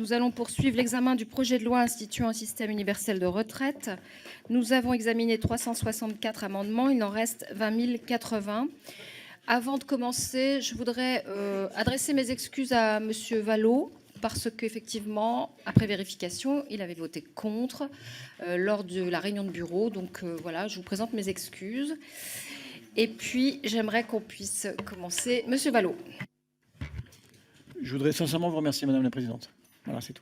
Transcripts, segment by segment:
Nous allons poursuivre l'examen du projet de loi instituant un système universel de retraite. Nous avons examiné 364 amendements, il en reste 20 080. Avant de commencer, je voudrais adresser mes excuses à M. Vallaud, parce qu'effectivement, après vérification, il avait voté contre lors de la réunion de bureau. Donc voilà, je vous présente mes excuses. Et puis, j'aimerais qu'on puisse commencer. Monsieur Vallaud. Je voudrais sincèrement vous remercier, Madame la Présidente. Voilà, c'est tout.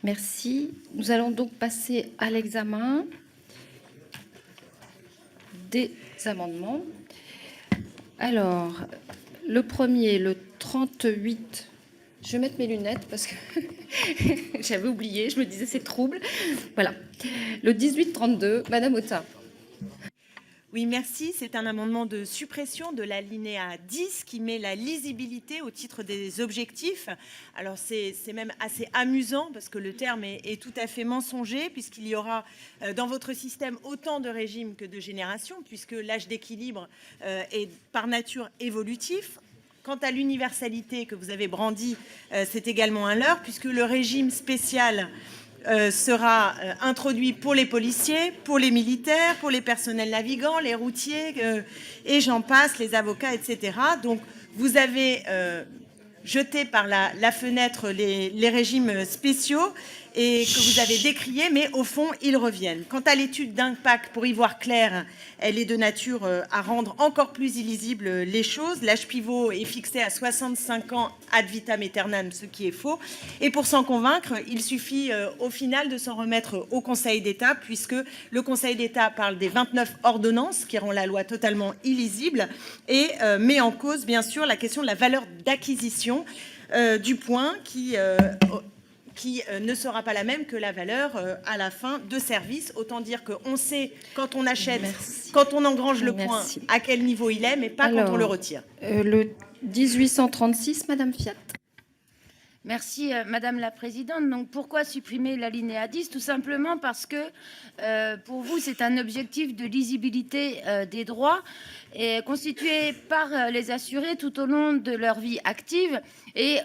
Merci. Nous allons donc passer à l'examen des amendements. Alors, le premier, le 38... Je vais mettre mes lunettes parce que j'avais oublié, je me disais c'est trouble. Voilà. Le 1832, Madame Autain. Oui, merci. C'est un amendement de suppression de l'alinéa 10 qui met la lisibilité au titre des objectifs. Alors, c'est même assez amusant parce que le terme est tout à fait mensonger puisqu'il y aura dans votre système autant de régimes que de générations puisque l'âge d'équilibre est par nature évolutif. Quant à l'universalité que vous avez brandie, c'est également un leurre puisque le régime spécial sera introduit pour les policiers, pour les militaires, pour les personnels navigants, les routiers, et j'en passe, les avocats, etc. Donc, vous avez jeté par la fenêtre les régimes spéciaux et que vous avez décriés, mais au fond, ils reviennent. Quant à l'étude d'impact, pour y voir clair, elle est de nature à rendre encore plus illisibles les choses. L'âge pivot est fixé à 65 ans ad vitam aeternam, ce qui est faux. Et pour s'en convaincre, il suffit au final de s'en remettre au Conseil d'État, puisque le Conseil d'État parle des 29 ordonnances qui rend la loi totalement illisible et met en cause, bien sûr, la question de la valeur d'acquisition du point qui ne sera pas la même que la valeur à la fin de service. Autant dire qu'on sait quand on achète, quand on engrange le point, à quel niveau il est, mais pas quand on le retire. Le 1836, Madame Fiat. Merci Madame la Présidente. Donc pourquoi supprimer l'alinéa 10? Tout simplement parce que pour vous c'est un objectif de lisibilité des droits et constitué par les assurés tout au long de leur vie active et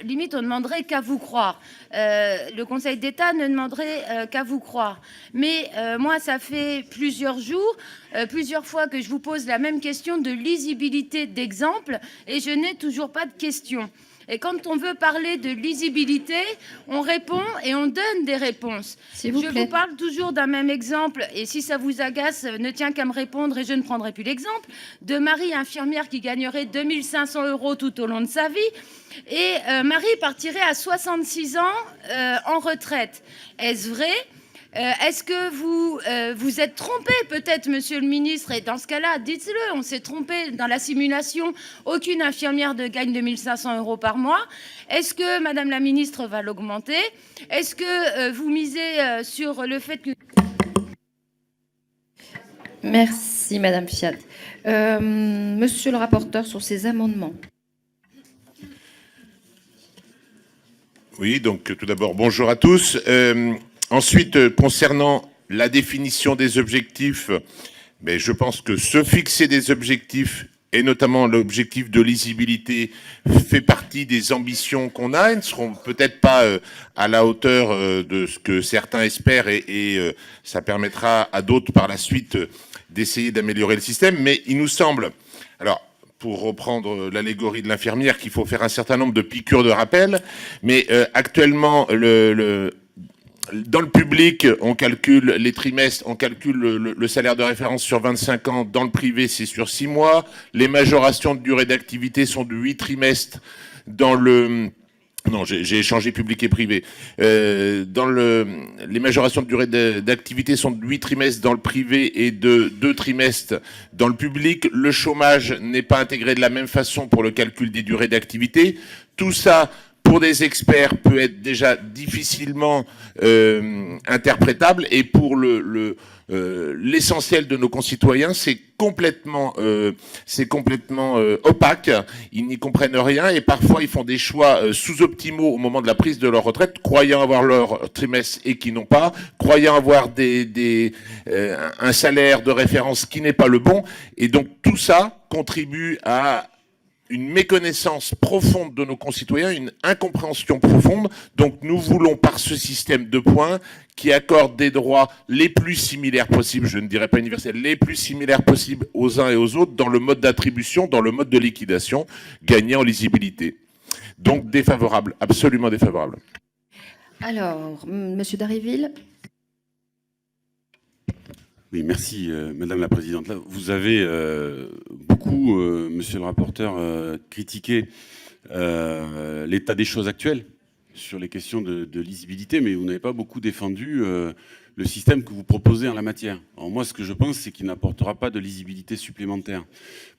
limite on demanderait qu'à vous croire. Le Conseil d'État ne demanderait qu'à vous croire. Mais moi ça fait plusieurs jours, plusieurs fois que je vous pose la même question de lisibilité d'exemple et je n'ai toujours pas de question. Et quand on veut parler de lisibilité, on répond et on donne des réponses. Je vous parle toujours d'un même exemple, et si ça vous agace, ne tient qu'à me répondre et je ne prendrai plus l'exemple, de Marie, infirmière qui gagnerait 2 500 € tout au long de sa vie, et Marie partirait à 66 ans en retraite. Est-ce vrai ? Est-ce que vous êtes trompé peut-être, monsieur le ministre? Et dans ce cas-là, dites-le, on s'est trompé dans la simulation. Aucune infirmière ne gagne 2 500 € par mois. Est-ce que madame la ministre va l'augmenter? Est-ce que vous misez sur le fait que... Merci madame Fiat. Monsieur le rapporteur, sur ces amendements. Oui, donc tout d'abord, bonjour à tous. Ensuite, concernant la définition des objectifs, mais je pense que se fixer des objectifs, et notamment l'objectif de lisibilité, fait partie des ambitions qu'on a. Elles ne seront peut-être pas à la hauteur de ce que certains espèrent, et ça permettra à d'autres par la suite d'essayer d'améliorer le système. Mais il nous semble, alors, pour reprendre l'allégorie de l'infirmière, qu'il faut faire un certain nombre de piqûres de rappel, mais actuellement, dans le public, on calcule les trimestres, on calcule le salaire de référence sur 25 ans. Dans le privé, c'est sur 6 mois. Les majorations de durée d'activité sont de 8 trimestres. Dans le... Non, j'ai échangé public et privé. Les majorations de durée d'activité sont de 8 trimestres dans le privé et de 2 trimestres dans le public. Le chômage n'est pas intégré de la même façon pour le calcul des durées d'activité. Tout ça, pour des experts, peut être déjà difficilement interprétable, et pour l'essentiel de nos concitoyens, c'est complètement opaque. Ils n'y comprennent rien et parfois ils font des choix sous-optimaux au moment de la prise de leur retraite, croyant avoir leur trimestre et qui n'ont pas, croyant avoir un salaire de référence qui n'est pas le bon, et donc tout ça contribue à une méconnaissance profonde de nos concitoyens, une incompréhension profonde. Donc nous voulons, par ce système de points, qui accorde des droits les plus similaires possibles, je ne dirais pas universels, les plus similaires possibles aux uns et aux autres, dans le mode d'attribution, dans le mode de liquidation, gagner en lisibilité. Donc défavorable, absolument défavorable. Alors, Monsieur Dharréville. Oui, merci, Madame la Présidente. Là, vous avez beaucoup, Monsieur le rapporteur, critiqué l'état des choses actuelles sur les questions de lisibilité, mais vous n'avez pas beaucoup défendu le système que vous proposez en la matière. Alors moi, ce que je pense, c'est qu'il n'apportera pas de lisibilité supplémentaire.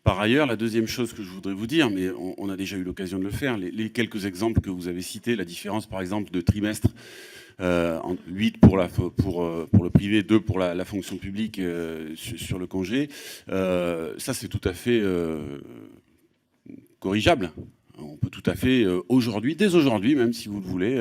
Par ailleurs, la deuxième chose que je voudrais vous dire, mais on a déjà eu l'occasion de le faire, les quelques exemples que vous avez cités, la différence par exemple de trimestre, 8 pour le privé, 2 pour la fonction publique sur le congé, ça c'est tout à fait corrigeable. On peut tout à fait aujourd'hui, dès aujourd'hui, même si vous le voulez,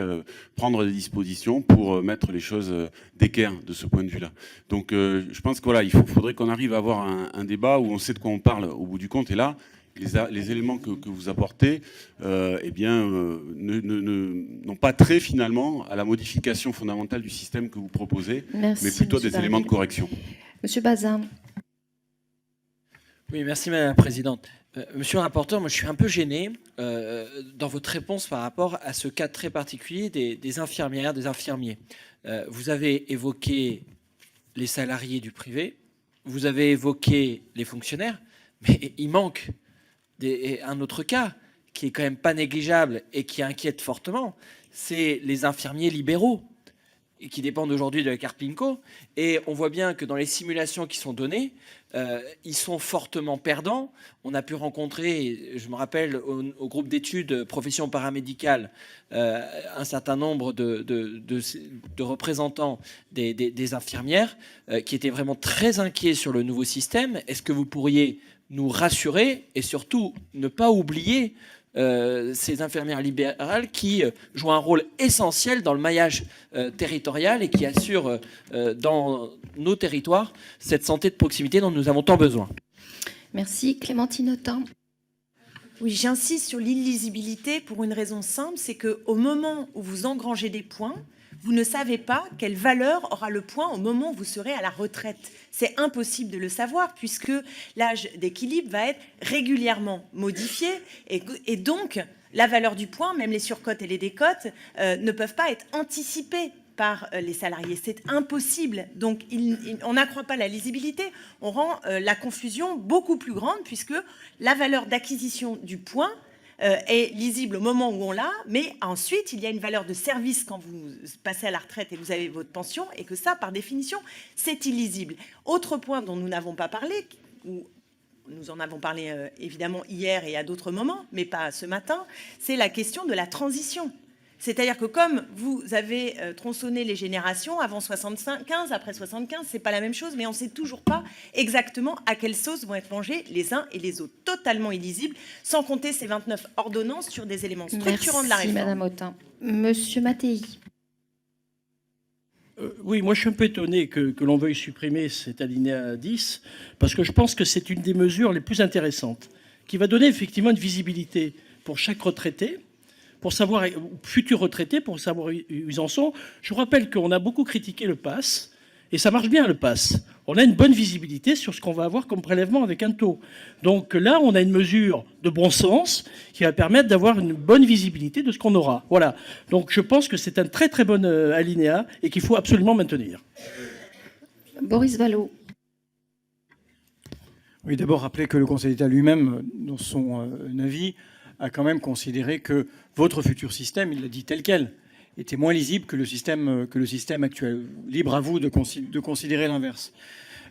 prendre des dispositions pour mettre les choses d'équerre de ce point de vue-là. Donc je pense que voilà, il faudrait qu'on arrive à avoir un débat où on sait de quoi on parle au bout du compte. Et là, les éléments que vous apportez, eh bien, n'ont pas trait finalement à la modification fondamentale du système que vous proposez, Merci, mais plutôt Monsieur des éléments de correction. Monsieur Bazin. Oui, merci Madame la Présidente. Monsieur le rapporteur, moi je suis un peu gêné dans votre réponse par rapport à ce cas très particulier des infirmières, des infirmiers. Vous avez évoqué les salariés du privé, vous avez évoqué les fonctionnaires, mais il manque un autre cas qui est quand même pas négligeable et qui inquiète fortement, c'est les infirmiers libéraux et qui dépendent aujourd'hui de la carte PINCO. Et on voit bien que dans les simulations qui sont données, ils sont fortement perdants. On a pu rencontrer, je me rappelle, au groupe d'études profession paramédicale, un certain nombre de représentants des infirmières qui étaient vraiment très inquiets sur le nouveau système. Est-ce que vous pourriez nous rassurer et surtout ne pas oublier ces infirmières libérales qui jouent un rôle essentiel dans le maillage territorial et qui assurent dans nos territoires cette santé de proximité dont nous avons tant besoin. Merci. Clémentine Autain. Oui, j'insiste sur l'illisibilité pour une raison simple, c'est qu'au moment où vous engrangez des points, vous ne savez pas quelle valeur aura le point au moment où vous serez à la retraite. C'est impossible de le savoir puisque l'âge d'équilibre va être régulièrement modifié et donc la valeur du point, même les surcotes et les décotes, ne peuvent pas être anticipées par les salariés. C'est impossible. Donc, on n'accroît pas la lisibilité, on rend la confusion beaucoup plus grande puisque la valeur d'acquisition du point est lisible au moment où on l'a, mais ensuite, il y a une valeur de service quand vous passez à la retraite et vous avez votre pension, et que ça, par définition, c'est illisible. Autre point dont nous n'avons pas parlé, où nous en avons parlé évidemment hier et à d'autres moments, mais pas ce matin, c'est la question de la transition. C'est-à-dire que comme vous avez tronçonné les générations, avant 75, après 75, c'est pas la même chose, mais on ne sait toujours pas exactement à quelle sauce vont être mangés les uns et les autres. Totalement illisible, sans compter ces 29 ordonnances sur des éléments structurants de la réforme. Merci Madame Autain. Monsieur Mattei. Oui, moi je suis un peu étonné que l'on veuille supprimer cet alinéa 10, parce que je pense que c'est une des mesures les plus intéressantes, qui va donner effectivement une visibilité pour chaque retraité, pour savoir, futurs retraités, pour savoir où ils en sont. Je vous rappelle qu'on a beaucoup critiqué le PASS, et ça marche bien le PASS. On a une bonne visibilité sur ce qu'on va avoir comme prélèvement avec un taux. Donc là, on a une mesure de bon sens qui va permettre d'avoir une bonne visibilité de ce qu'on aura. Voilà. Donc je pense que c'est un très très bon alinéa et qu'il faut absolument maintenir. Boris Vallaud. Oui, d'abord rappeler que le Conseil d'État lui-même, dans son avis, a quand même considéré que votre futur système, il l'a dit tel quel, était moins lisible que le système actuel. Libre à vous de considérer l'inverse.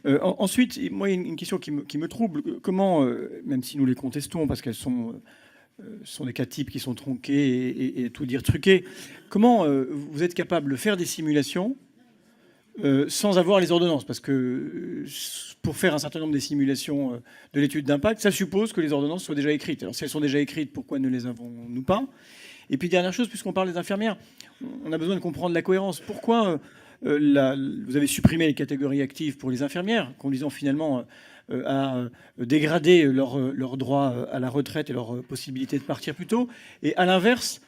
Ensuite, moi, il y a une question qui me trouble. Comment, même si nous les contestons, parce qu'elles sont des cas types qui sont tronqués et tout dire truqués, comment vous êtes capable de faire des simulations sans avoir les ordonnances? Parce que pour faire un certain nombre des simulations de l'étude d'impact, ça suppose que les ordonnances soient déjà écrites. Alors si elles sont déjà écrites, pourquoi ne les avons-nous pas? Et puis dernière chose, puisqu'on parle des infirmières, on a besoin de comprendre la cohérence. Pourquoi vous avez supprimé les catégories actives pour les infirmières, conduisant finalement à dégrader leur droit à la retraite et leur possibilité de partir plus tôt. Et à l'inverse,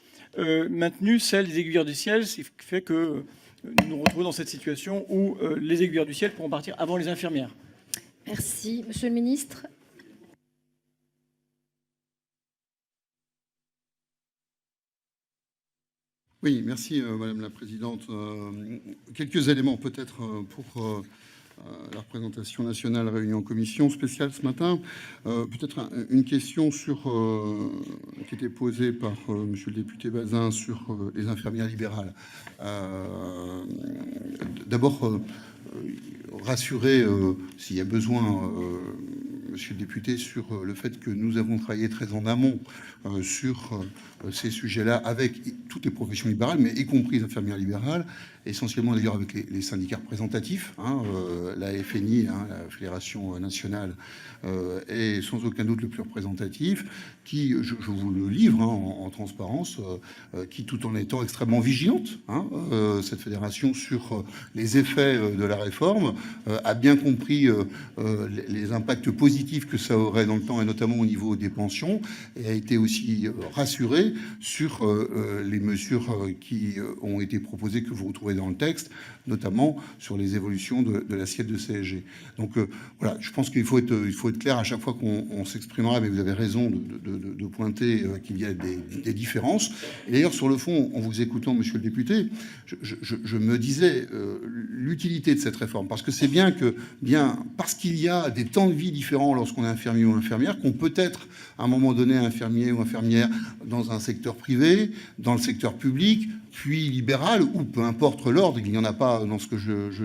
maintenu celle des aiguilleurs du ciel, ce qui fait que nous nous retrouvons dans cette situation où les aiguilleurs du ciel pourront partir avant les infirmières. Merci. Monsieur le ministre. Oui, merci Madame la Présidente. Quelques éléments peut-être pour la représentation nationale réunie en commission spéciale ce matin. Peut-être une question qui était posée par monsieur le député Bazin sur les infirmières libérales. D'abord, rassurer, s'il y a besoin, monsieur le député, sur le fait que nous avons travaillé très en amont sur ces sujets-là avec toutes les professions libérales, mais y compris les infirmières libérales, essentiellement d'ailleurs avec les syndicats représentatifs, la FNI, la Fédération nationale, est sans aucun doute le plus représentatif, qui, je vous le livre en transparence, qui tout en étant extrêmement vigilante, cette fédération, sur les effets de la réforme, a bien compris les impacts positifs que ça aurait dans le temps, et notamment au niveau des pensions, et a été aussi rassurée sur les mesures qui ont été proposées, que vous retrouvez dans le texte, notamment sur les évolutions de l'assiette de CSG. Donc voilà, je pense qu'il faut être clair à chaque fois qu'on s'exprimera, mais vous avez raison de pointer qu'il y a des différences. Et d'ailleurs, sur le fond, en vous écoutant, monsieur le député, je me disais l'utilité de cette réforme, parce que c'est bien parce qu'il y a des temps de vie différents lorsqu'on est infirmier ou infirmière, qu'on peut être à un moment donné infirmier ou infirmière dans un secteur privé, dans le secteur public, puis libéral, ou peu importe l'ordre, il n'y en a pas dans ce que je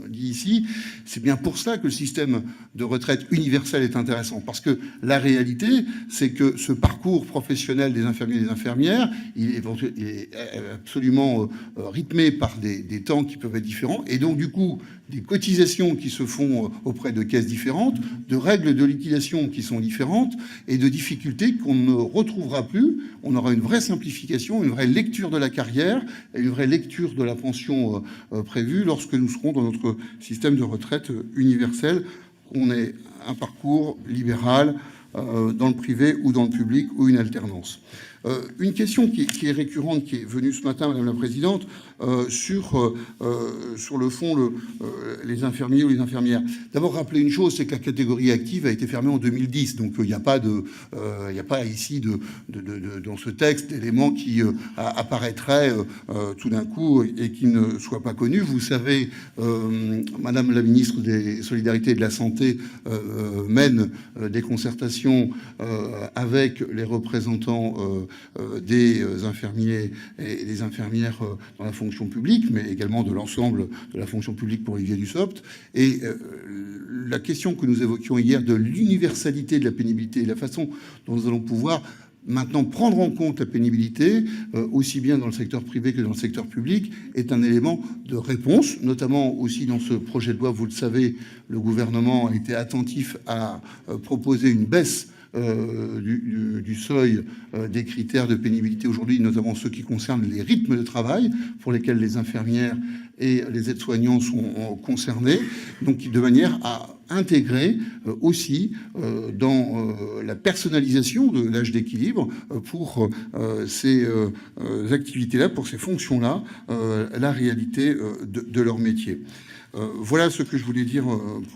dis ici. C'est bien pour cela que le système de retraite universel est intéressant, parce que la réalité, c'est que ce parcours professionnel des infirmiers et des infirmières, il est absolument rythmé par des temps qui peuvent être différents, et donc du coup, des cotisations qui se font auprès de caisses différentes, de règles de liquidation qui sont différentes, et de difficultés qu'on ne retrouvera plus. On aura une vraie simplification, une vraie lecture de la carrière, et une vraie lecture de la pension prévue lorsque nous serons dans notre système de retraite universel. On ait un parcours libéral dans le privé ou dans le public, ou une alternance. Une question qui est récurrente, qui est venue ce matin, Madame la Présidente, sur le fond, les infirmiers ou les infirmières. D'abord, rappeler une chose, c'est que la catégorie active a été fermée en 2010. Donc, il n'y a pas ici, dans ce texte, d'éléments qui apparaîtraient tout d'un coup et qui ne soient pas connus. Vous savez, Madame la Ministre des Solidarités et de la Santé mène des concertations avec les représentants des infirmiers et des infirmières dans la fonction publique, mais également de l'ensemble de la fonction publique pour Olivier Dussopt. Et la question que nous évoquions hier de l'universalité de la pénibilité, la façon dont nous allons pouvoir maintenant prendre en compte la pénibilité, aussi bien dans le secteur privé que dans le secteur public, est un élément de réponse, notamment aussi dans ce projet de loi. Vous le savez, le gouvernement a été attentif à proposer une baisse du seuil des critères de pénibilité aujourd'hui, notamment ceux qui concernent les rythmes de travail, pour lesquels les infirmières et les aides-soignants sont concernés, donc de manière à intégrer aussi dans la personnalisation de l'âge d'équilibre pour ces activités-là, pour ces fonctions-là, la réalité de leur métier. Voilà ce que je voulais dire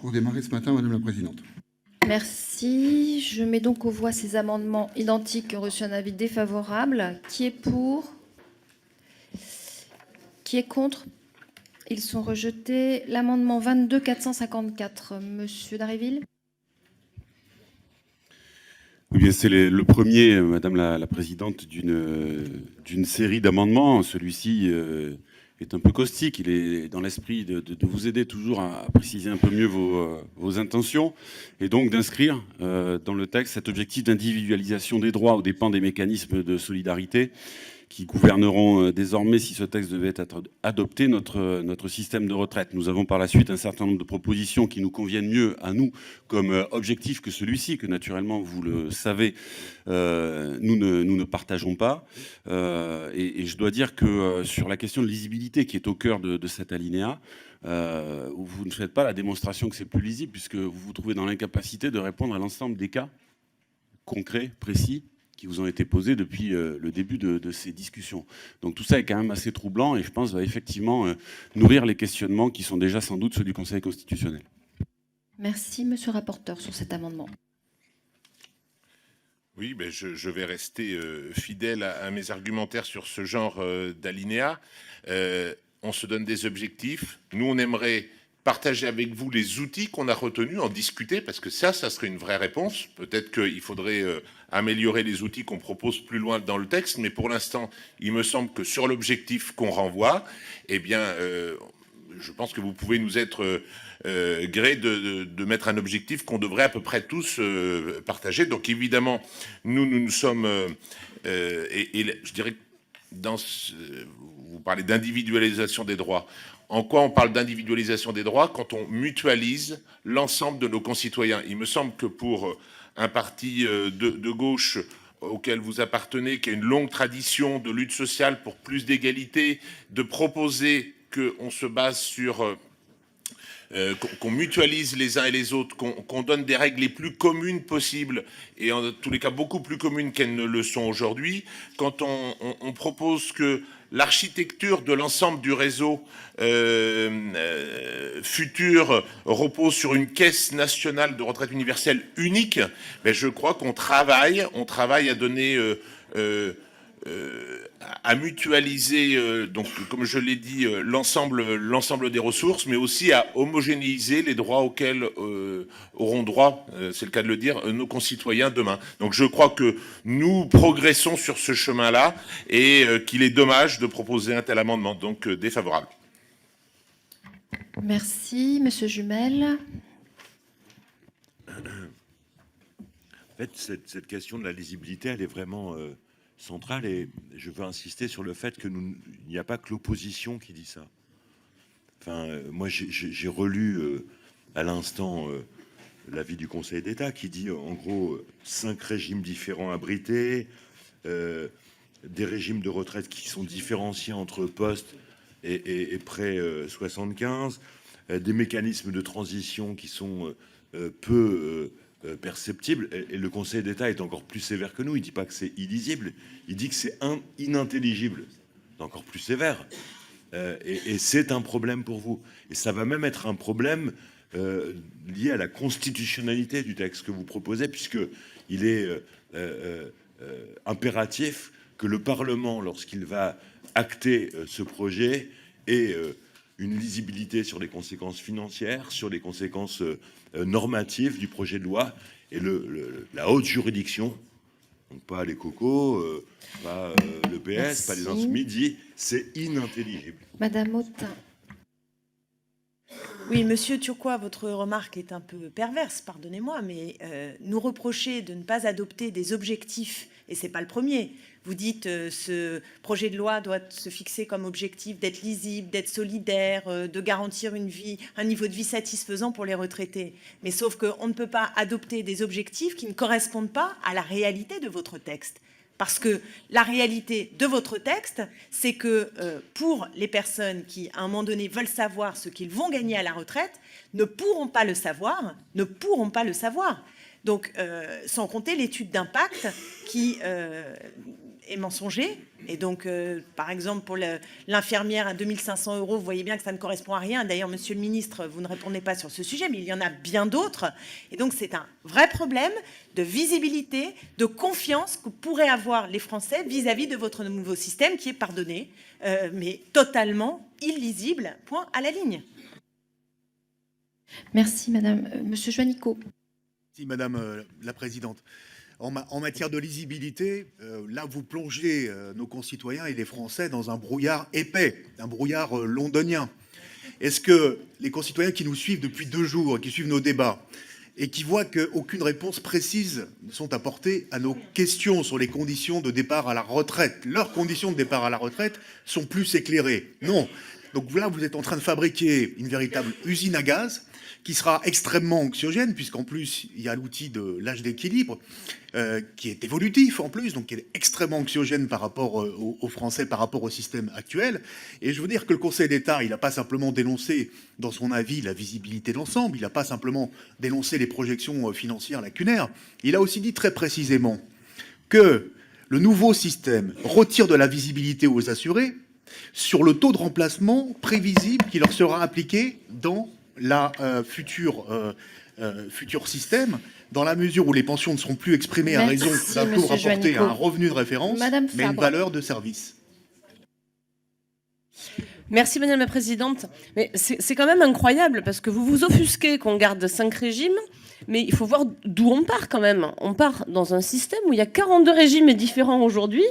pour démarrer ce matin, Madame la Présidente. Merci. Je mets donc aux voix ces amendements identiques qui ont reçu un avis défavorable. Qui est pour? Qui est contre? Ils sont rejetés. L'amendement 22 454, Monsieur Dharréville. Oui, bien, c'est le premier, Madame la Présidente, d'une série d'amendements. Celui-ci est un peu caustique. Il est dans l'esprit de vous aider toujours à préciser un peu mieux vos intentions, et donc d'inscrire dans le texte cet objectif d'individualisation des droits aux dépens des mécanismes de solidarité qui gouverneront désormais, si ce texte devait être adopté, notre système de retraite. Nous avons par la suite un certain nombre de propositions qui nous conviennent mieux à nous comme objectif que celui-ci, que naturellement, vous le savez, nous ne partageons pas. Et je dois dire que sur la question de lisibilité qui est au cœur de cet alinéa, vous ne faites pas la démonstration que c'est plus lisible, puisque vous vous trouvez dans l'incapacité de répondre à l'ensemble des cas concrets, précis, qui vous ont été posés depuis le début de ces discussions. Donc tout ça est quand même assez troublant et je pense va effectivement nourrir les questionnements qui sont déjà sans doute ceux du Conseil constitutionnel. Merci, monsieur le rapporteur, sur cet amendement. Oui, ben je vais rester fidèle à mes argumentaires sur ce genre d'alinéa. On se donne des objectifs. Nous, on aimerait partager avec vous les outils qu'on a retenus, en discuter, parce que ça serait une vraie réponse. Peut-être qu'il faudrait améliorer les outils qu'on propose plus loin dans le texte, mais pour l'instant, il me semble que sur l'objectif qu'on renvoie, eh bien, je pense que vous pouvez nous être gré de mettre un objectif qu'on devrait à peu près tous partager. Donc évidemment, nous sommes, je dirais, vous parlez d'individualisation des droits. En quoi on parle d'individualisation des droits? Quand on mutualise l'ensemble de nos concitoyens. Il me semble que pour un parti de gauche auquel vous appartenez, qui a une longue tradition de lutte sociale pour plus d'égalité, de proposer qu'on se base sur... qu'on mutualise les uns et les autres, qu'on donne des règles les plus communes possibles, et en tous les cas beaucoup plus communes qu'elles ne le sont aujourd'hui, quand on propose que l'architecture de l'ensemble du réseau futur repose sur une caisse nationale de retraite universelle unique, ben je crois qu'on travaille à donner... à mutualiser, donc comme je l'ai dit, l'ensemble des ressources, mais aussi à homogénéiser les droits auxquels auront droit, c'est le cas de le dire, nos concitoyens demain. Donc je crois que nous progressons sur ce chemin-là et qu'il est dommage de proposer un tel amendement, donc défavorable. Merci, monsieur Jumel. En fait, cette question de la lisibilité, elle est vraiment... centrale, et je veux insister sur le fait que il n'y a pas que l'opposition qui dit ça. Enfin, moi, j'ai relu à l'instant l'avis du Conseil d'État qui dit, en gros, 5 régimes différents abrités, des régimes de retraite qui sont différenciés entre poste et près 75, des mécanismes de transition qui sont peu... perceptible, et le Conseil d'État est encore plus sévère que nous. Il dit pas que c'est illisible, il dit que c'est inintelligible. C'est encore plus sévère. Et c'est un problème pour vous. Et ça va même être un problème lié à la constitutionnalité du texte que vous proposez, puisque il est impératif que le Parlement, lorsqu'il va acter ce projet, ait une lisibilité sur les conséquences financières, sur les conséquences normatives du projet de loi, et la haute juridiction, donc pas les cocos, pas le PS, Merci. pas les insoumis, dit c'est inintelligible. Madame Autain. Oui, monsieur Turquois, votre remarque est un peu perverse, pardonnez-moi, mais nous reprocher de ne pas adopter des objectifs, et c'est pas le premier. Vous dites ce projet de loi doit se fixer comme objectif d'être lisible, d'être solidaire, de garantir un niveau de vie satisfaisant pour les retraités. Mais sauf qu'on ne peut pas adopter des objectifs qui ne correspondent pas à la réalité de votre texte. Parce que la réalité de votre texte, c'est que pour les personnes qui, à un moment donné, veulent savoir ce qu'ils vont gagner à la retraite, ne pourront pas le savoir. Donc, sans compter l'étude d'impact qui est mensonger. Et donc, par exemple, pour l'infirmière à 2 500 €, vous voyez bien que ça ne correspond à rien. D'ailleurs, monsieur le ministre, vous ne répondez pas sur ce sujet, mais il y en a bien d'autres. Et donc, c'est un vrai problème de visibilité, de confiance que pourraient avoir les Français vis-à-vis de votre nouveau système qui est, pardonné, mais totalement illisible, point à la ligne. Merci, madame. Monsieur Juanico. Merci, madame la présidente. En matière de lisibilité, là, vous plongez nos concitoyens et les Français dans un brouillard épais, un brouillard londonien. Est-ce que les concitoyens qui nous suivent depuis 2 jours, qui suivent nos débats, et qui voient qu'aucune réponse précise ne sont apportées à nos questions sur les conditions de départ à la retraite. Leurs conditions de départ à la retraite sont plus éclairées. Non. Donc là, vous êtes en train de fabriquer une véritable usine à gaz qui sera extrêmement anxiogène, puisqu'en plus, il y a l'outil de l'âge d'équilibre, qui est évolutif en plus, donc qui est extrêmement anxiogène par rapport aux Français, par rapport au système actuel. Et je veux dire que le Conseil d'État, il n'a pas simplement dénoncé dans son avis la visibilité de l'ensemble, il n'a pas simplement dénoncé les projections financières lacunaires, il a aussi dit très précisément que le nouveau système retire de la visibilité aux assurés sur le taux de remplacement prévisible qui leur sera appliqué dans la futur système, dans la mesure où les pensions ne seront plus exprimées à raison d'un taux rapporté à un revenu de référence, mais une valeur de service. Merci Madame la Présidente. Mais c'est quand même incroyable, parce que vous vous offusquez qu'on garde 5 régimes, mais il faut voir d'où on part quand même. On part dans un système où il y a 42 régimes différents aujourd'hui,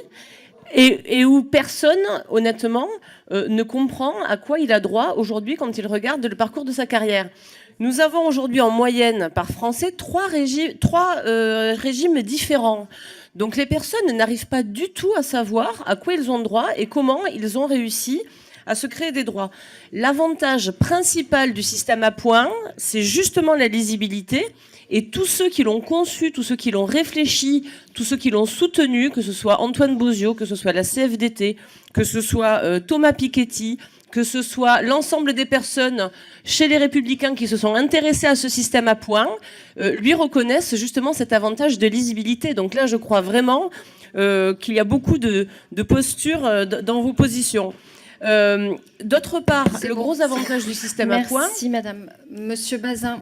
et où personne, honnêtement, ne comprend à quoi il a droit aujourd'hui quand il regarde le parcours de sa carrière. Nous avons aujourd'hui en moyenne par Français 3 régimes différents. Donc les personnes n'arrivent pas du tout à savoir à quoi ils ont droit et comment ils ont réussi à se créer des droits. L'avantage principal du système à points, c'est justement la lisibilité. Et tous ceux qui l'ont conçu, tous ceux qui l'ont réfléchi, tous ceux qui l'ont soutenu, que ce soit Antoine Bouzio, que ce soit la CFDT, que ce soit Thomas Piketty, que ce soit l'ensemble des personnes chez les Républicains qui se sont intéressés à ce système à points, lui reconnaissent justement cet avantage de lisibilité. Donc là, je crois vraiment qu'il y a beaucoup de postures dans vos positions. D'autre part, le gros avantage du système à points... Merci, madame. Monsieur Bazin.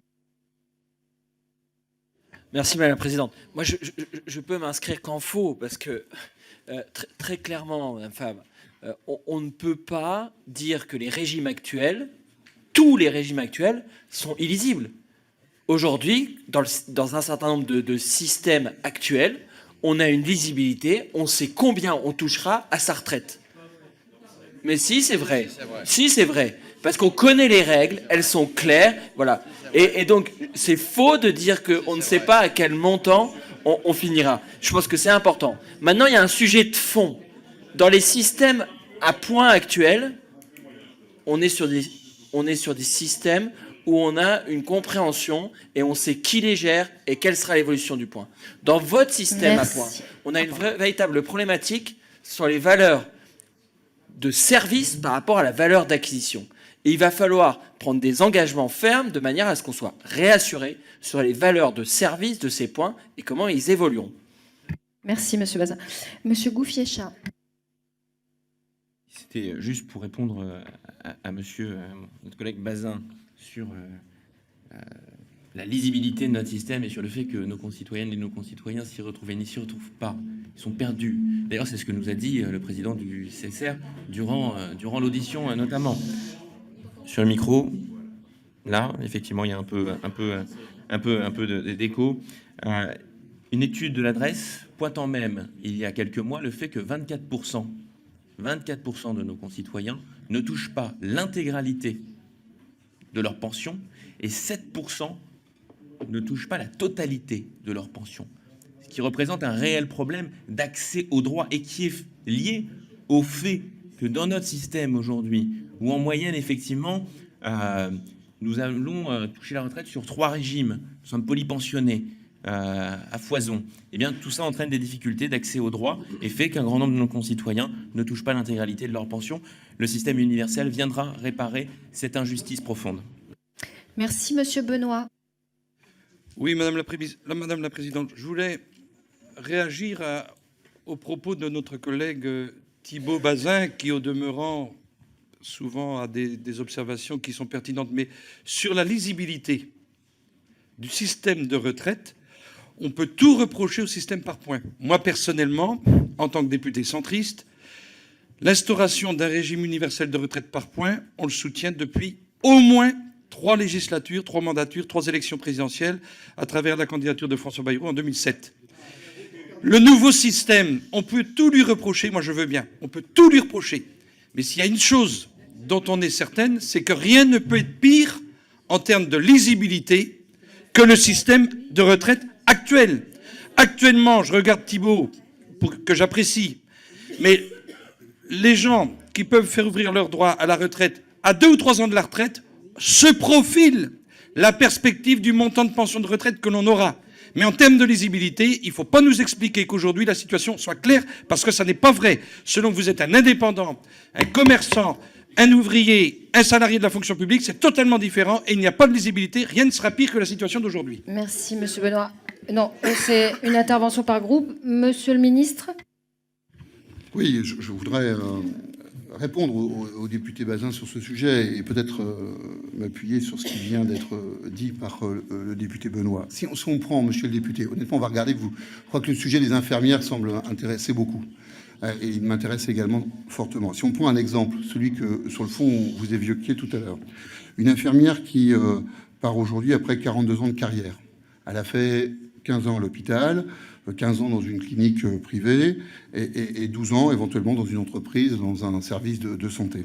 Merci Madame la Présidente. Moi, je peux m'inscrire qu'en faux, parce que très clairement, Madame Fabre, on ne peut pas dire que les régimes actuels, tous les régimes actuels, sont illisibles. Aujourd'hui, dans un certain nombre de systèmes actuels, on a une lisibilité, on sait combien on touchera à sa retraite. Mais si, c'est vrai. Si, c'est vrai. Parce qu'on connaît les règles, elles sont claires, voilà. Et donc, c'est faux de dire qu'on ne sait pas à quel montant on finira. Je pense que c'est important. Maintenant, il y a un sujet de fond. Dans les systèmes à points actuels, on est sur des systèmes où on a une compréhension et on sait qui les gère et quelle sera l'évolution du point. Dans votre système à points, on a une véritable problématique sur les valeurs de service par rapport à la valeur d'acquisition. Et il va falloir prendre des engagements fermes de manière à ce qu'on soit réassuré sur les valeurs de service de ces points et comment ils évolueront. Merci, Monsieur Bazin. Monsieur Gouffier-Cha. C'était juste pour répondre à notre collègue Bazin sur la lisibilité de notre système et sur le fait que nos concitoyennes et nos concitoyens s'y retrouvent et n'y s'y retrouvent pas. Ils sont perdus. D'ailleurs, c'est ce que nous a dit le président du CSR durant l'audition notamment. Sur le micro, là, effectivement, il y a un peu d'écho. Une étude de l'adresse pointant même, il y a quelques mois, le fait que 24% de nos concitoyens ne touchent pas l'intégralité de leur pension et 7% ne touchent pas la totalité de leur pension. Ce qui représente un réel problème d'accès aux droits et qui est lié au fait que dans notre système aujourd'hui, où en moyenne, effectivement, nous allons toucher la retraite sur 3 régimes, nous sommes polypensionnés à foison, eh bien tout ça entraîne des difficultés d'accès aux droits et fait qu'un grand nombre de nos concitoyens ne touchent pas l'intégralité de leur pension. Le système universel viendra réparer cette injustice profonde. Merci, Monsieur Benoît. Oui, Madame la Présidente, je voulais réagir aux propos de notre collègue Thibault Bazin, qui au demeurant souvent a des observations qui sont pertinentes, mais sur la lisibilité du système de retraite, on peut tout reprocher au système par points. Moi, personnellement, en tant que député centriste, l'instauration d'un régime universel de retraite par points, on le soutient depuis au moins 3 législatures, 3 mandatures, 3 élections présidentielles à travers la candidature de François Bayrou en 2007. Le nouveau système, on peut tout lui reprocher, moi je veux bien, on peut tout lui reprocher. Mais s'il y a une chose dont on est certaine, c'est que rien ne peut être pire en termes de lisibilité que le système de retraite actuel. Actuellement, je regarde Thibault, que j'apprécie, mais les gens qui peuvent faire ouvrir leurs droits à la retraite à 2 ou 3 ans de la retraite se profilent la perspective du montant de pension de retraite que l'on aura. Mais en termes de lisibilité, il ne faut pas nous expliquer qu'aujourd'hui la situation soit claire, parce que ça n'est pas vrai. Selon que vous êtes un indépendant, un commerçant, un ouvrier, un salarié de la fonction publique, c'est totalement différent et il n'y a pas de lisibilité. Rien ne sera pire que la situation d'aujourd'hui. Merci, Monsieur Benoît. Non, c'est une intervention par groupe. Monsieur le ministre. Oui, je voudrais répondre au député Bazin sur ce sujet et peut-être m'appuyer sur ce qui vient d'être dit par le député Benoît. Si on prend, monsieur le député, honnêtement, on va regarder, je crois que le sujet des infirmières semble intéresser beaucoup. Et il m'intéresse également fortement. Si on prend un exemple, celui que, sur le fond, vous évoquiez tout à l'heure, une infirmière qui part aujourd'hui après 42 ans de carrière. Elle a fait 15 ans à l'hôpital, 15 ans dans une clinique privée et 12 ans éventuellement dans une entreprise, dans un service de santé.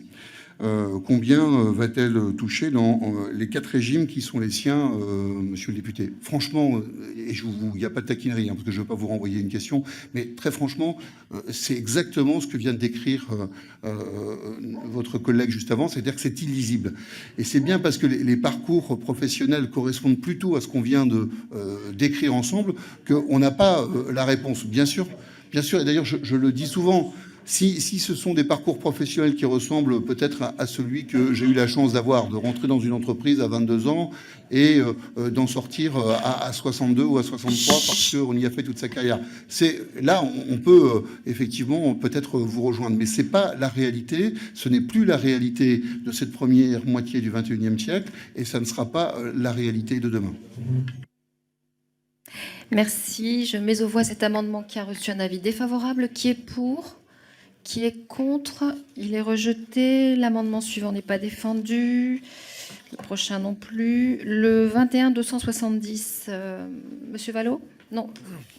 Combien va-t-elle toucher dans les 4 régimes qui sont les siens, monsieur le député? Franchement, et il n'y a pas de taquinerie, parce que je ne veux pas vous renvoyer une question, mais très franchement, c'est exactement ce que vient de décrire votre collègue juste avant, c'est-à-dire que c'est illisible. Et c'est bien parce que les parcours professionnels correspondent plutôt à ce qu'on vient de décrire ensemble qu'on n'a pas la réponse. Bien sûr, et d'ailleurs je le dis souvent, si ce sont des parcours professionnels qui ressemblent peut-être à celui que j'ai eu la chance d'avoir, de rentrer dans une entreprise à 22 ans et d'en sortir à 62 ou à 63 parce qu'on y a fait toute sa carrière. Là, on peut effectivement peut-être vous rejoindre, mais c'est pas la réalité, ce n'est plus la réalité de cette première moitié du XXIe siècle et ça ne sera pas la réalité de demain. Merci. Je mets aux voix cet amendement qui a reçu un avis défavorable. Qui est pour ? Qui est contre? Il est rejeté. L'amendement suivant n'est pas défendu. Le prochain non plus. Le 21 270. Monsieur Vallot? Non.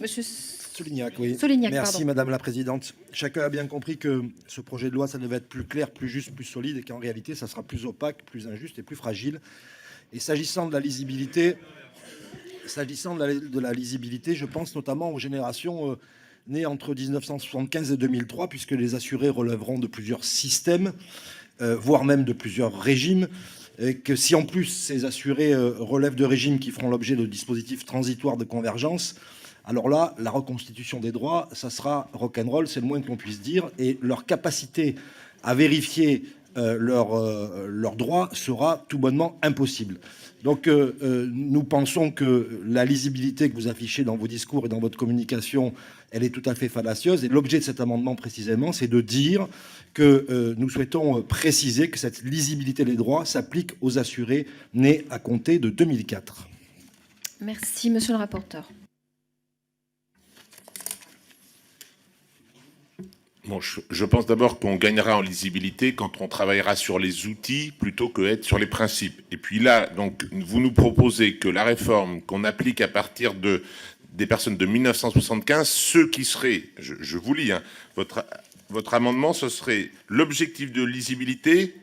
Monsieur Solignac, oui. Solignac, merci, pardon. Madame la Présidente. Chacun a bien compris que ce projet de loi, ça devait être plus clair, plus juste, plus solide, et qu'en réalité, ça sera plus opaque, plus injuste et plus fragile. Et s'agissant de la lisibilité, je pense notamment aux générations nées entre 1975 et 2003, puisque les assurés relèveront de plusieurs systèmes, voire même de plusieurs régimes, et que si en plus ces assurés relèvent de régimes qui feront l'objet de dispositifs transitoires de convergence, alors là, la reconstitution des droits, ça sera rock'n'roll, c'est le moins que l'on puisse dire, et leur capacité à vérifier leurs droits sera tout bonnement impossible. Donc nous pensons que la lisibilité que vous affichez dans vos discours et dans votre communication, elle est tout à fait fallacieuse. Et l'objet de cet amendement, précisément, c'est de dire que nous souhaitons préciser que cette lisibilité des droits s'applique aux assurés nés à compter de 2004. Merci, monsieur le rapporteur. Bon, je pense d'abord qu'on gagnera en lisibilité quand on travaillera sur les outils plutôt que être sur les principes. Et puis là, donc, vous nous proposez que la réforme qu'on applique à partir des personnes de 1975, ceux qui seraient, je vous lis, hein, votre amendement, ce serait l'objectif de lisibilité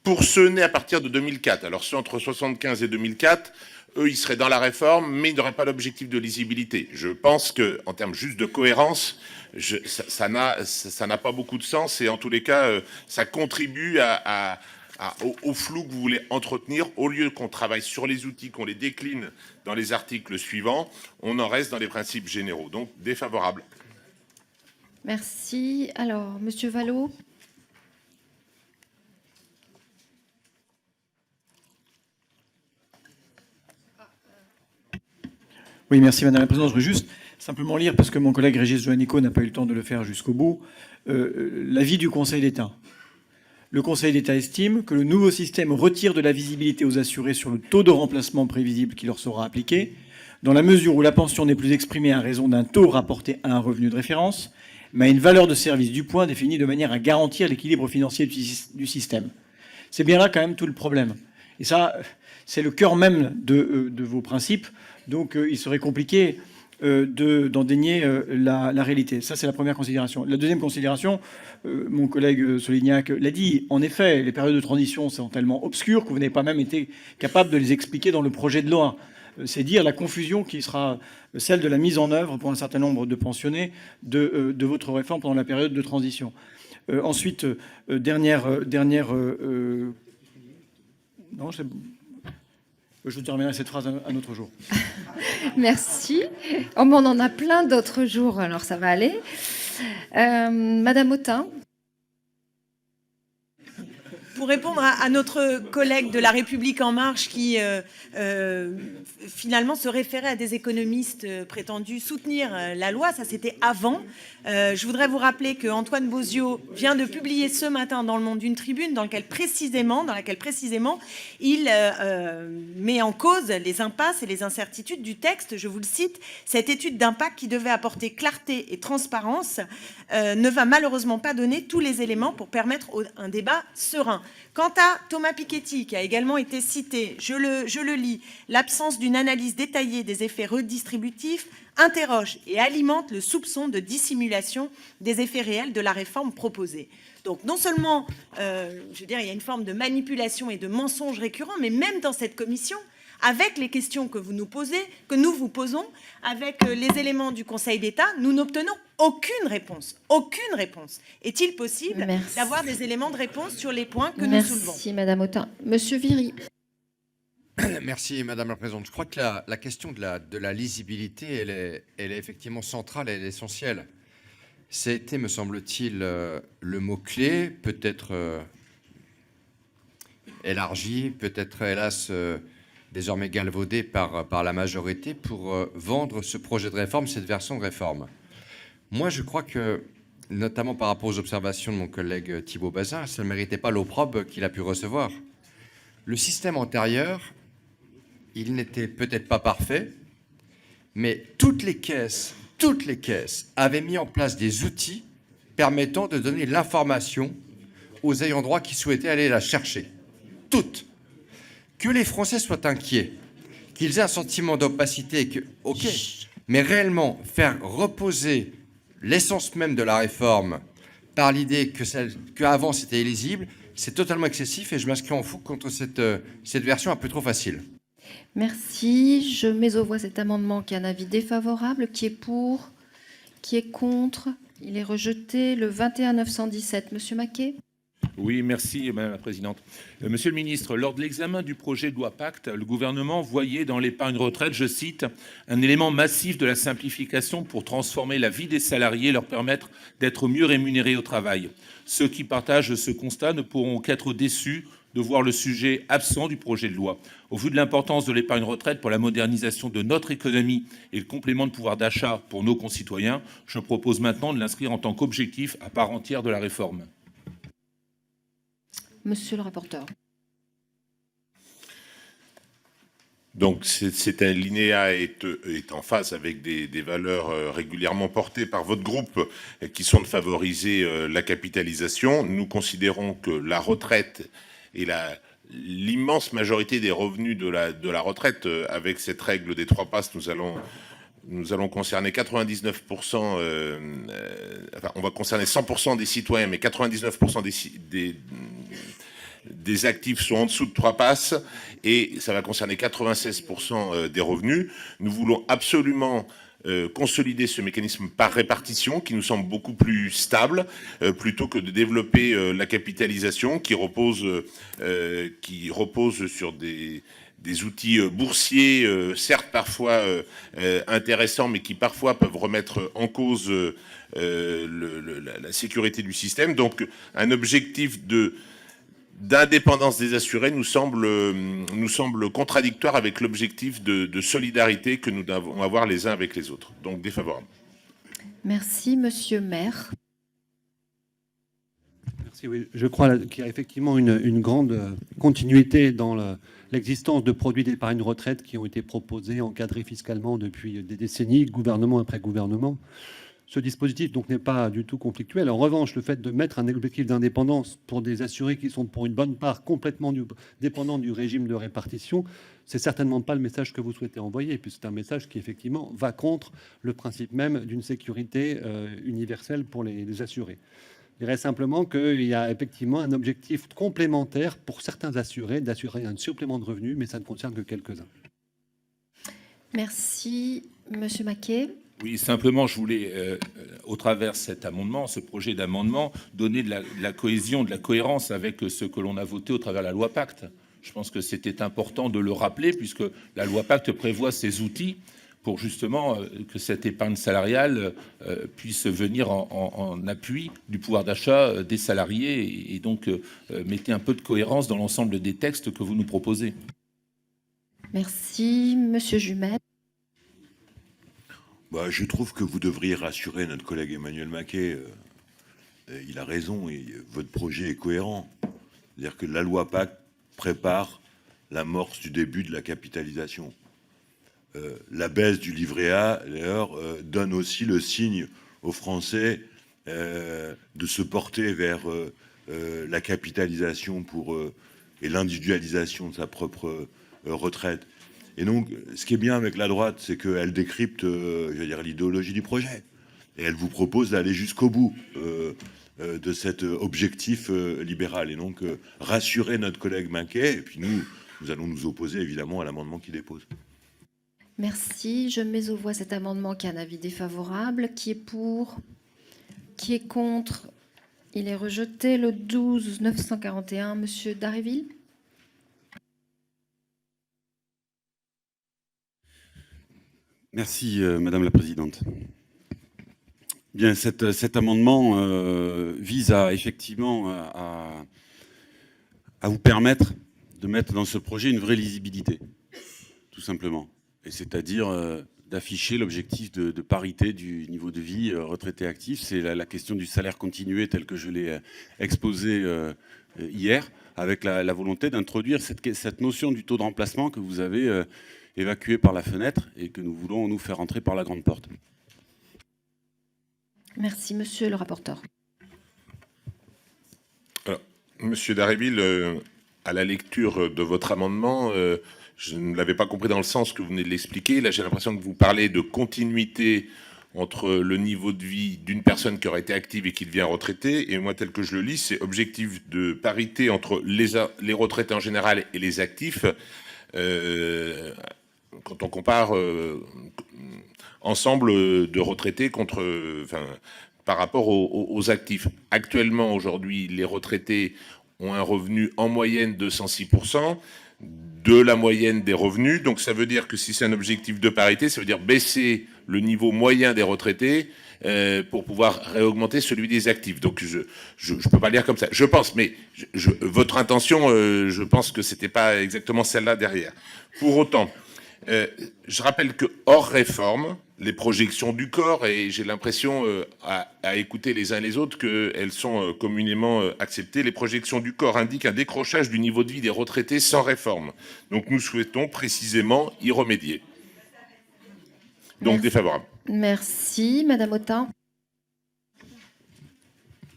pour ceux nés à partir de 2004. Alors ceux entre 75 et 2004, eux, ils seraient dans la réforme, mais ils n'auraient pas l'objectif de lisibilité. Je pense que, en termes juste de cohérence, ça n'a pas beaucoup de sens et en tous les cas, ça contribue au flou que vous voulez entretenir. Au lieu qu'on travaille sur les outils, qu'on les décline dans les articles suivants, on en reste dans les principes généraux. Donc, défavorable. Merci. Alors, monsieur Vallot. Oui, merci Madame la Présidente. Je veux juste simplement lire, parce que mon collègue Régis Joannico n'a pas eu le temps de le faire jusqu'au bout, l'avis du Conseil d'État. Le Conseil d'État estime que le nouveau système retire de la visibilité aux assurés sur le taux de remplacement prévisible qui leur sera appliqué, dans la mesure où la pension n'est plus exprimée à raison d'un taux rapporté à un revenu de référence, mais à une valeur de service du point définie de manière à garantir l'équilibre financier du système. C'est bien là quand même tout le problème. Et ça, c'est le cœur même de vos principes. Donc il serait compliqué d'en dénier la réalité. Ça, c'est la première considération. La deuxième considération, mon collègue Solignac l'a dit, en effet, les périodes de transition sont tellement obscures que vous n'avez pas même été capable de les expliquer dans le projet de loi. c'est dire la confusion qui sera celle de la mise en œuvre pour un certain nombre de pensionnés de votre réforme pendant la période de transition. Ensuite, non, je terminerai cette phrase un autre jour. Merci. Oh, mais on en a plein d'autres jours, alors ça va aller. Madame Autain. Pour répondre à notre collègue de La République En Marche qui finalement se référait à des économistes prétendus soutenir la loi, ça c'était avant. Je voudrais vous rappeler que Antoine Bozio vient de publier ce matin dans Le Monde une tribune dans laquelle précisément il met en cause les impasses et les incertitudes du texte. Je vous le cite, cette étude d'impact qui devait apporter clarté et transparence ne va malheureusement pas donner tous les éléments pour permettre un débat serein. Quant à Thomas Piketty, qui a également été cité, je le lis, l'absence d'une analyse détaillée des effets redistributifs interroge et alimente le soupçon de dissimulation des effets réels de la réforme proposée. Donc non seulement, je veux dire, il y a une forme de manipulation et de mensonge récurrent, mais même dans cette commission, avec les questions que vous nous posez, que nous vous posons, avec les éléments du Conseil d'État, nous n'obtenons aucune réponse. Aucune réponse. Est-il possible d'avoir des éléments de réponse sur les points que nous soulevons? Merci, Madame Autain. Monsieur Viry. Merci, Madame la Présidente. Je crois que la question de la lisibilité, elle est effectivement centrale, elle est essentielle. C'était, me semble-t-il, le mot-clé, peut-être élargi, peut-être, hélas, désormais galvaudé par la majorité pour vendre ce projet de réforme, cette version de réforme. Moi, je crois que, notamment par rapport aux observations de mon collègue Thibault Bazin, ça ne méritait pas l'opprobre qu'il a pu recevoir. Le système antérieur, il n'était peut-être pas parfait, mais toutes les caisses avaient mis en place des outils permettant de donner l'information aux ayants droit qui souhaitaient aller la chercher. Toutes. Que les Français soient inquiets, qu'ils aient un sentiment d'opacité, ok, mais réellement faire reposer l'essence même de la réforme par l'idée qu'avant c'était illisible, c'est totalement excessif et je m'inscris en faux contre cette version un peu trop facile. Merci. Je mets aux voix cet amendement qui a un avis défavorable. Qui est pour? Qui est contre? Il est rejeté. Le 21 917, Monsieur Maquet. Oui, merci Madame la Présidente. Monsieur le Ministre, lors de l'examen du projet de loi Pacte, le gouvernement voyait dans l'épargne retraite, je cite, un élément massif de la simplification pour transformer la vie des salariés et leur permettre d'être mieux rémunérés au travail. Ceux qui partagent ce constat ne pourront qu'être déçus de voir le sujet absent du projet de loi. Au vu de l'importance de l'épargne retraite pour la modernisation de notre économie et le complément de pouvoir d'achat pour nos concitoyens, je propose maintenant de l'inscrire en tant qu'objectif à part entière de la réforme. Monsieur le rapporteur. Donc cet alinéa est en phase avec des valeurs régulièrement portées par votre groupe qui sont de favoriser la capitalisation. Nous considérons que la retraite et l'immense majorité des revenus de la retraite, avec cette règle des 3 passes, nous allons concerner 99%, enfin on va concerner 100% des citoyens, mais 99% des actifs sont en dessous de 3 passes et ça va concerner 96% des revenus. Nous voulons absolument consolider ce mécanisme par répartition qui nous semble beaucoup plus stable plutôt que de développer la capitalisation qui repose sur des outils boursiers, certes parfois intéressants, mais qui parfois peuvent remettre en cause la sécurité du système. Donc un objectif d'indépendance des assurés nous semble contradictoire avec l'objectif de solidarité que nous devons avoir les uns avec les autres. Donc défavorable. Merci, Monsieur Maire. Merci, oui. Je crois qu'il y a effectivement une grande continuité dans l'existence de produits d'épargne retraite qui ont été proposés, encadrés fiscalement depuis des décennies, gouvernement après gouvernement. Ce dispositif donc n'est pas du tout conflictuel. En revanche, le fait de mettre un objectif d'indépendance pour des assurés qui sont pour une bonne part complètement dépendants du régime de répartition, c'est certainement pas le message que vous souhaitez envoyer, puisque c'est un message qui effectivement va contre le principe même d'une sécurité universelle pour les assurés. Je dirais simplement qu'il y a effectivement un objectif complémentaire pour certains assurés d'assurer un supplément de revenus, mais ça ne concerne que quelques-uns. Merci. Monsieur Maquet. Oui, simplement, je voulais, au travers de cet amendement, ce projet d'amendement, donner de la cohésion, de la cohérence avec ce que l'on a voté au travers de la loi Pacte. Je pense que c'était important de le rappeler, puisque la loi Pacte prévoit ces outils pour justement que cette épargne salariale puisse venir en appui du pouvoir d'achat des salariés, et donc mettez un peu de cohérence dans l'ensemble des textes que vous nous proposez. Merci. Monsieur Jumet. Bah, je trouve que vous devriez rassurer notre collègue Emmanuel Maquet. Il a raison, et votre projet est cohérent. C'est-à-dire que la loi Pacte prépare l'amorce du début de la capitalisation. La baisse du livret A, d'ailleurs, donne aussi le signe aux Français de se porter vers la capitalisation et l'individualisation de sa propre retraite. Et donc, ce qui est bien avec la droite, c'est qu'elle décrypte, je veux dire, l'idéologie du projet. Et elle vous propose d'aller jusqu'au bout de cet objectif libéral. Et donc, rassurer notre collègue Maquet, et puis nous allons nous opposer évidemment à l'amendement qu'il dépose. Merci. Je mets aux voix cet amendement qui a un avis défavorable. Qui est pour? Qui est contre? Il est rejeté. Le 12 941, Monsieur Dharréville. Merci, Madame la Présidente. Bien, cet amendement vise effectivement à vous permettre de mettre dans ce projet une vraie lisibilité, tout simplement. Et c'est-à-dire d'afficher l'objectif de parité du niveau de vie retraité actif. C'est la question du salaire continué tel que je l'ai exposé hier, avec la volonté d'introduire cette notion du taux de remplacement que vous avez évacué par la fenêtre et que nous voulons nous faire entrer par la grande porte. Merci, monsieur le rapporteur. Alors, monsieur Dharréville, à la lecture de votre amendement, je ne l'avais pas compris dans le sens que vous venez de l'expliquer. Là, j'ai l'impression que vous parlez de continuité entre le niveau de vie d'une personne qui aurait été active et qui devient retraitée. Et moi, tel que je le lis, c'est objectif de parité entre les retraités en général et les actifs. Quand on compare ensemble de retraités par rapport aux actifs. Actuellement, aujourd'hui, les retraités ont un revenu en moyenne de 106% de la moyenne des revenus. Donc ça veut dire que si c'est un objectif de parité, ça veut dire baisser le niveau moyen des retraités pour pouvoir réaugmenter celui des actifs. Donc je peux pas le dire comme ça. Je pense, mais votre intention, je pense que c'était pas exactement celle-là derrière. Pour autant, je rappelle que hors réforme, les projections du corps, et j'ai l'impression à écouter les uns les autres qu'elles sont communément acceptées, les projections du corps indiquent un décrochage du niveau de vie des retraités sans réforme. Donc nous souhaitons précisément y remédier. Donc Merci. défavorable. Merci, Madame Autain.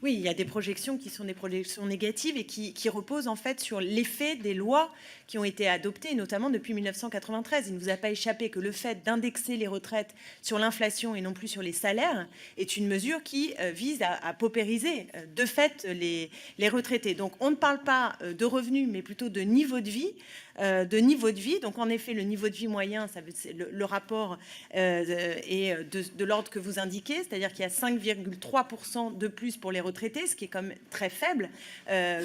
Oui, il y a des projections qui sont des projections négatives et qui reposent en fait sur l'effet des lois qui ont été adoptées, notamment depuis 1993. Il ne vous a pas échappé que le fait d'indexer les retraites sur l'inflation et non plus sur les salaires est une mesure qui vise à paupériser de fait les retraités. Donc on ne parle pas de revenus, mais plutôt de niveau de vie. Donc en effet, le niveau de vie moyen, le rapport est de l'ordre que vous indiquez, c'est-à-dire qu'il y a 5,3% de plus pour les retraités, ce qui est quand même très faible.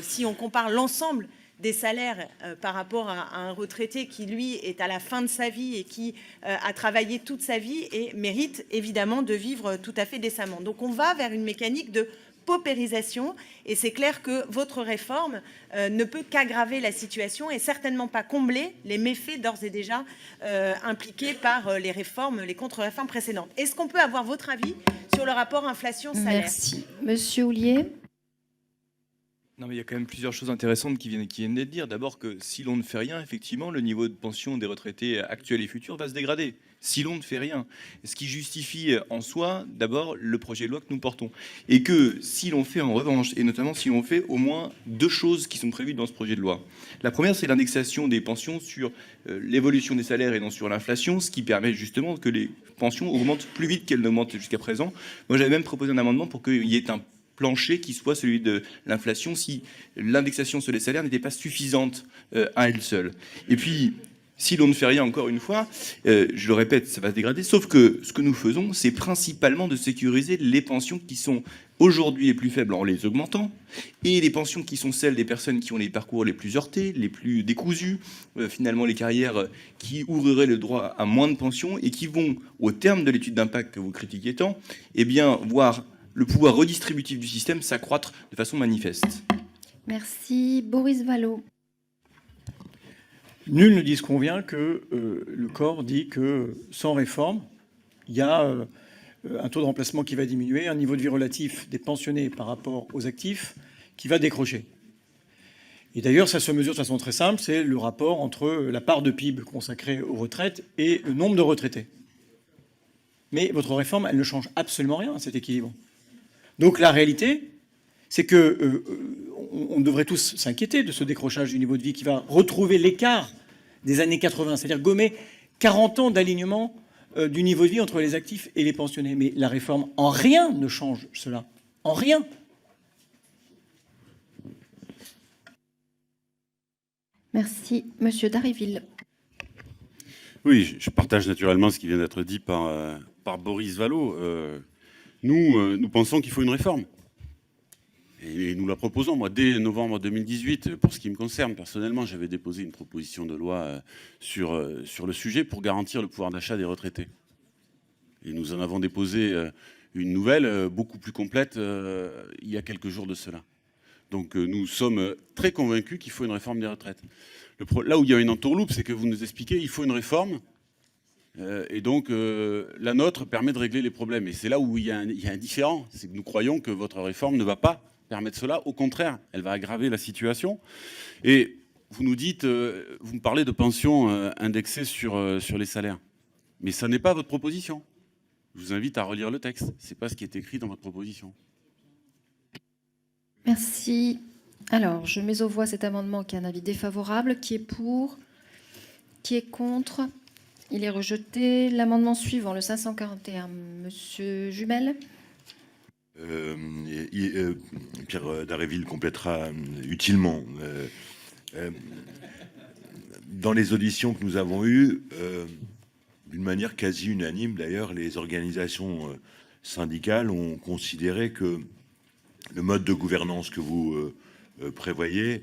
Si on compare l'ensemble des salaires par rapport à un retraité qui, lui, est à la fin de sa vie et qui a travaillé toute sa vie et mérite évidemment de vivre tout à fait décemment. Donc on va vers une mécanique de paupérisation, et c'est clair que votre réforme ne peut qu'aggraver la situation et certainement pas combler les méfaits d'ores et déjà impliqués par les réformes, les contre-réformes précédentes. Est-ce qu'on peut avoir votre avis sur le rapport inflation-salaire? Merci. Monsieur Houllier. Non, mais il y a quand même plusieurs choses intéressantes qui viennent d'être dire. D'abord que si l'on ne fait rien, effectivement, le niveau de pension des retraités actuels et futurs va se dégrader. Si l'on ne fait rien. Ce qui justifie en soi, d'abord, le projet de loi que nous portons. Et que si l'on fait en revanche, et notamment si l'on fait au moins deux choses qui sont prévues dans ce projet de loi. La première, c'est l'indexation des pensions sur l'évolution des salaires et non sur l'inflation, ce qui permet justement que les pensions augmentent plus vite qu'elles n'augmentent jusqu'à présent. Moi, j'avais même proposé un amendement pour qu'il y ait un plancher qui soit celui de l'inflation si l'indexation sur les salaires n'était pas suffisante à elle seule. Et puis, Si l'on ne fait rien, encore une fois, je le répète, ça va se dégrader. Sauf que ce que nous faisons, c'est principalement de sécuriser les pensions qui sont aujourd'hui les plus faibles en les augmentant, et les pensions qui sont celles des personnes qui ont les parcours les plus heurtés, les plus décousus, finalement les carrières qui ouvriraient le droit à moins de pensions et qui vont, au terme de l'étude d'impact que vous critiquez tant, eh bien, voir le pouvoir redistributif du système s'accroître de façon manifeste. Merci. Boris Vallaud. Nul ne disconvient que le corps dit que sans réforme, il y a un taux de remplacement qui va diminuer, un niveau de vie relatif des pensionnés par rapport aux actifs qui va décrocher. Et d'ailleurs, ça se mesure de façon très simple, c'est le rapport entre la part de PIB consacrée aux retraites et le nombre de retraités. Mais votre réforme, elle ne change absolument rien à cet équilibre. Donc la réalité, c'est que on devrait tous s'inquiéter de ce décrochage du niveau de vie qui va retrouver l'écart des années 80, c'est-à-dire gommer 40 ans d'alignement du niveau de vie entre les actifs et les pensionnés. Mais la réforme, en rien ne change cela. En rien. Merci. Monsieur Dharréville. Oui, je partage naturellement ce qui vient d'être dit par Boris Vallaud. Nous pensons qu'il faut une réforme. Et nous la proposons. Moi, dès novembre 2018, pour ce qui me concerne, personnellement, j'avais déposé une proposition de loi sur le sujet pour garantir le pouvoir d'achat des retraités. Et nous en avons déposé une nouvelle, beaucoup plus complète, il y a quelques jours de cela. Donc nous sommes très convaincus qu'il faut une réforme des retraites. Là où il y a une entourloupe, c'est que vous nous expliquez qu'il faut une réforme. Et donc, la nôtre permet de régler les problèmes. Et c'est là où il y a un différent. C'est que nous croyons que votre réforme ne va pas permettre cela. Au contraire, elle va aggraver la situation. Et vous nous dites, vous me parlez de pensions indexées sur les salaires. Mais ça n'est pas votre proposition. Je vous invite à relire le texte. Ce n'est pas ce qui est écrit dans votre proposition. Merci. Alors, je mets aux voix cet amendement qui a un avis défavorable. Qui est pour? Qui est contre? Il est rejeté. L'amendement suivant, le 541, Monsieur Jumel. Pierre Dharréville complétera utilement. Dans les auditions que nous avons eues, d'une manière quasi unanime d'ailleurs, les organisations syndicales ont considéré que le mode de gouvernance que vous prévoyez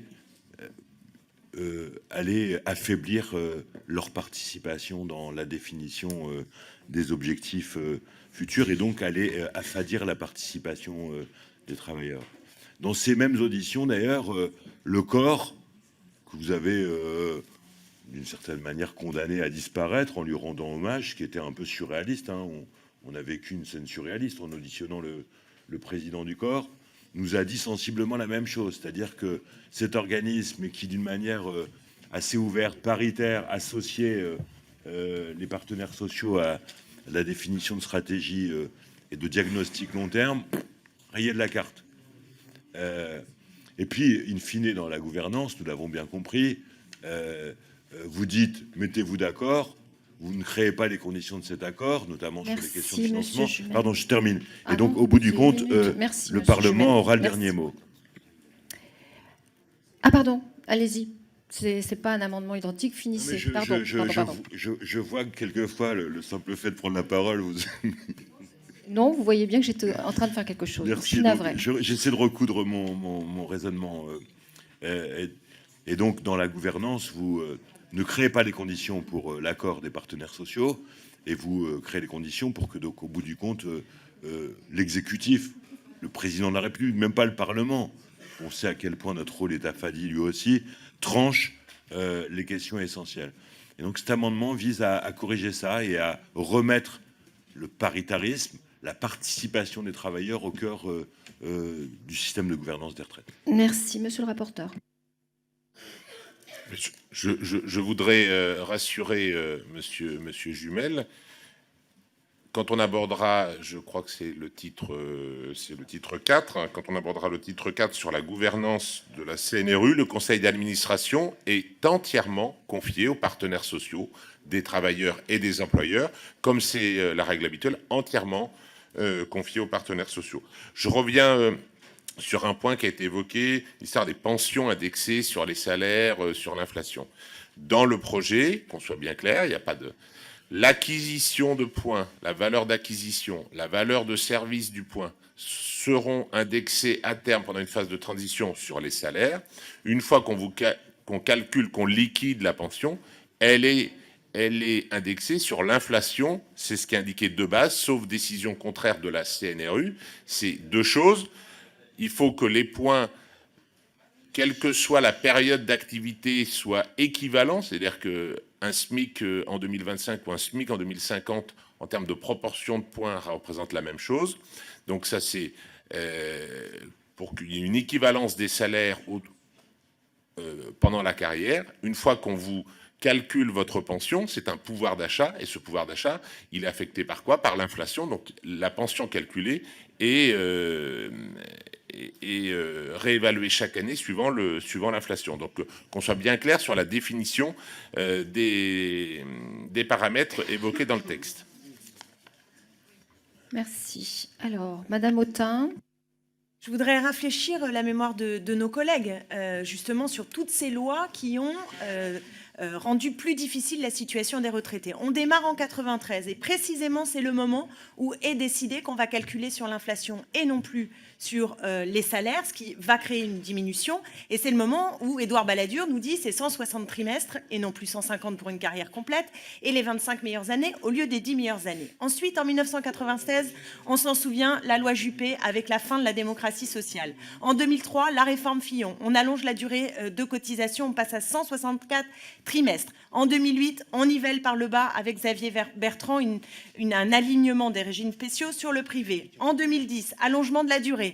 allait affaiblir leur participation dans la définition des objectifs futurs et donc allait affadir la participation des travailleurs. Dans ces mêmes auditions, d'ailleurs, le corps, que vous avez d'une certaine manière condamné à disparaître en lui rendant hommage, qui était un peu surréaliste, hein, on a vécu une scène surréaliste en auditionnant le président du corps, nous a dit sensiblement la même chose, c'est-à-dire que cet organisme qui, d'une manière assez ouverte, paritaire, associait les partenaires sociaux à la définition de stratégie et de diagnostic long terme, rayait de la carte. Et puis, in fine, dans la gouvernance, nous l'avons bien compris, vous dites, mettez-vous d'accord, vous ne créez pas les conditions de cet accord, notamment sur les questions de financement. Pardon, je termine. Et donc, au bout du compte, le Parlement aura le dernier mot. Ah, pardon, allez-y. C'est pas un amendement identique, finissez. Je vois que quelquefois, le simple fait de prendre la parole... Vous... Non, vous voyez bien que j'étais en train de faire quelque chose. Merci. Je suis navrée. J'essaie de recoudre mon raisonnement. Et donc, dans la gouvernance, vous... ne créez pas les conditions pour l'accord des partenaires sociaux et vous créez les conditions pour que, donc, au bout du compte, l'exécutif, le président de la République, même pas le Parlement, on sait à quel point notre rôle est affadi lui aussi, tranche les questions essentielles. Et donc cet amendement vise à corriger ça et à remettre le paritarisme, la participation des travailleurs au cœur du système de gouvernance des retraites. Merci, monsieur le rapporteur. Je voudrais rassurer monsieur Jumel. Quand on abordera, je crois que c'est le titre 4, hein, quand on abordera le titre 4 sur la gouvernance de la CNRU, le conseil d'administration est entièrement confié aux partenaires sociaux, des travailleurs et des employeurs, comme c'est la règle habituelle, entièrement confié aux partenaires sociaux. Je reviens sur un point qui a été évoqué, l'histoire des pensions indexées sur les salaires, sur l'inflation. Dans le projet, qu'on soit bien clair, il n'y a pas de... L'acquisition de points, la valeur d'acquisition, la valeur de service du point seront indexés à terme pendant une phase de transition sur les salaires. Une fois qu'on calcule, qu'on liquide la pension, elle est indexée sur l'inflation. C'est ce qui est indiqué de base, sauf décision contraire de la CNRU. C'est deux choses. Il faut que les points, quelle que soit la période d'activité, soient équivalents, c'est-à-dire qu'un SMIC en 2025 ou un SMIC en 2050, en termes de proportion de points, représente la même chose. Donc ça, c'est pour qu'il y ait une équivalence des salaires pendant la carrière. Une fois qu'on vous calcule votre pension, c'est un pouvoir d'achat, et ce pouvoir d'achat, il est affecté par quoi? Par l'inflation. Donc la pension calculée est réévaluée chaque année suivant l'inflation. Donc qu'on soit bien clair sur la définition des paramètres évoqués dans le texte. Merci. Alors, Madame Autain. Je voudrais rafraîchir la mémoire de nos collègues, justement, sur toutes ces lois qui ont rendu plus difficile la situation des retraités. On démarre en 93 et précisément, c'est le moment où est décidé qu'on va calculer sur l'inflation et non plus sur les salaires, ce qui va créer une diminution. Et c'est le moment où Édouard Balladur nous dit c'est 160 trimestres et non plus 150 pour une carrière complète et les 25 meilleures années au lieu des 10 meilleures années. Ensuite, en 1996, on s'en souvient, la loi Juppé avec la fin de la démocratie sociale. En 2003, la réforme Fillon. On allonge la durée de cotisation, on passe à 164 trimestres. En 2008, on nivelle par le bas avec Xavier Bertrand un alignement des régimes spéciaux sur le privé. En 2010, allongement de la durée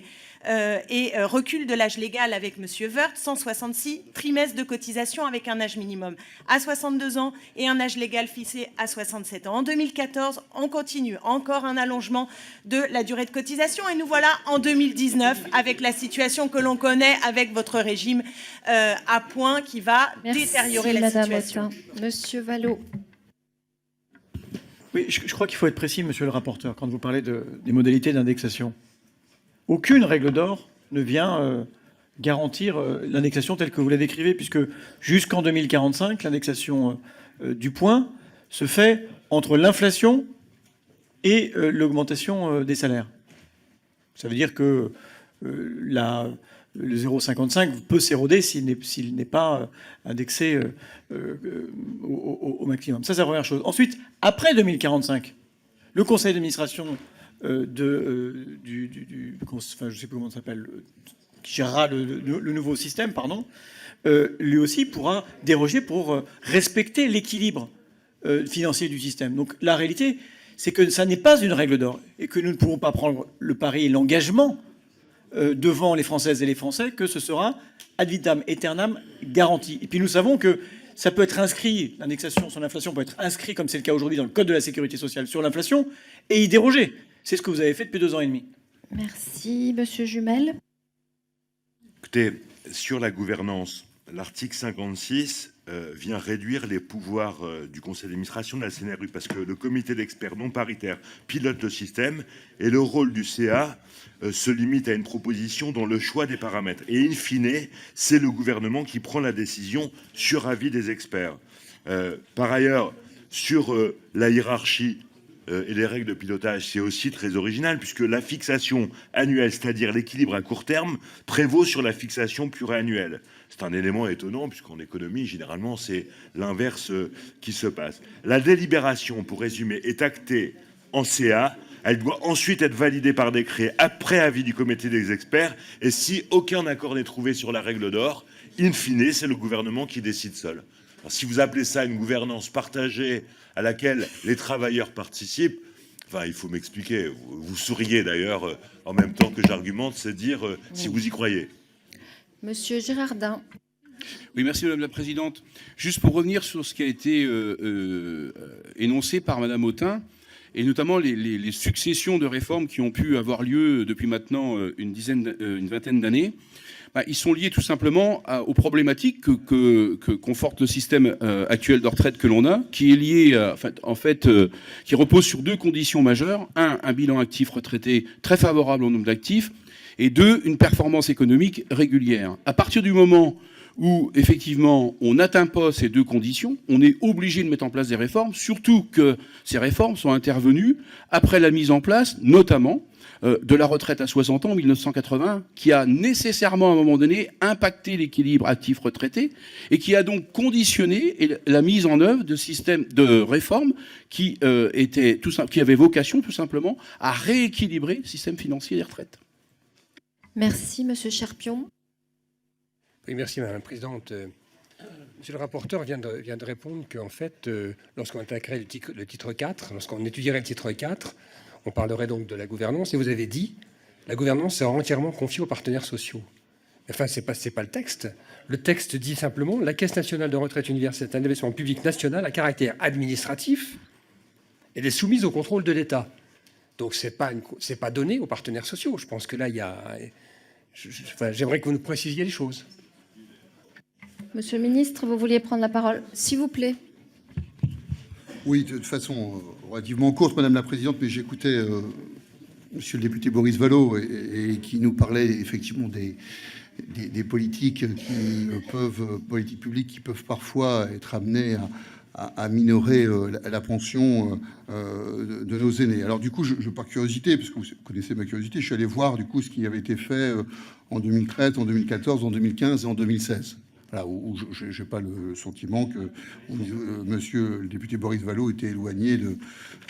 et recul de l'âge légal avec M. Wörth, 166 trimestres de cotisation avec un âge minimum à 62 ans et un âge légal fixé à 67 ans. En 2014, on continue, encore un allongement de la durée de cotisation et nous voilà en 2019 avec la situation que l'on connaît avec votre régime à point qui va détériorer la situation. Monsieur Vallaud. Oui, je crois qu'il faut être précis, monsieur le rapporteur, quand vous parlez des modalités d'indexation. Aucune règle d'or ne vient garantir l'indexation telle que vous la décrivez, puisque jusqu'en 2045, l'indexation du point se fait entre l'inflation et l'augmentation des salaires. Ça veut dire que le 0,55 peut s'éroder s'il n'est pas indexé au maximum. Ça, c'est la première chose. Ensuite, après 2045, le conseil d'administration je ne sais plus comment ça s'appelle, qui gérera le nouveau système, pardon, lui aussi pourra déroger pour respecter l'équilibre financier du système. Donc la réalité, c'est que ça n'est pas une règle d'or et que nous ne pouvons pas prendre le pari et l'engagement devant les Françaises et les Français que ce sera ad vitam aeternam garanti. Et puis nous savons que ça peut être inscrit, l'indexation sur l'inflation peut être inscrit, comme c'est le cas aujourd'hui dans le Code de la sécurité sociale sur l'inflation, et y déroger. C'est ce que vous avez fait depuis 2 ans et demi. Merci, Monsieur Jumel. Écoutez, sur la gouvernance, l'article 56 vient réduire les pouvoirs du conseil d'administration de la CNRU parce que le comité d'experts non paritaire pilote le système et le rôle du CA se limite à une proposition dans le choix des paramètres. Et in fine, c'est le gouvernement qui prend la décision sur avis des experts. Par ailleurs, sur la hiérarchie et les règles de pilotage, c'est aussi très original puisque la fixation annuelle, c'est-à-dire l'équilibre à court terme, prévaut sur la fixation pluriannuelle. C'est un élément étonnant puisqu'en économie, généralement, c'est l'inverse qui se passe. La délibération, pour résumer, est actée en CA. Elle doit ensuite être validée par décret après avis du comité des experts. Et si aucun accord n'est trouvé sur la règle d'or, in fine, c'est le gouvernement qui décide seul. Alors, si vous appelez ça une gouvernance partagée à laquelle les travailleurs participent, enfin, il faut m'expliquer. Vous souriez d'ailleurs en même temps que j'argumente, c'est dire si vous y croyez. Monsieur Girardin. Oui, merci Madame la Présidente. Juste pour revenir sur ce qui a été énoncé par Madame Autain, et notamment les successions de réformes qui ont pu avoir lieu depuis maintenant une vingtaine d'années, ils sont liés tout simplement aux problématiques que conforte le système actuel de retraite que l'on a, qui est lié, qui repose sur 2 conditions majeures. Un bilan actif retraité très favorable au nombre d'actifs, et deux, une performance économique régulière. À partir du moment où, effectivement, on n'atteint pas ces deux conditions, on est obligé de mettre en place des réformes, surtout que ces réformes sont intervenues après la mise en place, notamment, de la retraite à 60 ans en 1980, qui a nécessairement, à un moment donné, impacté l'équilibre actif-retraité et qui a donc conditionné la mise en œuvre de systèmes de réformes qui avaient vocation, tout simplement, à rééquilibrer le système financier des retraites. Merci, Monsieur Cherpion. Oui, merci, Madame la Présidente. Monsieur le rapporteur vient de répondre qu'en fait, lorsqu'on attaquerait le titre 4, lorsqu'on étudierait le titre 4, on parlerait donc de la gouvernance, et vous avez dit la gouvernance sera entièrement confiée aux partenaires sociaux. Enfin, c'est pas le texte. Le texte dit simplement la Caisse nationale de retraite universelle est un établissement public national à caractère administratif. Elle est soumise au contrôle de l'État. Donc c'est pas donné aux partenaires sociaux. Je pense que là, il y a. J'aimerais que vous nous précisiez les choses. Monsieur le ministre, vous vouliez prendre la parole, s'il vous plaît. Oui, de façon relativement courte, Madame la Présidente, mais j'écoutais Monsieur le député Boris Vallaud et qui nous parlait effectivement des politiques politiques publiques qui peuvent parfois être amenées à minorer la pension de nos aînés. Alors du coup, par curiosité, parce que vous connaissez ma curiosité, je suis allé voir du coup ce qui avait été fait en 2013, en 2014, en 2015 et en 2016. Voilà, où je n'ai pas le sentiment que monsieur le député Boris Vallaud était éloigné de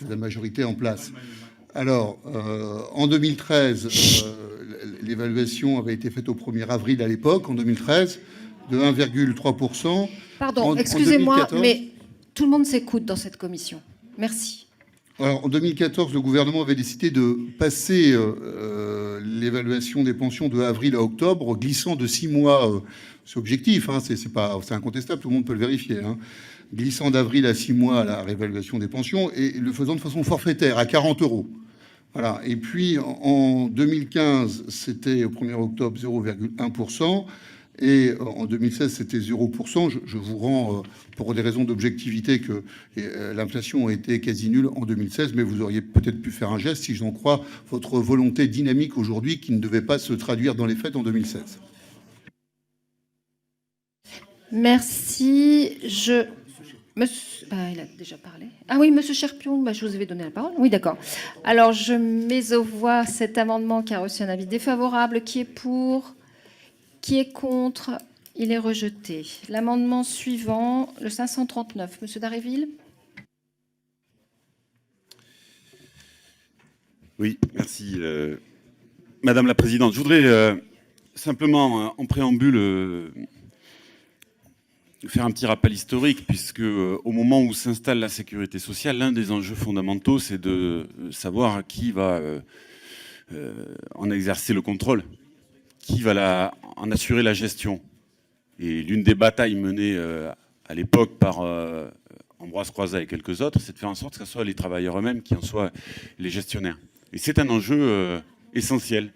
la majorité en place. Alors, en 2013, l'évaluation avait été faite au 1er avril à l'époque, en 2013, de 1,3%. Pardon, excusez-moi, mais tout le monde s'écoute dans cette commission. Merci. Alors, en 2014, le gouvernement avait décidé de passer l'évaluation des pensions de avril à octobre, glissant de 6 mois. C'est objectif, hein, c'est incontestable, tout le monde peut le vérifier. Hein. Glissant d'avril à 6 mois à la réévaluation des pensions et le faisant de façon forfaitaire à 40 €. Voilà. Et puis en 2015, c'était au 1er octobre 0,1%. Et en 2016, c'était 0%. Je vous rends, pour des raisons d'objectivité, que l'inflation a été quasi nulle en 2016, mais vous auriez peut-être pu faire un geste, si j'en crois, votre volonté dynamique aujourd'hui qui ne devait pas se traduire dans les faits en 2016. Merci. Il a déjà parlé. Ah oui, Monsieur Cherpion, je vous avais donné la parole. Oui, d'accord. Alors, je mets aux voix cet amendement qui a reçu un avis défavorable. Qui est pour ? Qui est contre ? Il est rejeté. L'amendement suivant, le 539. Monsieur Daréville ? Oui, merci. Madame la Présidente, je voudrais simplement, en préambule, faire un petit rappel historique, puisque au moment où s'installe la sécurité sociale, l'un des enjeux fondamentaux, c'est de savoir qui va en exercer le contrôle, qui va en assurer la gestion. Et l'une des batailles menées à l'époque par Ambroise Croizat et quelques autres, c'est de faire en sorte que ce soit les travailleurs eux-mêmes qui en soient les gestionnaires. Et c'est un enjeu essentiel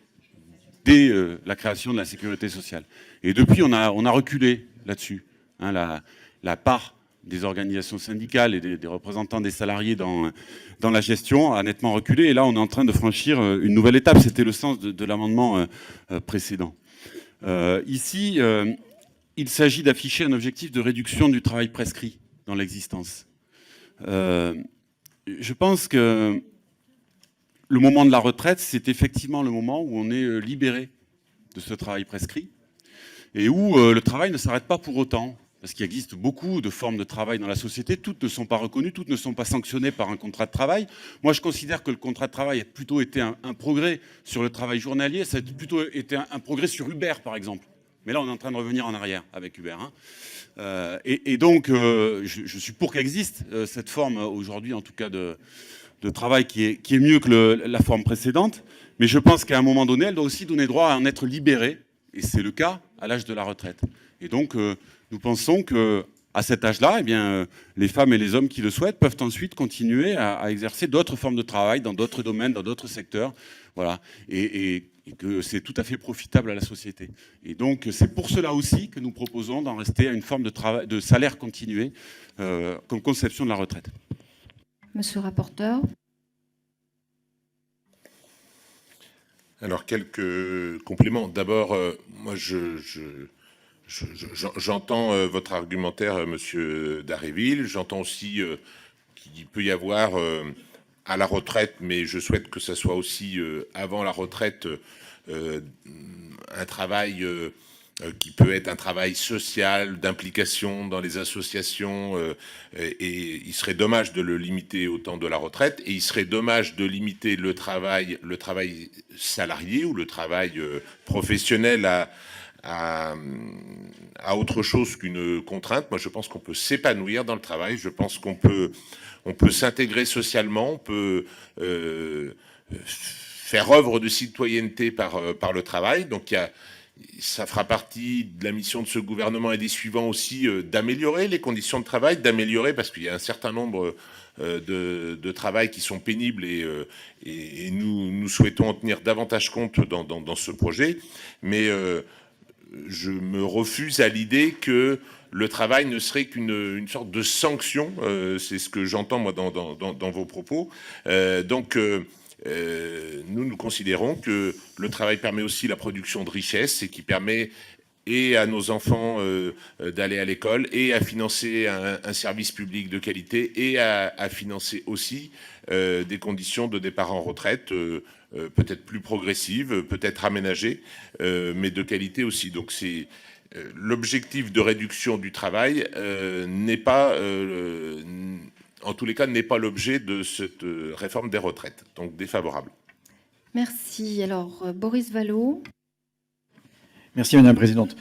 dès la création de la sécurité sociale. Et depuis, on a reculé là-dessus. Hein, la part des organisations syndicales et des représentants des salariés dans la gestion a nettement reculé. Et là, on est en train de franchir une nouvelle étape. C'était le sens de l'amendement précédent. Ici, il s'agit d'afficher un objectif de réduction du travail prescrit dans l'existence. Je pense que le moment de la retraite, c'est effectivement le moment où on est libéré de ce travail prescrit et où le travail ne s'arrête pas pour autant. Parce qu'il existe beaucoup de formes de travail dans la société, toutes ne sont pas reconnues, toutes ne sont pas sanctionnées par un contrat de travail. Moi, je considère que le contrat de travail a plutôt été un progrès sur le travail journalier, ça a plutôt été un progrès sur Uber, par exemple. Mais là, on est en train de revenir en arrière avec Uber. Hein. Et donc, je suis pour qu'existe cette forme, aujourd'hui, en tout cas, de travail qui est mieux que la forme précédente. Mais je pense qu'à un moment donné, elle doit aussi donner droit à en être libérée. Et c'est le cas à l'âge de la retraite. Et donc, nous pensons qu'à cet âge-là, eh bien, les femmes et les hommes qui le souhaitent peuvent ensuite continuer à exercer d'autres formes de travail dans d'autres domaines, dans d'autres secteurs. Voilà. Et que c'est tout à fait profitable à la société. Et donc, c'est pour cela aussi que nous proposons d'en rester à une forme de salaire continué comme conception de la retraite. Monsieur le rapporteur. Alors, quelques compléments. D'abord, moi, j'entends votre argumentaire, monsieur Dharréville. J'entends aussi qu'il peut y avoir à la retraite, mais je souhaite que ça soit aussi avant la retraite, un travail qui peut être un travail social, d'implication dans les associations, et il serait dommage de le limiter au temps de la retraite, et il serait dommage de limiter le travail salarié ou le travail professionnel à autre chose qu'une contrainte. Moi, je pense qu'on peut s'épanouir dans le travail, je pense qu'on peut s'intégrer socialement, on peut faire œuvre de citoyenneté par le travail. Donc, ça fera partie de la mission de ce gouvernement et des suivants aussi d'améliorer les conditions de travail, parce qu'il y a un certain nombre de travail qui sont pénibles et nous souhaitons en tenir davantage compte dans ce projet. Mais je me refuse à l'idée que le travail ne serait qu'une sorte de sanction. C'est ce que j'entends moi dans vos propos. Nous considérons que le travail permet aussi la production de richesses et qui permet et à nos enfants d'aller à l'école et à financer un service public de qualité et à financer aussi des conditions de départ en retraite peut-être plus progressives, peut-être aménagées, mais de qualité aussi. Donc c'est l'objectif de réduction du travail n'est pas en tous les cas, n'est pas l'objet de cette réforme des retraites. Donc, défavorable. Merci. Alors, Boris Vallaud. Merci, Madame la Présidente.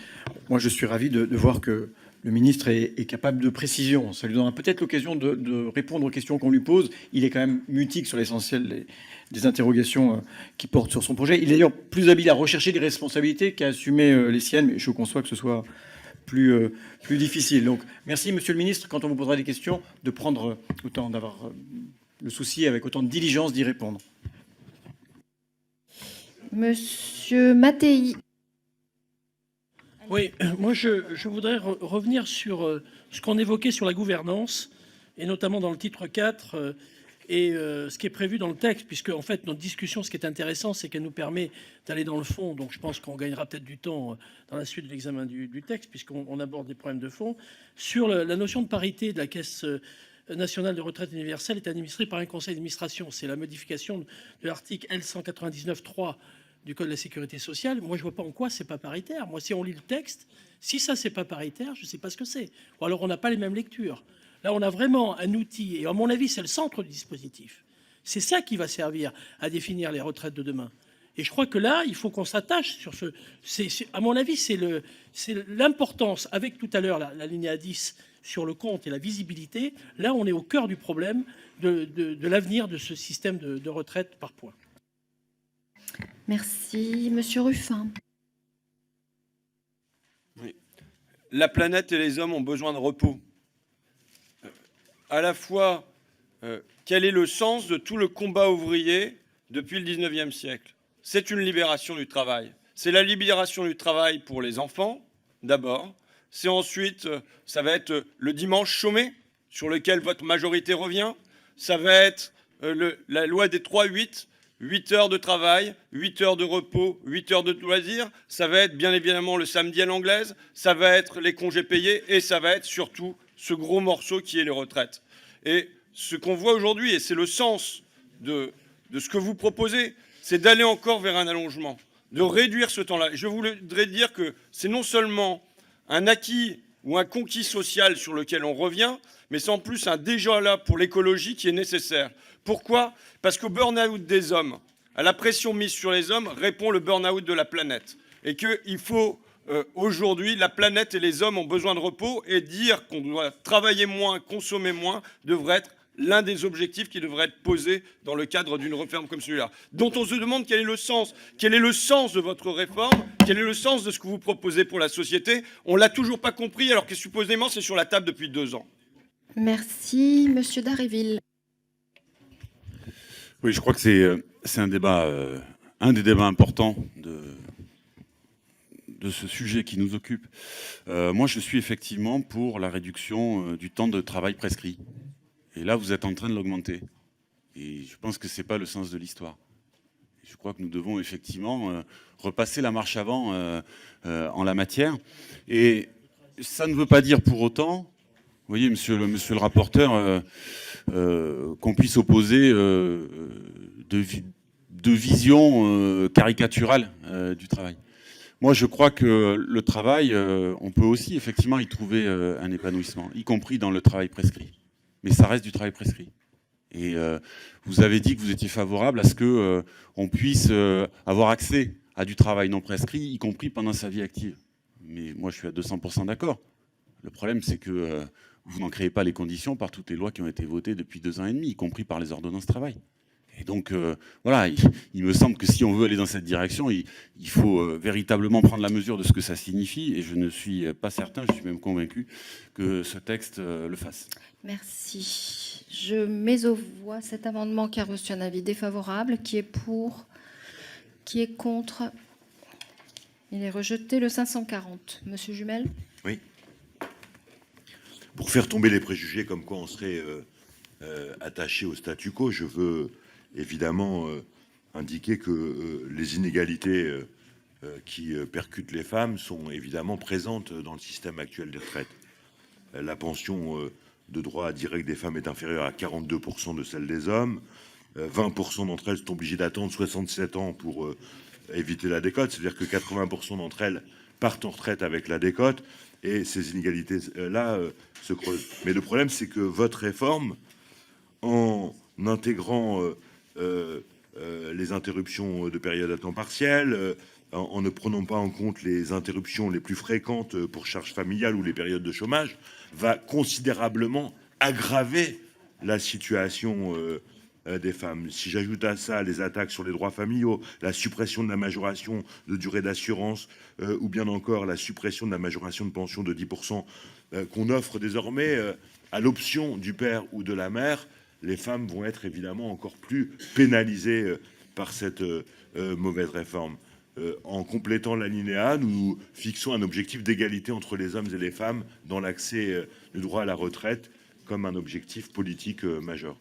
Moi, je suis ravi de voir que le ministre est capable de précision. Ça lui donnera peut-être l'occasion de répondre aux questions qu'on lui pose. Il est quand même mutique sur l'essentiel des interrogations qui portent sur son projet. Il est d'ailleurs plus habile à rechercher des responsabilités qu'à assumer les siennes, mais je conçois que ce soit plus difficile. Donc, merci, Monsieur le Ministre, quand on vous posera des questions, de prendre autant, d'avoir le souci avec autant de diligence d'y répondre. Monsieur Mattei. Oui, moi je voudrais revenir sur ce qu'on évoquait sur la gouvernance, et notamment dans le titre 4, et ce qui est prévu dans le texte, puisque en fait notre discussion, ce qui est intéressant, c'est qu'elle nous permet d'aller dans le fond. Donc je pense qu'on gagnera peut-être du temps dans la suite de l'examen du texte, puisqu'on aborde des problèmes de fond. Sur la notion de parité de la Caisse nationale de retraite universelle est administrée par un conseil d'administration. C'est la modification de l'article L199.3 du Code de la sécurité sociale. Moi, je vois pas en quoi c'est pas paritaire. Moi, si on lit le texte, si ça c'est pas paritaire, je sais pas ce que c'est. Ou alors on n'a pas les mêmes lectures. Là, on a vraiment un outil, et à mon avis, c'est le centre du dispositif. C'est ça qui va servir à définir les retraites de demain. Et je crois que là, il faut qu'on s'attache sur ce... à mon avis, c'est l'importance, avec tout à l'heure la linéa 10 sur le compte et la visibilité. Là, on est au cœur du problème de l'avenir de ce système de retraite par points. Merci. Monsieur Ruffin. Oui. La planète et les hommes ont besoin de repos. À la fois, quel est le sens de tout le combat ouvrier depuis le 19e siècle? C'est une libération du travail. C'est la libération du travail pour les enfants, d'abord. C'est ensuite, ça va être le dimanche chômé, sur lequel votre majorité revient. Ça va être la loi des 3-8, 8 heures de travail, 8 heures de repos, 8 heures de loisirs. Ça va être bien évidemment le samedi à l'anglaise. Ça va être les congés payés. Et ça va être surtout ce gros morceau qui est les retraites. Et ce qu'on voit aujourd'hui, et c'est le sens de ce que vous proposez, c'est d'aller encore vers un allongement, de réduire ce temps-là. Je voudrais dire que c'est non seulement un acquis ou un conquis social sur lequel on revient, mais c'est en plus un déjà là pour l'écologie qui est nécessaire. Pourquoi? Parce qu'au burn-out des hommes, à la pression mise sur les hommes, répond le burn-out de la planète. Et qu'il faut, aujourd'hui, la planète et les hommes ont besoin de repos, et dire qu'on doit travailler moins, consommer moins, devrait être l'un des objectifs qui devrait être posé dans le cadre d'une réforme comme celui-là, dont on se demande quel est le sens. Quel est le sens de votre réforme? Quel est le sens de ce que vous proposez pour la société? On ne l'a toujours pas compris, alors que supposément c'est sur la table depuis 2 ans. Merci. Monsieur Dharréville. Oui, je crois que c'est un débat, un des débats importants de ce sujet qui nous occupe. Moi, je suis effectivement pour la réduction du temps de travail prescrit. Et là, vous êtes en train de l'augmenter. Et je pense que ce n'est pas le sens de l'histoire. Je crois que nous devons effectivement repasser la marche avant en la matière. Et ça ne veut pas dire pour autant, vous voyez, monsieur le rapporteur, qu'on puisse opposer de vision caricaturale du travail. Moi, je crois que le travail, on peut aussi effectivement y trouver un épanouissement, y compris dans le travail prescrit. Mais ça reste du travail prescrit. Et vous avez dit que vous étiez favorable à ce qu'on puisse avoir accès à du travail non prescrit, y compris pendant sa vie active. Mais moi, je suis à 200% d'accord. Le problème, c'est que vous n'en créez pas les conditions par toutes les lois qui ont été votées depuis 2 ans et demi, y compris par les ordonnances travail. Et donc, voilà, il me semble que si on veut aller dans cette direction, il faut véritablement prendre la mesure de ce que ça signifie. Et je ne suis pas certain, je suis même convaincu que ce texte le fasse. Merci. Je mets aux voix cet amendement qui a reçu un avis défavorable. Qui est pour? Qui est contre? Il est rejeté. Le 540. Monsieur Jumel? Oui. Pour faire tomber les préjugés comme quoi on serait attaché au statu quo, je veux évidemment indiquer que les inégalités qui percutent les femmes sont évidemment présentes dans le système actuel des retraites. La pension de droit direct des femmes est inférieure à 42% de celle des hommes. 20% d'entre elles sont obligées d'attendre 67 ans pour éviter la décote, c'est-à-dire que 80% d'entre elles partent en retraite avec la décote, et ces inégalités-là se creusent. Mais le problème, c'est que votre réforme, en intégrant les interruptions de période à temps partiel, en ne prenant pas en compte les interruptions les plus fréquentes pour charges familiales ou les périodes de chômage, va considérablement aggraver la situation des femmes. Si j'ajoute à ça les attaques sur les droits familiaux, la suppression de la majoration de durée d'assurance, ou bien encore la suppression de la majoration de pension de 10% qu'on offre désormais à l'option du père ou de la mère, les femmes vont être évidemment encore plus pénalisées par cette mauvaise réforme. En complétant l'alinéa, nous fixons un objectif d'égalité entre les hommes et les femmes dans l'accès du droit à la retraite comme un objectif politique majeur.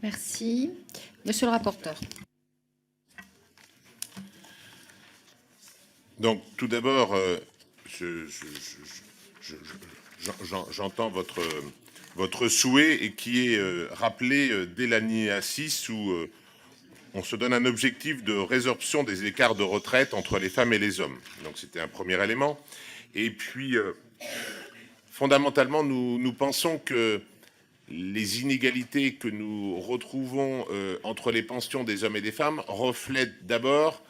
Merci. Monsieur le rapporteur. Donc, tout d'abord, j'entends votre souhait et qui est rappelé dès l'alinéa 6 où on se donne un objectif de résorption des écarts de retraite entre les femmes et les hommes. Donc, c'était un premier élément. Et puis, fondamentalement, nous pensons que les inégalités que nous retrouvons entre les pensions des hommes et des femmes reflètent d'abord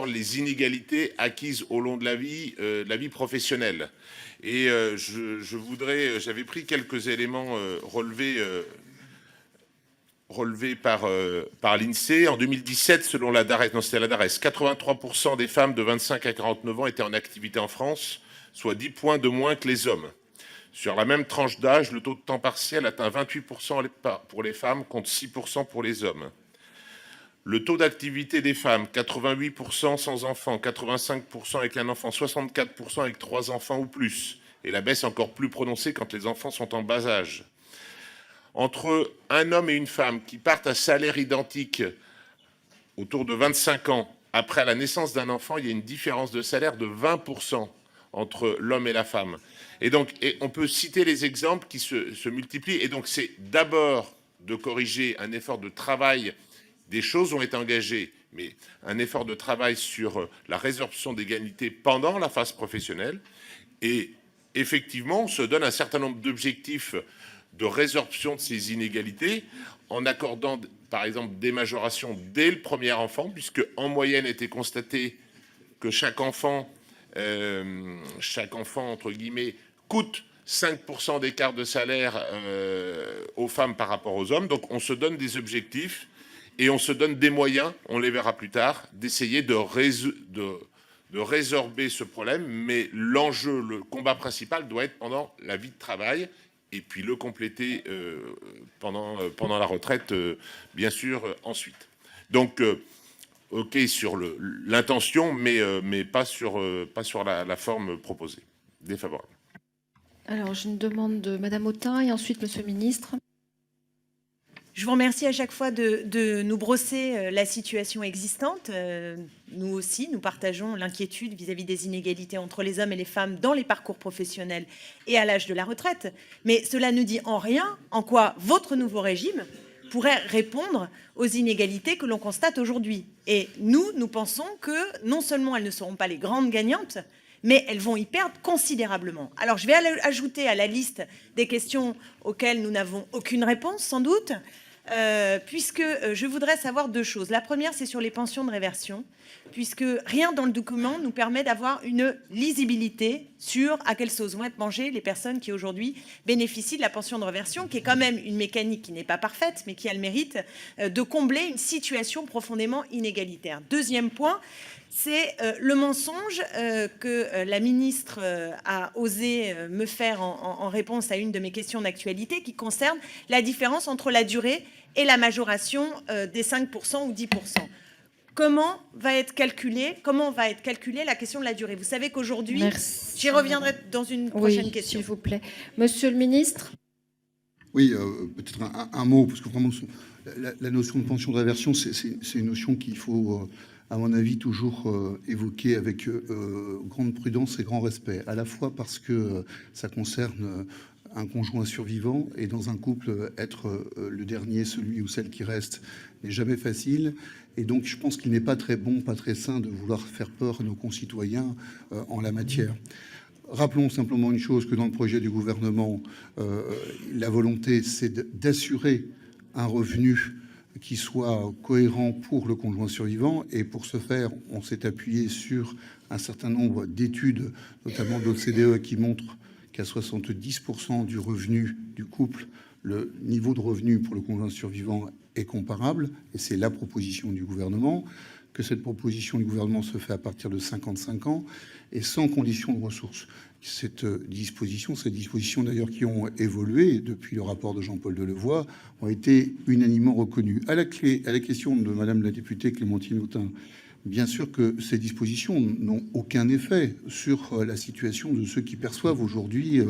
les inégalités acquises au long de la vie professionnelle. Et j'avais pris quelques éléments relevés par l'INSEE. En 2017, selon la DARES, 83% des femmes de 25 à 49 ans étaient en activité en France, soit 10 points de moins que les hommes. Sur la même tranche d'âge, le taux de temps partiel atteint 28% pour les femmes contre 6% pour les hommes. Le taux d'activité des femmes, 88% sans enfants, 85% avec un enfant, 64% avec 3 enfants ou plus. Et la baisse encore plus prononcée quand les enfants sont en bas âge. Entre un homme et une femme qui partent à salaire identique autour de 25 ans, après la naissance d'un enfant, il y a une différence de salaire de 20% entre l'homme et la femme. Et donc, on peut citer les exemples qui se multiplient. Et donc, c'est d'abord de corriger un effort de travail. Des choses ont été engagées, mais un effort de travail sur la résorption d'égalité pendant la phase professionnelle. Et effectivement, on se donne un certain nombre d'objectifs de résorption de ces inégalités en accordant, par exemple, des majorations dès le premier enfant, puisque en moyenne était constaté que chaque enfant, entre guillemets, coûte 5% d'écart de salaire aux femmes par rapport aux hommes. Donc on se donne des objectifs et on se donne des moyens, on les verra plus tard, d'essayer de résorber ce problème. Mais l'enjeu, le combat principal doit être pendant la vie de travail et puis le compléter pendant la retraite, bien sûr, ensuite. Donc, OK sur l'intention, mais pas sur la forme proposée. Défavorable. Alors, j'ai une demande de Madame Autain et ensuite Monsieur le Ministre. Je vous remercie à chaque fois de nous brosser la situation existante. Nous aussi, nous partageons l'inquiétude vis-à-vis des inégalités entre les hommes et les femmes dans les parcours professionnels et à l'âge de la retraite. Mais cela ne dit en rien en quoi votre nouveau régime pourrait répondre aux inégalités que l'on constate aujourd'hui. Et nous pensons que non seulement elles ne seront pas les grandes gagnantes, mais elles vont y perdre considérablement. Alors je vais ajouter à la liste des questions auxquelles nous n'avons aucune réponse, sans doute, puisque je voudrais savoir deux choses. La première, c'est sur les pensions de réversion, puisque rien dans le document nous permet d'avoir une lisibilité sur à quelle sauce vont être mangées les personnes qui aujourd'hui bénéficient de la pension de réversion, qui est quand même une mécanique qui n'est pas parfaite, mais qui a le mérite de combler une situation profondément inégalitaire. Deuxième point, c'est le mensonge que la ministre a osé me faire en réponse à une de mes questions d'actualité qui concerne la différence entre la durée et la majoration des 5% ou 10%. Comment va être calculée la question de la durée? Vous savez qu'aujourd'hui, j'y reviendrai dans une prochaine question. S'il vous plaît. Monsieur le ministre. Oui, peut-être un mot, parce que vraiment, la notion de pension de réversion, c'est une notion qu'il faut, à mon avis, toujours évoquer avec grande prudence et grand respect, à la fois parce que ça concerne un conjoint survivant, et dans un couple, être le dernier, celui ou celle qui reste, n'est jamais facile. Et donc, je pense qu'il n'est pas très bon, pas très sain de vouloir faire peur à nos concitoyens en la matière. Rappelons simplement une chose, que dans le projet du gouvernement, la volonté, c'est d'assurer un revenu qui soit cohérent pour le conjoint survivant. Et pour ce faire, on s'est appuyé sur un certain nombre d'études, notamment de l'OCDE, qui montrent qu'à 70% du revenu du couple, le niveau de revenu pour le conjoint survivant est comparable, et c'est la proposition du gouvernement, que cette proposition du gouvernement se fait à partir de 55 ans et sans condition de ressources. Ces dispositions d'ailleurs qui ont évolué depuis le rapport de Jean-Paul Delevoye, ont été unanimement reconnues. À la question de Madame la députée Clémentine Autain, bien sûr que ces dispositions n'ont aucun effet sur la situation de ceux qui perçoivent aujourd'hui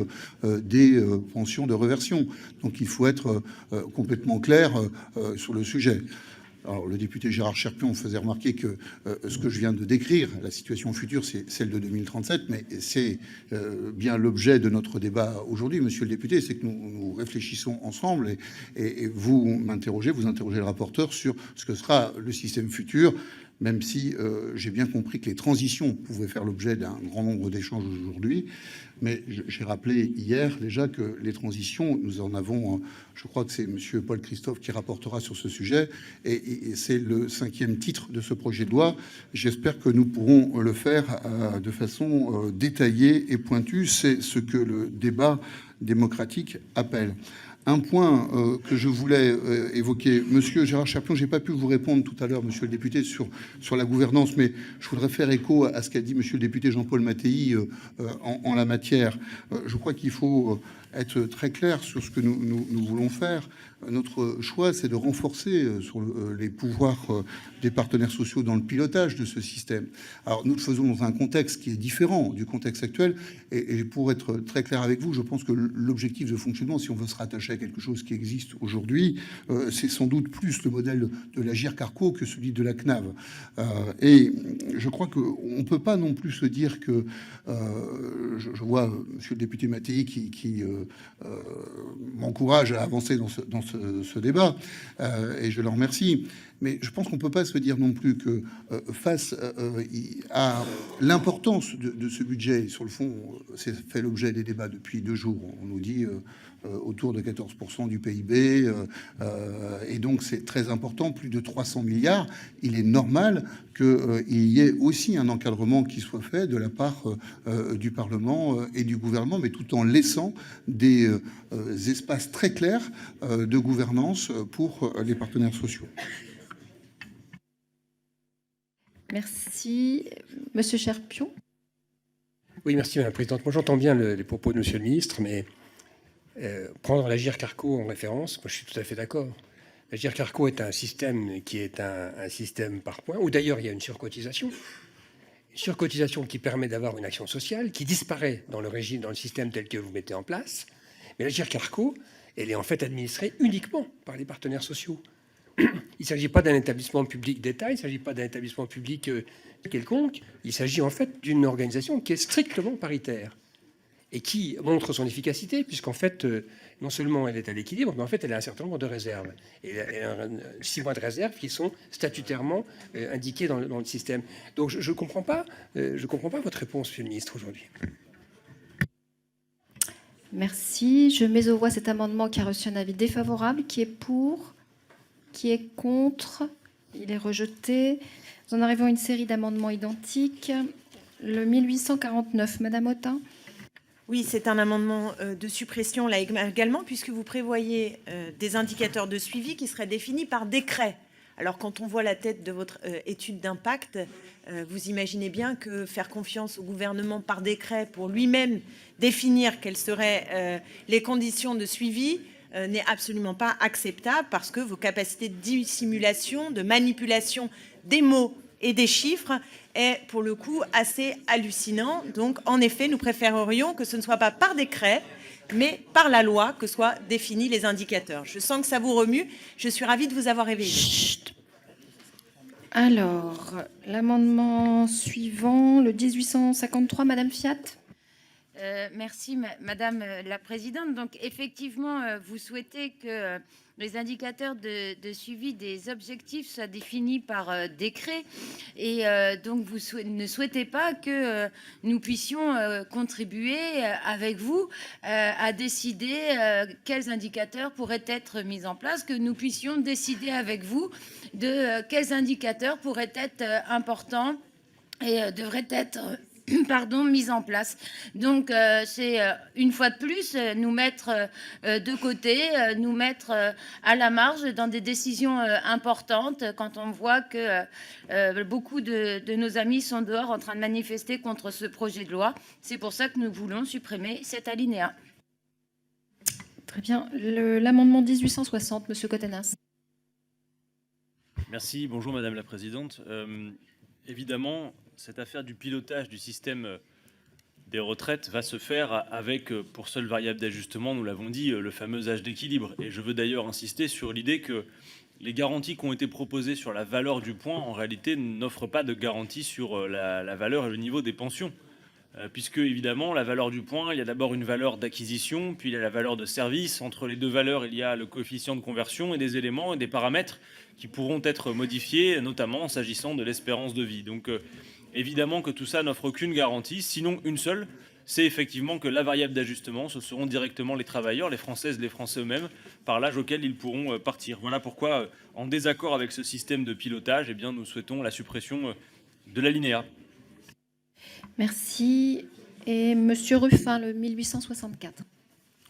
des pensions de réversion. Donc il faut être complètement clair sur le sujet. Alors, le député Gérard Cherpion faisait remarquer que ce que je viens de décrire, la situation future, c'est celle de 2037, mais c'est bien l'objet de notre débat aujourd'hui, monsieur le député, c'est que nous réfléchissons ensemble et vous m'interrogez, vous interrogez le rapporteur sur ce que sera le système futur, même si j'ai bien compris que les transitions pouvaient faire l'objet d'un grand nombre d'échanges aujourd'hui. Mais j'ai rappelé hier déjà que les transitions, nous en avons, je crois que c'est monsieur Paul Christophe qui rapportera sur ce sujet, et c'est le 5e titre de ce projet de loi. J'espère que nous pourrons le faire de façon détaillée et pointue. C'est ce que le débat démocratique appelle. Un point que je voulais évoquer, monsieur Gérard Cherpion, j'ai pas pu vous répondre tout à l'heure, monsieur le député, sur la gouvernance, mais je voudrais faire écho à ce qu'a dit monsieur le député Jean-Paul Mattei en la matière. Je crois qu'il faut être très clair sur ce que nous voulons faire. Notre choix, c'est de renforcer sur les pouvoirs des partenaires sociaux dans le pilotage de ce système. Alors, nous le faisons dans un contexte qui est différent du contexte actuel. Et pour être très clair avec vous, je pense que l'objectif de fonctionnement, si on veut se rattacher à quelque chose qui existe aujourd'hui, c'est sans doute plus le modèle de l'Agirc-Arrco que celui de la CNAV. Et je crois qu'on ne peut pas non plus se dire que... je vois monsieur le député Mattei qui m'encourage à avancer dans ce débat, et je le remercie. Mais je pense qu'on ne peut pas se dire non plus que face à l'importance de ce budget, sur le fond, c'est fait l'objet des débats depuis 2 jours. On nous dit autour de 14% du PIB, et donc c'est très important, plus de 300 milliards. Il est normal qu'il y ait aussi un encadrement qui soit fait de la part du Parlement et du gouvernement, mais tout en laissant des espaces très clairs de gouvernance pour les partenaires sociaux. Merci. Monsieur Cherpion. Oui, merci Madame la Présidente. Moi j'entends bien les propos de Monsieur le Ministre, mais prendre l'Agirc-Arrco en référence, moi je suis tout à fait d'accord. L'Agirc-Arrco est un système qui est un système par points, où d'ailleurs il y a une surcotisation qui permet d'avoir une action sociale, qui disparaît dans le régime, dans le système tel que vous mettez en place. Mais l'Agirc-Arrco elle est en fait administrée uniquement par les partenaires sociaux. Il ne s'agit pas d'un établissement public d'État, il ne s'agit pas d'un établissement public quelconque, il s'agit en fait d'une organisation qui est strictement paritaire et qui montre son efficacité, puisqu'en fait, non seulement elle est à l'équilibre, mais en fait, elle a un certain nombre de réserves. Et elle a 6 mois de réserves qui sont statutairement indiqués dans le système. Donc je ne comprends pas votre réponse, Monsieur le Ministre, aujourd'hui. Merci. Je mets aux voix cet amendement qui a reçu un avis défavorable. Qui est pour? Qui est contre? Il est rejeté. Nous en arrivons à une série d'amendements identiques. Le 1849, Madame Autain. Oui, c'est un amendement de suppression là également, puisque vous prévoyez des indicateurs de suivi qui seraient définis par décret. Alors, quand on voit la tête de votre étude d'impact, vous imaginez bien que faire confiance au gouvernement par décret pour lui-même définir quelles seraient les conditions de suivi n'est absolument pas acceptable, parce que vos capacités de dissimulation, de manipulation des mots et des chiffres est pour le coup assez hallucinant. Donc en effet, nous préférerions que ce ne soit pas par décret, mais par la loi que soient définis les indicateurs. Je sens que ça vous remue. Je suis ravie de vous avoir réveillé. Chut. Alors, l'amendement suivant, le 1853, Madame Fiat. Merci Madame la Présidente. Donc effectivement, vous souhaitez que les indicateurs de suivi des objectifs soient définis par décret, et donc vous ne souhaitez pas que nous puissions contribuer avec vous à décider quels indicateurs pourraient être mis en place, que nous puissions décider avec vous de quels indicateurs pourraient être importants et devraient être mise en place. Donc c'est une fois de plus nous mettre de côté, nous mettre à la marge dans des décisions importantes, quand on voit que beaucoup de nos amis sont dehors en train de manifester contre ce projet de loi. C'est pour ça que nous voulons supprimer cet alinéa. Très bien. L'amendement 1860, Monsieur Cotenas. Merci. Bonjour Madame la Présidente. Évidemment, cette affaire du pilotage du système des retraites va se faire avec, pour seule variable d'ajustement, nous l'avons dit, le fameux âge d'équilibre. Et je veux d'ailleurs insister sur l'idée que les garanties qui ont été proposées sur la valeur du point, en réalité, n'offrent pas de garantie sur la valeur et le niveau des pensions. Puisque, évidemment, la valeur du point, il y a d'abord une valeur d'acquisition, puis il y a la valeur de service. Entre les deux valeurs, il y a le coefficient de conversion et des éléments et des paramètres qui pourront être modifiés, notamment s'agissant de l'espérance de vie. Donc, évidemment que tout ça n'offre aucune garantie, sinon une seule, c'est effectivement que la variable d'ajustement, ce seront directement les travailleurs, les Françaises, les Français eux-mêmes, par l'âge auquel ils pourront partir. Voilà pourquoi, en désaccord avec ce système de pilotage, eh bien, nous souhaitons la suppression de l'alinéa. Merci. Et Monsieur Ruffin, le 1864.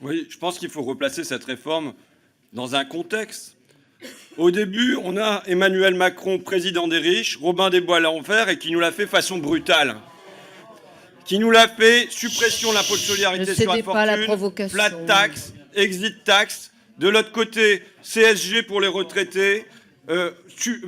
Oui, je pense qu'il faut replacer cette réforme dans un contexte. Au début, on a Emmanuel Macron, président des riches, Robin des Bois à l'envers, et qui nous l'a fait façon brutale. Qui nous l'a fait suppression de l'impôt de solidarité sur la fortune, flat tax, exit tax. De l'autre côté, CSG pour les retraités,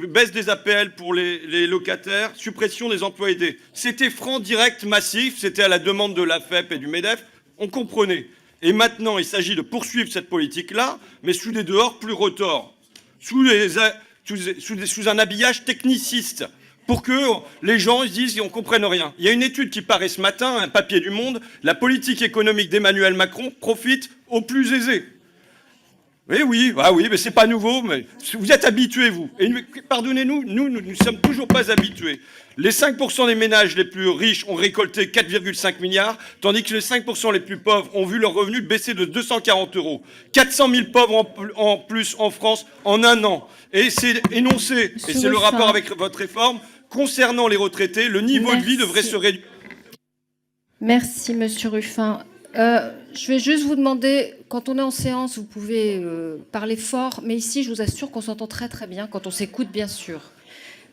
baisse des APL pour les locataires, suppression des emplois aidés. C'était franc, direct, massif, c'était à la demande de l'AFEP et du MEDEF, on comprenait. Et maintenant, il s'agit de poursuivre cette politique-là, mais sous des dehors plus retors, sous un habillage techniciste, pour que les gens ils disent on ne comprenne rien. Il y a une étude qui paraît ce matin, un papier du Monde, la politique économique d'Emmanuel Macron profite aux plus aisés. Oui, mais c'est pas nouveau, mais vous êtes habitués, vous. Et pardonnez-nous, nous ne sommes toujours pas habitués. Les 5% des ménages les plus riches ont récolté 4,5 milliards, tandis que les 5% les plus pauvres ont vu leurs revenus baisser de 240 €. 400 000 pauvres en plus en France en un an. Et c'est énoncé, et c'est le rapport avec votre réforme, concernant les retraités, le niveau de vie devrait se réduire. Merci, Monsieur Ruffin. Je vais juste vous demander, quand on est en séance, vous pouvez parler fort, mais ici, je vous assure qu'on s'entend très très bien quand on s'écoute, bien sûr.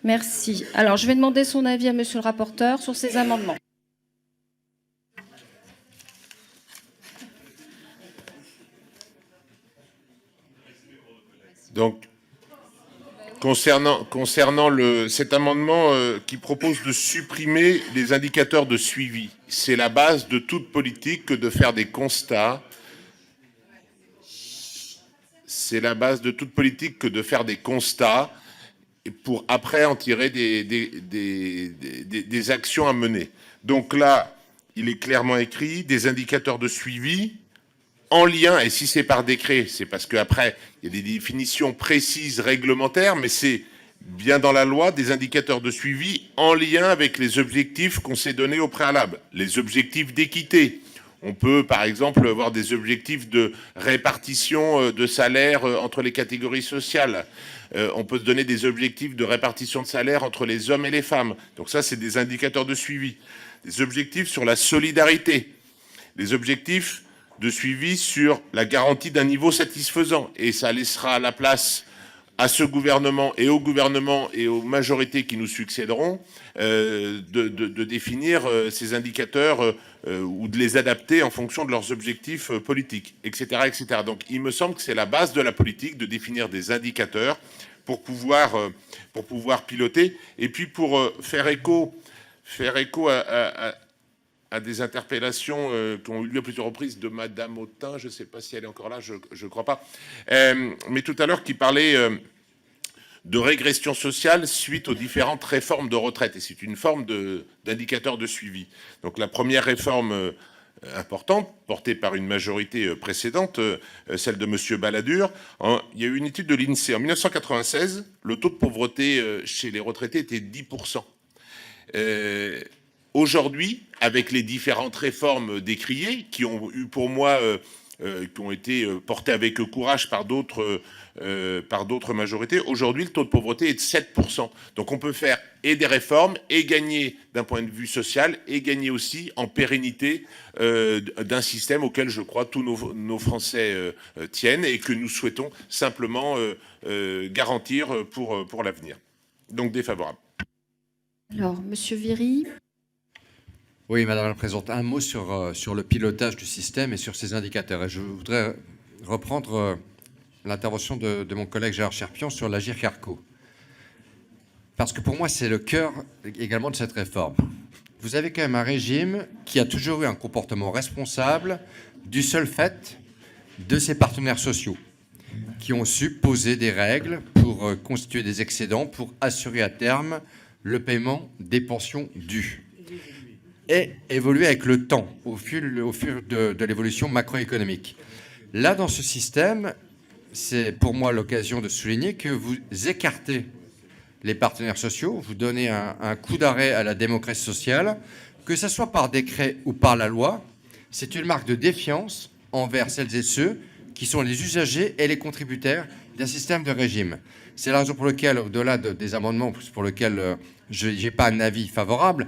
Merci. Alors, je vais demander son avis à Monsieur le rapporteur sur ces amendements. Donc, concernant cet amendement qui propose de supprimer les indicateurs de suivi, c'est la base de toute politique que de faire des constats. c'est la base de toute politique que de faire des constats et pour après en tirer des actions à mener. Donc là, il est clairement écrit des indicateurs de suivi en lien, et si c'est par décret, c'est parce qu'après, il y a des définitions précises réglementaires, mais c'est bien dans la loi, des indicateurs de suivi en lien avec les objectifs qu'on s'est donnés au préalable. Les objectifs d'équité. On peut, par exemple, avoir des objectifs de répartition de salaire entre les catégories sociales. On peut se donner des objectifs de répartition de salaire entre les hommes et les femmes. Donc ça, c'est des indicateurs de suivi. Des objectifs sur la solidarité. Des objectifs de suivi sur la garantie d'un niveau satisfaisant. Et ça laissera la place à ce gouvernement et aux majorités qui nous succéderont de définir ces indicateurs ou de les adapter en fonction de leurs objectifs politiques, etc., etc. Donc il me semble que c'est la base de la politique de définir des indicateurs pour pouvoir piloter et puis pour faire écho à des interpellations qui ont eu lieu à plusieurs reprises de Madame Autain, je ne sais pas si elle est encore là, je ne crois pas, mais tout à l'heure qui parlait de régression sociale suite aux différentes réformes de retraite. Et c'est une forme d'indicateur de suivi. Donc la première réforme importante, portée par une majorité précédente, celle de M. Balladur, il y a eu une étude de l'INSEE. En 1996, le taux de pauvreté chez les retraités était 10%. Aujourd'hui, avec les différentes réformes décriées, qui ont eu pour moi, qui ont été portées avec courage par d'autres majorités, aujourd'hui le taux de pauvreté est de 7%. Donc on peut faire et des réformes et gagner d'un point de vue social et gagner aussi en pérennité d'un système auquel je crois tous nos Français tiennent et que nous souhaitons simplement garantir pour l'avenir. Donc défavorable. Alors, Monsieur Viry. Oui, Madame la Présidente, un mot sur le pilotage du système et sur ses indicateurs. Et je voudrais reprendre l'intervention de mon collègue Gérard Cherpion sur l'Agirc-Arrco. Parce que pour moi, c'est le cœur également de cette réforme. Vous avez quand même un régime qui a toujours eu un comportement responsable du seul fait de ses partenaires sociaux, qui ont su poser des règles pour constituer des excédents, pour assurer à terme le paiement des pensions dues. Et évoluer avec le temps, au fur de l'évolution macroéconomique. Là, dans ce système, c'est pour moi l'occasion de souligner que vous écartez les partenaires sociaux, vous donnez un coup d'arrêt à la démocratie sociale, que ce soit par décret ou par la loi. C'est une marque de défiance envers celles et ceux qui sont les usagers et les contributaires d'un système de régime. C'est la raison pour laquelle, au-delà des amendements pour lesquels je n'ai pas un avis favorable,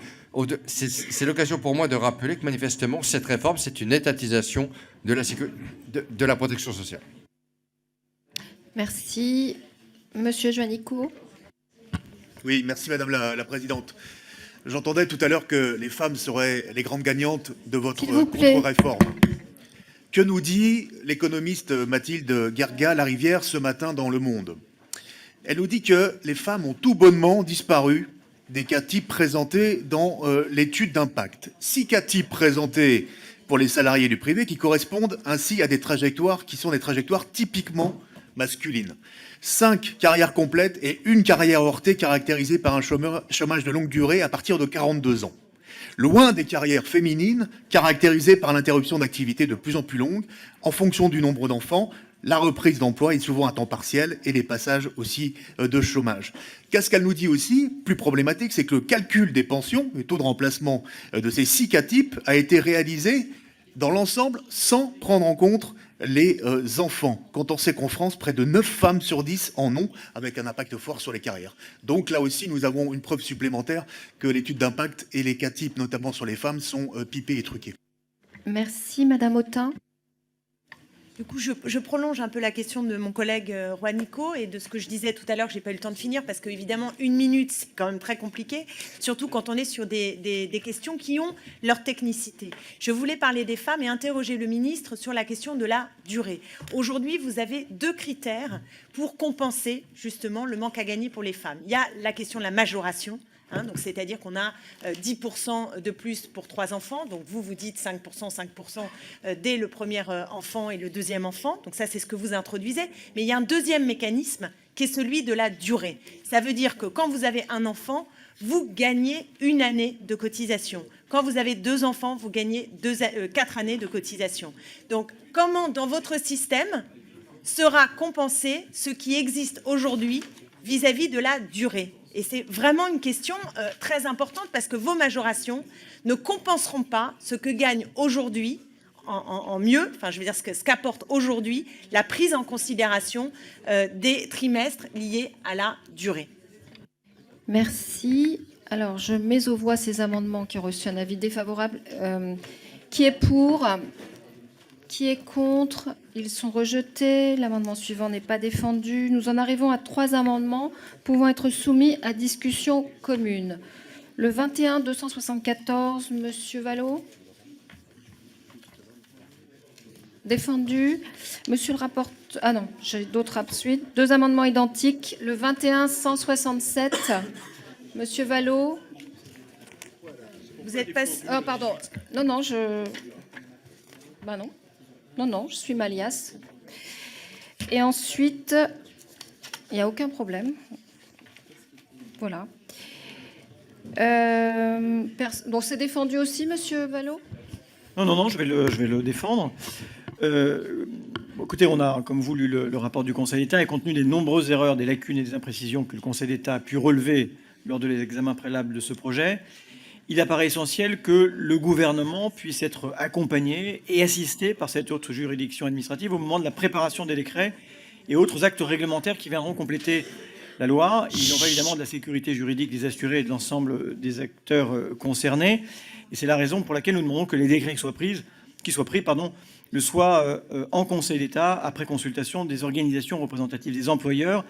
c'est l'occasion pour moi de rappeler que manifestement, cette réforme, c'est une étatisation de la protection sociale. Merci. Monsieur Juanico. Oui, merci Madame la Présidente. J'entendais tout à l'heure que les femmes seraient les grandes gagnantes de votre contre-réforme. Que nous dit l'économiste Mathilde Guerga-Larivière ce matin dans Le Monde? Elle nous dit que les femmes ont tout bonnement disparu des cas types présentés dans l'étude d'impact. 6 cas types présentés pour les salariés du privé qui correspondent ainsi à des trajectoires qui sont des trajectoires typiquement masculines. 5 carrières complètes et 1 carrière heurtée caractérisée par un chômage de longue durée à partir de 42 ans. Loin des carrières féminines caractérisées par l'interruption d'activité de plus en plus longue en fonction du nombre d'enfants, la reprise d'emploi est souvent à temps partiel et les passages aussi de chômage. Qu'est-ce qu'elle nous dit aussi, plus problématique, c'est que le calcul des pensions, le taux de remplacement de ces 6 cas types a été réalisé dans l'ensemble sans prendre en compte les enfants. Quand on sait qu'en France, près de 9 femmes sur 10 en ont, avec un impact fort sur les carrières. Donc là aussi, nous avons une preuve supplémentaire que l'étude d'impact et les cas types, notamment sur les femmes, sont pipés et truqués. Merci, Madame Autain. Du coup, je prolonge un peu la question de mon collègue Juanico et de ce que je disais tout à l'heure, je n'ai pas eu le temps de finir parce qu'évidemment, 1 minute, c'est quand même très compliqué, surtout quand on est sur des questions qui ont leur technicité. Je voulais parler des femmes et interroger le ministre sur la question de la durée. Aujourd'hui, vous avez 2 critères pour compenser justement le manque à gagner pour les femmes. Il y a la question de la majoration, Donc c'est-à-dire qu'on a 10% de plus pour 3 enfants. Donc vous dites 5%, 5% dès le premier enfant et le deuxième enfant. Donc ça, c'est ce que vous introduisez. Mais il y a un deuxième mécanisme qui est celui de la durée. Ça veut dire que quand vous avez un enfant, vous gagnez 1 année de cotisation. Quand vous avez 2 enfants, vous gagnez 4 années de cotisation. Donc comment, dans votre système, sera compensé ce qui existe aujourd'hui vis-à-vis de la durée? Et c'est vraiment une question très importante parce que vos majorations ne compenseront pas ce que gagne aujourd'hui en mieux, enfin je veux dire ce qu'apporte aujourd'hui la prise en considération des trimestres liés à la durée. Merci. Alors, je mets aux voix ces amendements qui ont reçu un avis défavorable. Qui est pour? Qui est contre? Ils sont rejetés. L'amendement suivant n'est pas défendu. Nous en arrivons à 3 amendements pouvant être soumis à discussion commune. Le 21 274, Monsieur Vallot. Défendu. Monsieur le rapporteur. Ah non, j'ai d'autres ensuite. 2 amendements identiques. Le 21 167. Monsieur Vallot. Vous êtes pas. Oh, pardon. Non, Bah non. Non, je suis Malias. Et ensuite, il n'y a aucun problème. Voilà. Donc c'est défendu aussi, Monsieur Vallot? Non, je vais le défendre. Écoutez, on a, comme vous, lu le rapport du Conseil d'État et compte tenu des nombreuses erreurs, des lacunes et des imprécisions que le Conseil d'État a pu relever lors de l'examen préalable de ce projet, il apparaît essentiel que le gouvernement puisse être accompagné et assisté par cette haute juridiction administrative au moment de la préparation des décrets et autres actes réglementaires qui viendront compléter la loi. Il en va évidemment de la sécurité juridique des assurés et de l'ensemble des acteurs concernés. Et c'est la raison pour laquelle nous demandons que les décrets qui soient pris, le soient en Conseil d'État après consultation des organisations représentatives des employeurs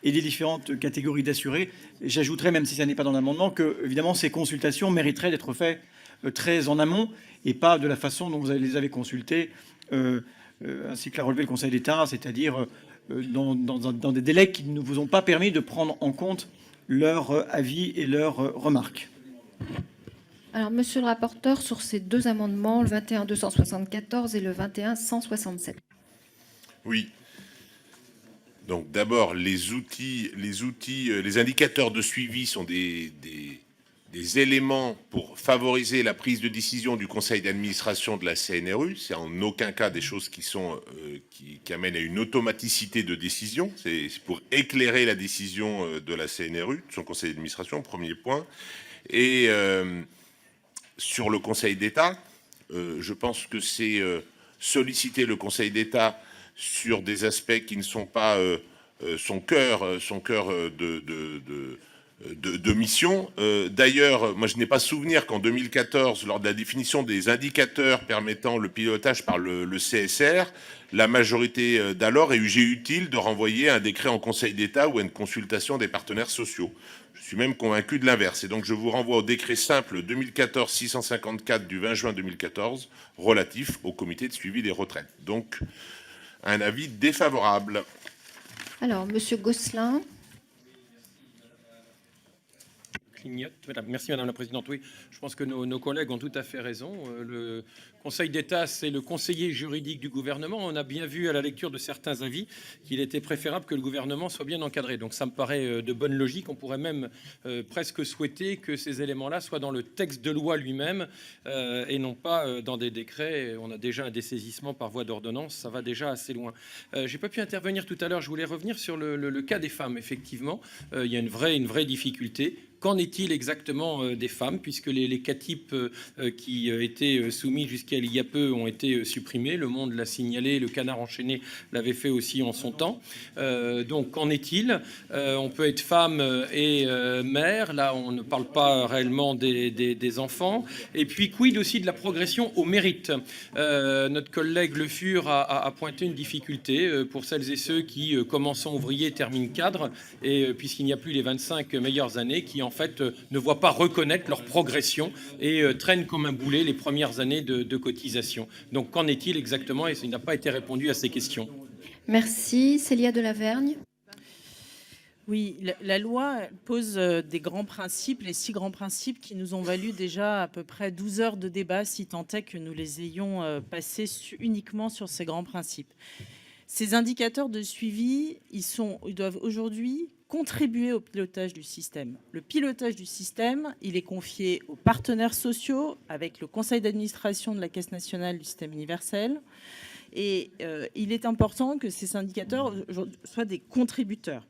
et des différentes catégories d'assurés. J'ajouterais, même si ça n'est pas dans l'amendement, que évidemment ces consultations mériteraient d'être faites très en amont et pas de la façon dont vous les avez consultées, ainsi que l'a relevé le Conseil d'État, c'est-à-dire dans des délais qui ne vous ont pas permis de prendre en compte leurs avis et leurs remarques. Alors, monsieur le rapporteur, sur ces 2 amendements, le 21 274 et le 21 167. Oui. Donc d'abord, les indicateurs de suivi sont des éléments pour favoriser la prise de décision du conseil d'administration de la CNRU. C'est en aucun cas des choses qui amènent à une automaticité de décision. C'est pour éclairer la décision de la CNRU, de son conseil d'administration, premier point. Et sur le Conseil d'État, je pense que c'est solliciter le Conseil d'État sur des aspects qui ne sont pas son cœur de mission. D'ailleurs, moi je n'ai pas souvenir qu'en 2014, lors de la définition des indicateurs permettant le pilotage par le CSR, la majorité d'alors ait jugé utile de renvoyer un décret en Conseil d'État ou à une consultation des partenaires sociaux. Je suis même convaincu de l'inverse. Et donc je vous renvoie au décret simple 2014-654 du 20 juin 2014 relatif au comité de suivi des retraites. Donc un avis défavorable. Alors, Monsieur Gosselin. Merci Madame la Présidente. Oui, je pense que nos collègues ont tout à fait raison. Le Conseil d'État, c'est le conseiller juridique du gouvernement. On a bien vu à la lecture de certains avis qu'il était préférable que le gouvernement soit bien encadré. Donc ça me paraît de bonne logique. On pourrait même presque souhaiter que ces éléments-là soient dans le texte de loi lui-même et non pas dans des décrets. On a déjà un dessaisissement par voie d'ordonnance. Ça va déjà assez loin. J'ai pas pu intervenir tout à l'heure. Je voulais revenir sur le cas des femmes. Effectivement, il y a une vraie difficulté. Qu'en est-il exactement des femmes, puisque les cas types qui étaient soumis jusqu'à il y a peu ont été supprimés. Le Monde l'a signalé, le Canard enchaîné l'avait fait aussi en son temps. Donc qu'en est-il? On peut être femme et mère. Là, on ne parle pas réellement des enfants. Et puis, quid aussi de la progression au mérite? Notre collègue Le Fur a pointé une difficulté pour celles et ceux qui, commençant ouvrier, terminent cadre, et puisqu'il n'y a plus les 25 meilleures années, qui en fait ne voient pas reconnaître leur progression et traînent comme un boulet les premières années de cotisation. Donc qu'en est-il exactement? Et il n'a pas été répondu à ces questions. Merci. Célia Delavergne. Oui, la loi pose des grands principes, les 6 grands principes qui nous ont valu déjà à peu près 12 heures de débat, si tant est que nous les ayons passés uniquement sur ces grands principes. Ces indicateurs de suivi, ils doivent aujourd'hui contribuer au pilotage du système. Le pilotage du système, il est confié aux partenaires sociaux avec le conseil d'administration de la Caisse nationale du système universel. Et il est important que ces indicateurs soient des contributeurs.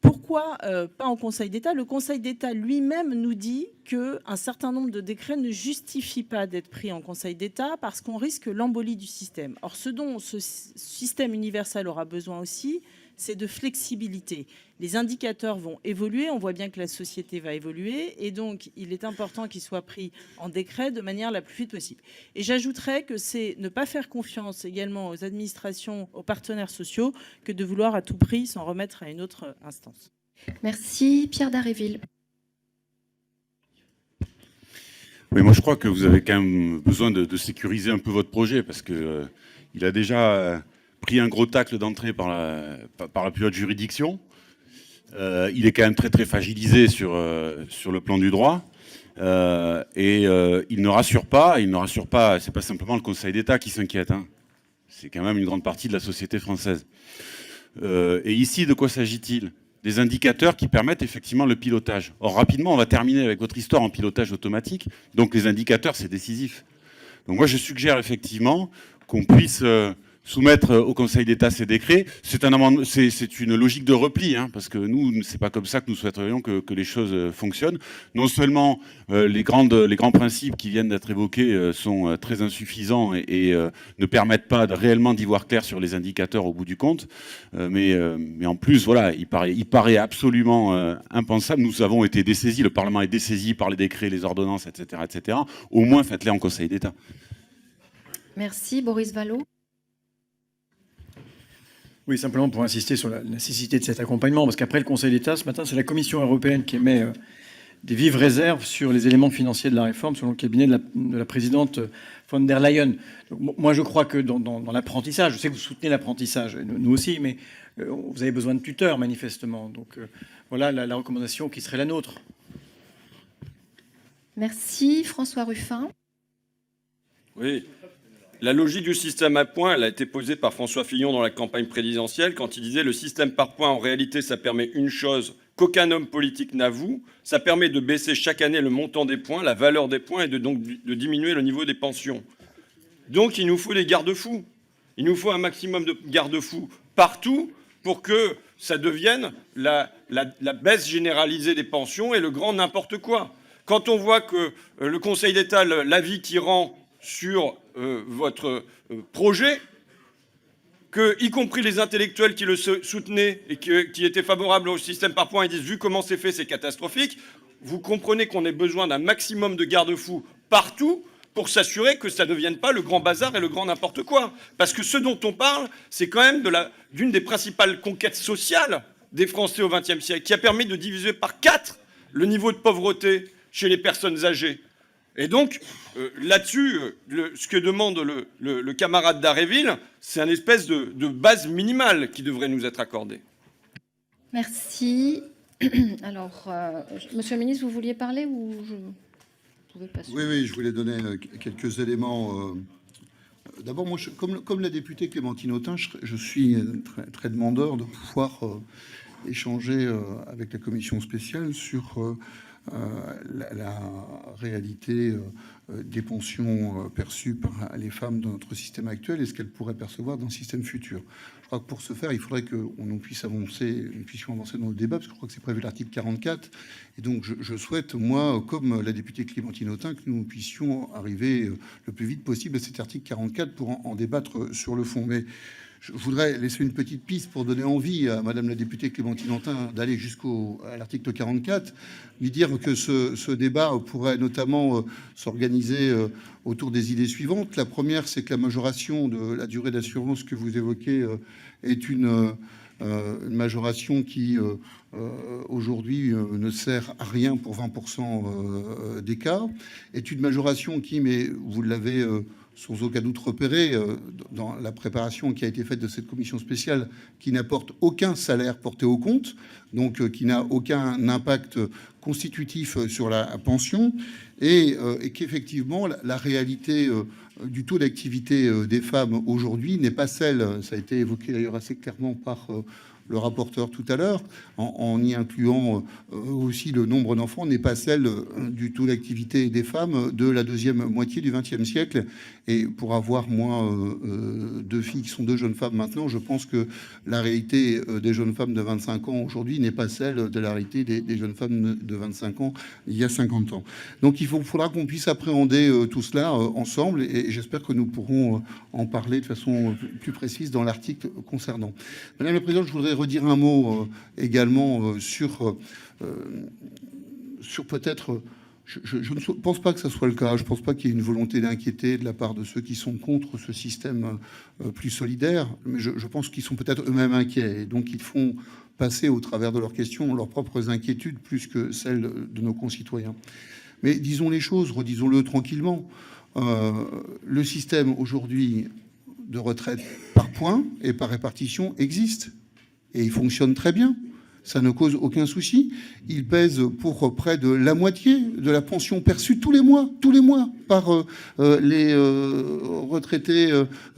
Pourquoi pas en Conseil d'État? Le Conseil d'État lui-même nous dit qu'un certain nombre de décrets ne justifient pas d'être pris en Conseil d'État parce qu'on risque l'embolie du système. Or, ce dont ce système universel aura besoin aussi, c'est de flexibilité. Les indicateurs vont évoluer, on voit bien que la société va évoluer, et donc il est important qu'ils soient pris en décret de manière la plus vite possible. Et j'ajouterais que c'est ne pas faire confiance également aux administrations, aux partenaires sociaux, que de vouloir à tout prix s'en remettre à une autre instance. Merci. Pierre Dharréville. Oui, moi je crois que vous avez quand même besoin de sécuriser un peu votre projet, parce que il a déjà pris un gros tacle d'entrée par la plus haute juridiction. Il est quand même très fragilisé sur le plan du droit. Et il ne rassure pas, c'est pas simplement le Conseil d'État qui s'inquiète, hein. C'est quand même une grande partie de la société française. Et ici, de quoi s'agit-il? Des indicateurs qui permettent effectivement le pilotage. Or, rapidement, on va terminer avec votre histoire en pilotage automatique. Donc les indicateurs, c'est décisif. Donc moi, je suggère effectivement qu'on puisse soumettre au Conseil d'État ces décrets. C'est une logique de repli, hein, parce que nous, c'est pas comme ça que nous souhaiterions que les choses fonctionnent. Non seulement les grands principes qui viennent d'être évoqués sont très insuffisants et ne permettent pas réellement d'y voir clair sur les indicateurs au bout du compte, mais en plus, voilà, il paraît absolument impensable. Nous avons été dessaisis, le Parlement est dessaisi par les décrets, les ordonnances, etc., etc. Au moins, faites-les en Conseil d'État. Merci. Boris Vallaud. Oui, simplement pour insister sur la nécessité de cet accompagnement, parce qu'après le Conseil d'État, ce matin, c'est la Commission européenne qui émet des vives réserves sur les éléments financiers de la réforme, selon le cabinet de la présidente von der Leyen. Donc, moi, je crois que dans l'apprentissage, je sais que vous soutenez l'apprentissage, nous aussi, mais vous avez besoin de tuteurs, manifestement. Donc voilà la recommandation qui serait la nôtre. Merci. François Ruffin. Oui. La logique du système à points, elle a été posée par François Fillon dans la campagne présidentielle quand il disait le système par points, en réalité, ça permet une chose qu'aucun homme politique n'avoue, ça permet de baisser chaque année le montant des points, la valeur des points et de diminuer le niveau des pensions. Donc il nous faut des garde-fous. Il nous faut un maximum de garde-fous partout pour que ça devienne la baisse généralisée des pensions et le grand n'importe quoi. Quand on voit que le Conseil d'État, l'avis qu'il rend sur votre projet, que, y compris les intellectuels qui le soutenaient et qui étaient favorables au système par points, ils disent, vu comment c'est fait, c'est catastrophique. Vous comprenez qu'on ait besoin d'un maximum de garde-fous partout pour s'assurer que ça ne devienne pas le grand bazar et le grand n'importe quoi. Parce que ce dont on parle, c'est quand même d'une des principales conquêtes sociales des Français au XXe siècle, qui a permis de diviser par 4 le niveau de pauvreté chez les personnes âgées. Et donc, là-dessus, ce que demande le camarade Dharréville, c'est une espèce de base minimale qui devrait nous être accordée. Merci. Alors, Monsieur le ministre, vous vouliez parler ou je pouvais passer? Oui, je voulais donner quelques éléments. D'abord, moi, comme la députée Clémentine Autain, je suis très demandeur de pouvoir échanger avec la commission spéciale sur la réalité des pensions perçues par les femmes dans notre système actuel et ce qu'elles pourraient percevoir dans le système futur. Je crois que pour ce faire, il faudrait que nous puissions avancer dans le débat, parce que je crois que c'est prévu l'article 44. Et donc, je souhaite, moi, comme la députée Clémentine Autain, que nous puissions arriver le plus vite possible à cet article 44 pour en débattre sur le fond. Mais je voudrais laisser une petite piste pour donner envie à Madame la députée Clémentine Autain d'aller jusqu'à l'article 44, lui dire que ce débat pourrait notamment s'organiser autour des idées suivantes. La première, c'est que la majoration de la durée d'assurance que vous évoquez est une majoration qui aujourd'hui ne sert à rien pour 20% des cas, est une majoration qui, mais vous l'avez sans aucun doute repéré dans la préparation qui a été faite de cette commission spéciale, qui n'apporte aucun salaire porté au compte, donc qui n'a aucun impact constitutif sur la pension, et qu'effectivement la réalité du taux d'activité des femmes aujourd'hui n'est pas celle, ça a été évoqué d'ailleurs assez clairement par le rapporteur tout à l'heure, en y incluant aussi le nombre d'enfants, n'est pas celle du taux d'activité des femmes de la deuxième moitié du XXe siècle. Et pour avoir, moi, deux filles qui sont deux jeunes femmes maintenant, je pense que la réalité des jeunes femmes de 25 ans aujourd'hui n'est pas celle de la réalité des jeunes femmes de 25 ans il y a 50 ans. Donc il faudra qu'on puisse appréhender tout cela ensemble, et j'espère que nous pourrons en parler de façon plus précise dans l'article concernant. Madame la Présidente, je voudrais redire un mot également sur peut-être... Je ne pense pas que ça soit le cas. Je ne pense pas qu'il y ait une volonté d'inquiéter de la part de ceux qui sont contre ce système plus solidaire. Mais je pense qu'ils sont peut-être eux-mêmes inquiets. Et donc, ils font passer au travers de leurs questions leurs propres inquiétudes plus que celles de nos concitoyens. Mais disons les choses, redisons-le tranquillement. Le système aujourd'hui de retraite par points et par répartition existe. Et il fonctionne très bien. Ça ne cause aucun souci. Il pèse pour près de la moitié de la pension perçue tous les mois par les retraités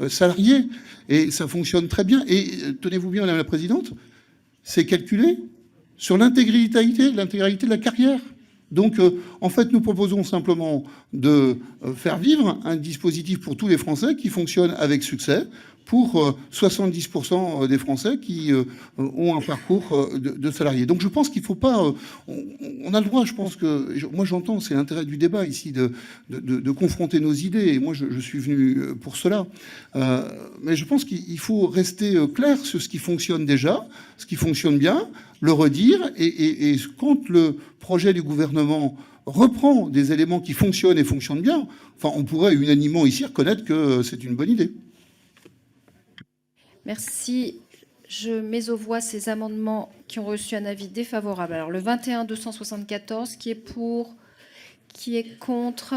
salariés. Et ça fonctionne très bien. Et tenez-vous bien, Madame la Présidente, c'est calculé sur l'intégralité de la carrière. Donc, en fait, nous proposons simplement de faire vivre un dispositif pour tous les Français qui fonctionne avec succès, pour 70% des Français qui ont un parcours de salariés. Donc je pense qu'il ne faut pas... on a le droit, je pense que... Moi j'entends, c'est l'intérêt du débat ici, de confronter nos idées, et moi je suis venu pour cela. Mais je pense qu'il faut rester clair sur ce qui fonctionne déjà, ce qui fonctionne bien, le redire, et quand le projet du gouvernement reprend des éléments qui fonctionnent et fonctionnent bien, enfin on pourrait unanimement ici reconnaître que c'est une bonne idée. Merci. Je mets aux voix ces amendements qui ont reçu un avis défavorable. Alors, le 21 274, qui est pour, qui est contre,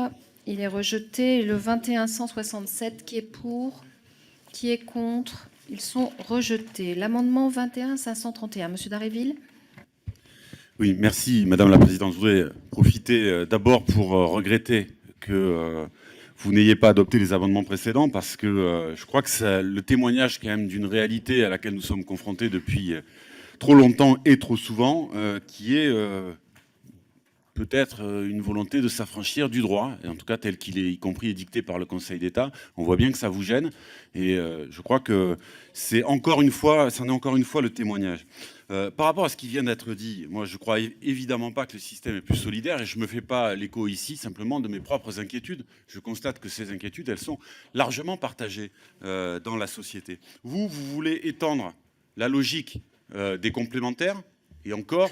il est rejeté. Et le 21 167, qui est pour, qui est contre, ils sont rejetés. L'amendement 21 531, Monsieur Dharréville. Oui, merci, Madame la Présidente. Je voudrais profiter d'abord pour regretter que vous n'ayez pas adopté les amendements précédents, parce que je crois que c'est le témoignage quand même d'une réalité à laquelle nous sommes confrontés depuis trop longtemps et trop souvent, qui est peut-être une volonté de s'affranchir du droit, et en tout cas tel qu'il est, y compris édicté par le Conseil d'État. On voit bien que ça vous gêne, et je crois que c'est encore une fois, c'en est encore une fois le témoignage. Par rapport à ce qui vient d'être dit, moi je crois évidemment pas que le système est plus solidaire, et je me fais pas l'écho ici simplement de mes propres inquiétudes. Je constate que ces inquiétudes, elles sont largement partagées dans la société. Vous voulez étendre la logique des complémentaires, et encore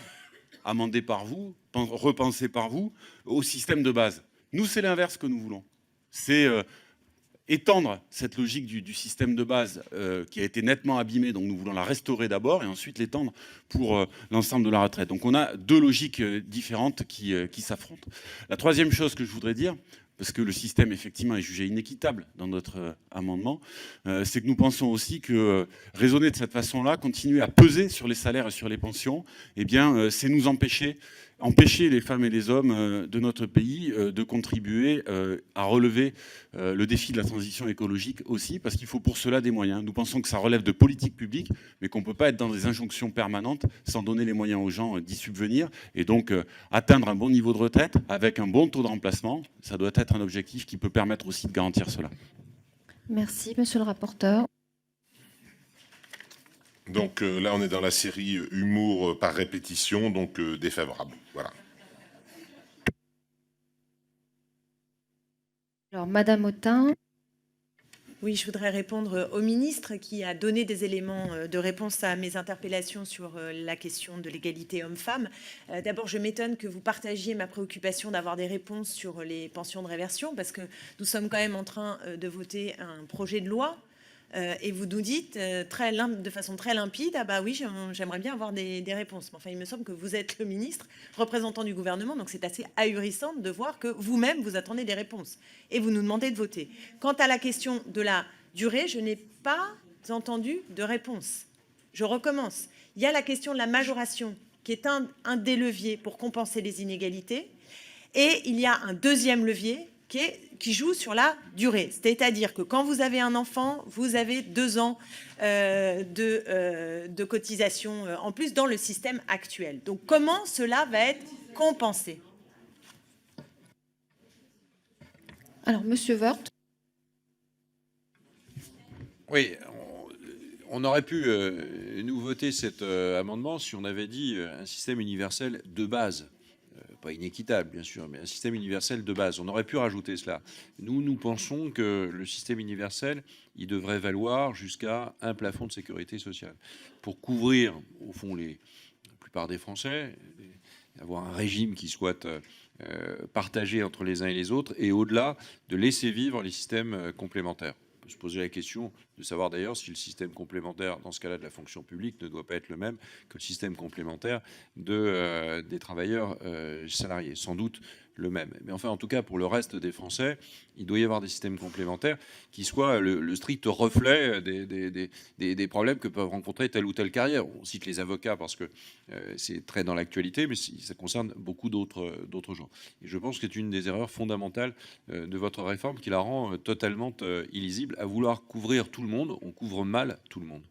amendé par vous, repensé par vous, au système de base. Nous, c'est l'inverse que nous voulons. C'est étendre cette logique du système de base qui a été nettement abîmée, donc nous voulons la restaurer d'abord et ensuite l'étendre pour l'ensemble de la retraite. Donc on a deux logiques différentes qui s'affrontent. La troisième chose que je voudrais dire, parce que le système effectivement est jugé inéquitable dans notre amendement, c'est que nous pensons aussi que raisonner de cette façon-là, continuer à peser sur les salaires et sur les pensions, eh bien c'est nous empêcher les femmes et les hommes de notre pays de contribuer à relever le défi de la transition écologique aussi, parce qu'il faut pour cela des moyens. Nous pensons que ça relève de politique publique, mais qu'on ne peut pas être dans des injonctions permanentes sans donner les moyens aux gens d'y subvenir. Et donc atteindre un bon niveau de retraite avec un bon taux de remplacement, ça doit être un objectif qui peut permettre aussi de garantir cela. Merci, monsieur le rapporteur. Donc là, on est dans la série humour par répétition, donc défavorable. Voilà. Alors, Madame Autain. Oui, je voudrais répondre au ministre qui a donné des éléments de réponse à mes interpellations sur la question de l'égalité homme-femme. D'abord, je m'étonne que vous partagiez ma préoccupation d'avoir des réponses sur les pensions de réversion, parce que nous sommes quand même en train de voter un projet de loi Et vous nous dites de façon très limpide, ah bah oui, j'aimerais bien avoir des réponses. Mais enfin, il me semble que vous êtes le ministre, représentant du gouvernement, donc c'est assez ahurissant de voir que vous-même, vous attendez des réponses. Et vous nous demandez de voter. Quant à la question de la durée, je n'ai pas entendu de réponse. Je recommence. Il y a la question de la majoration, qui est un des leviers pour compenser les inégalités. Et il y a un deuxième levier qui joue sur la durée. C'est-à-dire que quand vous avez un enfant, vous avez 2 ans de cotisation en plus dans le système actuel. Donc comment cela va être compensé? Alors, Monsieur Woerth. Oui, on aurait pu nous voter cet amendement si on avait dit un système universel de base. Pas inéquitable, bien sûr, mais un système universel de base. On aurait pu rajouter cela. Nous pensons que le système universel, il devrait valoir jusqu'à un plafond de sécurité sociale pour couvrir, au fond, la plupart des Français, avoir un régime qui soit partagé entre les uns et les autres, et au-delà, de laisser vivre les systèmes complémentaires. On peut se poser la question de savoir d'ailleurs si le système complémentaire, dans ce cas-là de la fonction publique, ne doit pas être le même que le système complémentaire des travailleurs salariés. Sans doute le même. Mais enfin, en tout cas, pour le reste des Français, il doit y avoir des systèmes complémentaires qui soient le strict reflet des problèmes que peuvent rencontrer telle ou telle carrière. On cite les avocats parce que c'est très dans l'actualité, mais ça concerne beaucoup d'autres gens. Et je pense que c'est une des erreurs fondamentales de votre réforme qui la rend totalement illisible. À vouloir couvrir tout le monde, on couvre mal tout le monde.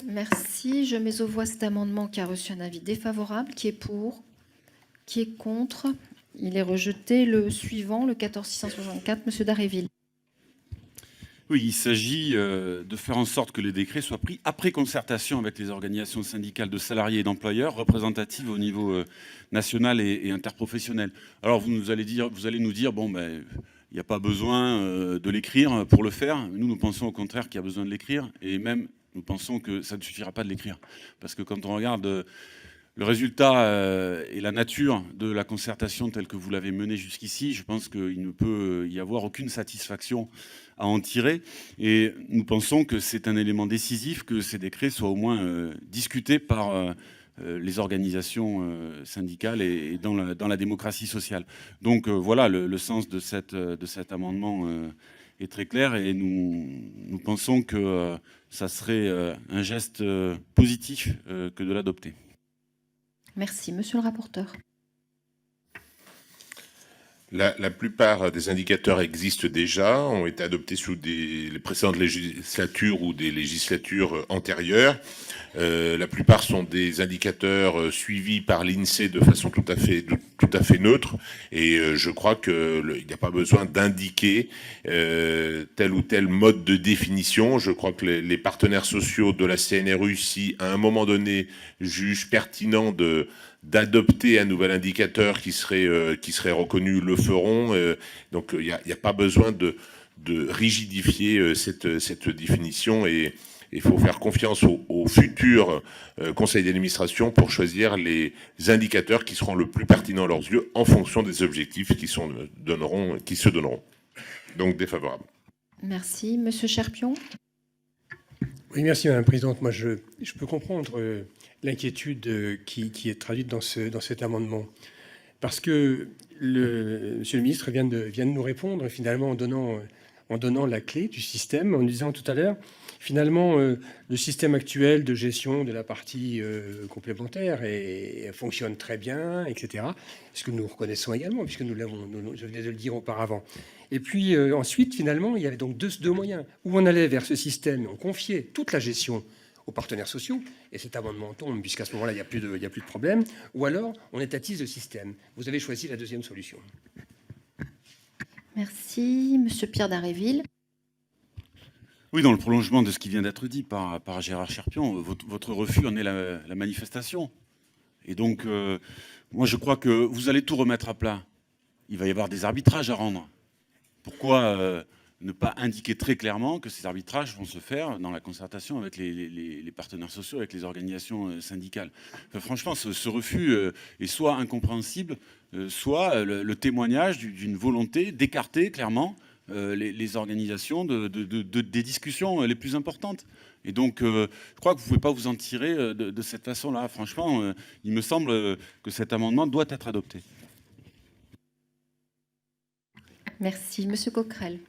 Merci. Je mets aux voix cet amendement qui a reçu un avis défavorable. Qui est pour? Qui est contre? Il est rejeté. Le suivant, le 14664, Monsieur Dharréville. Oui, il s'agit de faire en sorte que les décrets soient pris après concertation avec les organisations syndicales de salariés et d'employeurs représentatives au niveau national et interprofessionnel. Alors vous allez nous dire, bon, ben, il n'y a pas besoin de l'écrire pour le faire. Nous pensons au contraire qu'il y a besoin de l'écrire, et même nous pensons que ça ne suffira pas de l'écrire. Parce que quand on regarde le résultat et la nature de la concertation telle que vous l'avez menée jusqu'ici, je pense qu'il ne peut y avoir aucune satisfaction à en tirer. Et nous pensons que c'est un élément décisif que ces décrets soient au moins discutés par les organisations syndicales et dans la démocratie sociale. Donc voilà, le sens de cet amendement est très clair, et nous pensons que ça serait un geste positif que de l'adopter. Merci. Monsieur le rapporteur. La plupart des indicateurs existent déjà, ont été adoptés sous les précédentes législatures ou des législatures antérieures. La plupart sont des indicateurs suivis par l'INSEE de façon tout à fait neutre. Et je crois qu'il n'y a pas besoin d'indiquer tel ou tel mode de définition. Je crois que les partenaires sociaux de la CNRU, si à un moment donné jugent pertinent d'adopter un nouvel indicateur qui serait reconnu, le feront. Donc il n'y a pas besoin de rigidifier cette définition, et il faut faire confiance au futur conseil d'administration pour choisir les indicateurs qui seront le plus pertinents à leurs yeux en fonction des objectifs qui se donneront. Donc défavorable. Merci. Monsieur Cherpion. Oui, merci Madame la Présidente. Moi, je peux comprendre l'inquiétude qui est traduite dans cet amendement. Parce que Monsieur le ministre vient de nous répondre, finalement, en donnant la clé du système, en nous disant tout à l'heure, finalement, le système actuel de gestion de la partie complémentaire fonctionne très bien, etc. Ce que nous reconnaissons également, puisque je venais de le dire auparavant. Et puis ensuite, finalement, il y avait donc deux moyens. Où on allait vers ce système, on confiait toute la gestion aux partenaires sociaux, et cet amendement tombe, puisqu'à ce moment-là, il n'y a plus de problème, ou alors on étatise le système. Vous avez choisi la deuxième solution. Merci. Monsieur Pierre Dharréville. Oui, dans le prolongement de ce qui vient d'être dit par Gérard Cherpion, votre refus en est la manifestation. Et donc, moi, je crois que vous allez tout remettre à plat. Il va y avoir des arbitrages à rendre. Pourquoi ne pas indiquer très clairement que ces arbitrages vont se faire dans la concertation avec les partenaires sociaux, avec les organisations syndicales? Enfin, franchement, ce refus est soit incompréhensible, soit le témoignage d'une volonté d'écarter clairement les organisations des discussions les plus importantes. Et donc, je crois que vous ne pouvez pas vous en tirer de cette façon-là. Franchement, il me semble que cet amendement doit être adopté. Merci. Monsieur Coquerel.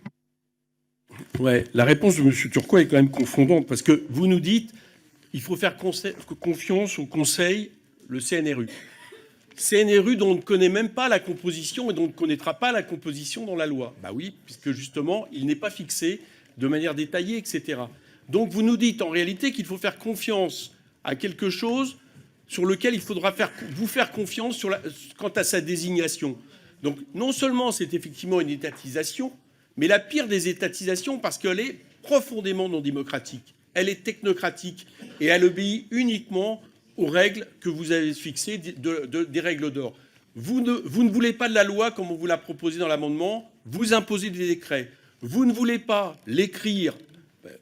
Ouais, la réponse de M. Turquois est quand même confondante, parce que vous nous dites il faut faire confiance au Conseil, le CNRU. CNRU dont on ne connaît même pas la composition et dont on ne connaîtra pas la composition dans la loi. Bah oui, puisque justement, il n'est pas fixé de manière détaillée, etc. Donc vous nous dites en réalité qu'il faut faire confiance à quelque chose sur lequel il faudra vous faire confiance quant à sa désignation. Donc non seulement c'est effectivement une étatisation, mais la pire des étatisations parce qu'elle est profondément non démocratique. Elle est technocratique et elle obéit uniquement aux règles que vous avez fixées, des règles d'or. Vous ne voulez pas de la loi comme on vous l'a proposé dans l'amendement, vous imposez des décrets. Vous ne voulez pas l'écrire,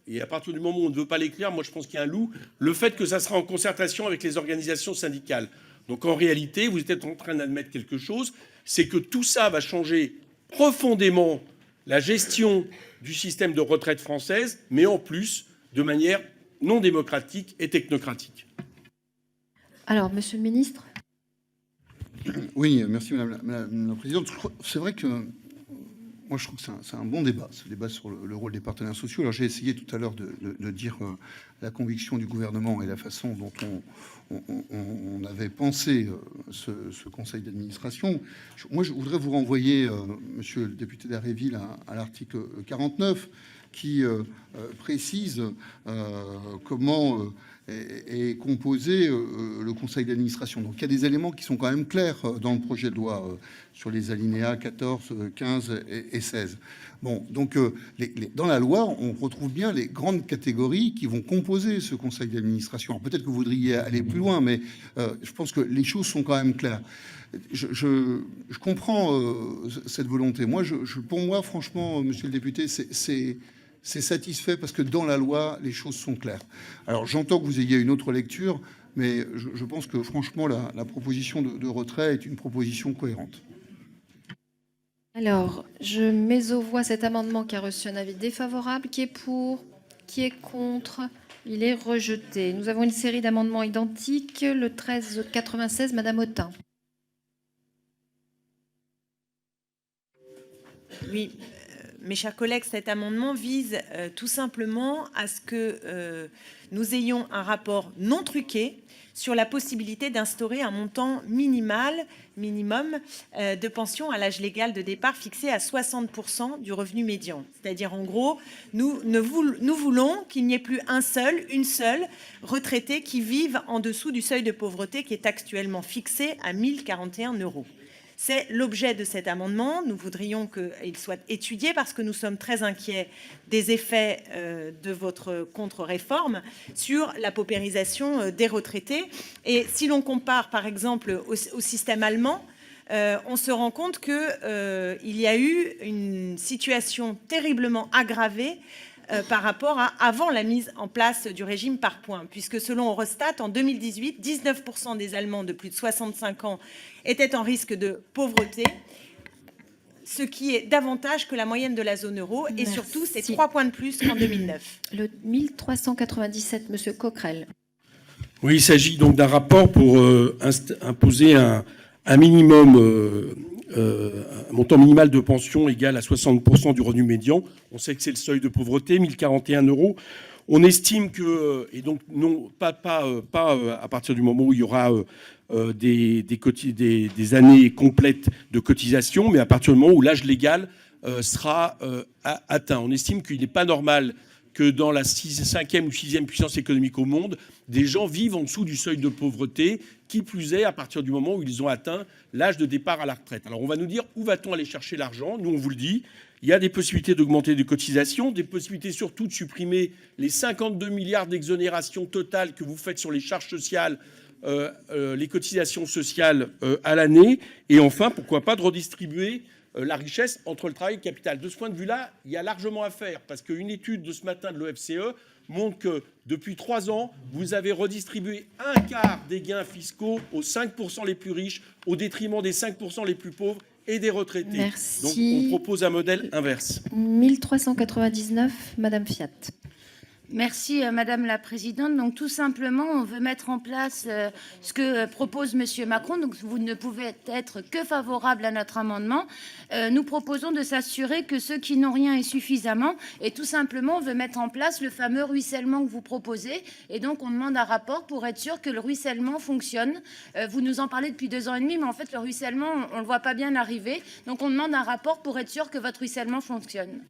et à partir du moment où on ne veut pas l'écrire, moi je pense qu'il y a un loup, le fait que ça sera en concertation avec les organisations syndicales. Donc en réalité, vous êtes en train d'admettre quelque chose, c'est que tout ça va changer profondément la gestion du système de retraite française, mais en plus de manière non démocratique et technocratique. Alors, Monsieur le Ministre. Oui, merci Madame la Présidente. C'est vrai que moi je trouve que c'est un bon débat, ce débat sur le rôle des partenaires sociaux. Alors j'ai essayé tout à l'heure de dire la conviction du gouvernement et la façon dont on avait pensé ce conseil d'administration. Moi je voudrais vous renvoyer, monsieur le député d'Aréville, à l'article 49 qui précise comment est composé le conseil d'administration. Donc il y a des éléments qui sont quand même clairs dans le projet de loi sur les alinéas 14, 15 et 16. Bon, donc dans la loi, on retrouve bien les grandes catégories qui vont composer ce conseil d'administration. Peut-être que vous voudriez aller plus loin, mais je pense que les choses sont quand même claires. Je comprends cette volonté. Moi, pour moi, franchement, monsieur le député, c'est satisfait parce que dans la loi, les choses sont claires. Alors j'entends que vous ayez une autre lecture, mais je pense que franchement, la proposition de retrait est une proposition cohérente. Alors, je mets aux voix cet amendement qui a reçu un avis défavorable. Qui est pour? Qui est contre? Il est rejeté. Nous avons une série d'amendements identiques. Le 1396, Madame Autain. Oui. Mes chers collègues, cet amendement vise tout simplement à ce que nous ayons un rapport non truqué sur la possibilité d'instaurer un montant minimum de pension à l'âge légal de départ fixé à 60% du revenu médian. C'est-à-dire, en gros, nous voulons qu'il n'y ait plus une seule retraitée qui vive en dessous du seuil de pauvreté qui est actuellement fixé à 1 041 €. C'est l'objet de cet amendement. Nous voudrions qu'il soit étudié parce que nous sommes très inquiets des effets de votre contre-réforme sur la paupérisation des retraités. Et si l'on compare, par exemple, au système allemand, on se rend compte qu'il y a eu une situation terriblement aggravée par rapport à avant la mise en place du régime par points, puisque selon Eurostat, en 2018, 19% des Allemands de plus de 65 ans étaient en risque de pauvreté, ce qui est davantage que la moyenne de la zone euro, et surtout, c'est 3 points de plus qu'en 2009. Le 1397, Monsieur Coquerel. Oui, il s'agit donc d'un rapport pour imposer un minimum, un montant minimal de pension égal à 60% du revenu médian. On sait que c'est le seuil de pauvreté, 1 041 €. On estime que, et donc non, pas à partir du moment où il y aura des années complètes de cotisation, mais à partir du moment où l'âge légal sera atteint. On estime qu'il n'est pas normal que dans la 5e ou 6e puissance économique au monde, des gens vivent en dessous du seuil de pauvreté, qui plus est à partir du moment où ils ont atteint l'âge de départ à la retraite. Alors on va nous dire, où va-t-on aller chercher l'argent? Nous, on vous le dit, il y a des possibilités d'augmenter des cotisations, des possibilités surtout de supprimer les 52 milliards d'exonération totale que vous faites sur les charges sociales, les cotisations sociales à l'année, et enfin, pourquoi pas de redistribuer la richesse entre le travail et le capital. De ce point de vue-là, il y a largement à faire, parce qu'une étude de ce matin de l'OFCE montre que depuis 3 ans, vous avez redistribué un quart des gains fiscaux aux 5% les plus riches, au détriment des 5% les plus pauvres et des retraités. Merci. Donc on propose un modèle inverse. 1399, Madame Fiat. Merci Madame la Présidente. Donc tout simplement, on veut mettre en place ce que propose Monsieur Macron. Donc vous ne pouvez être que favorable à notre amendement. Nous proposons de s'assurer que ceux qui n'ont rien aient suffisamment. Et tout simplement, on veut mettre en place le fameux ruissellement que vous proposez. Et donc on demande un rapport pour être sûr que le ruissellement fonctionne. Vous nous en parlez depuis 2 ans et demi, mais en fait le ruissellement, on ne le voit pas bien arriver. Donc on demande un rapport pour être sûr que votre ruissellement fonctionne.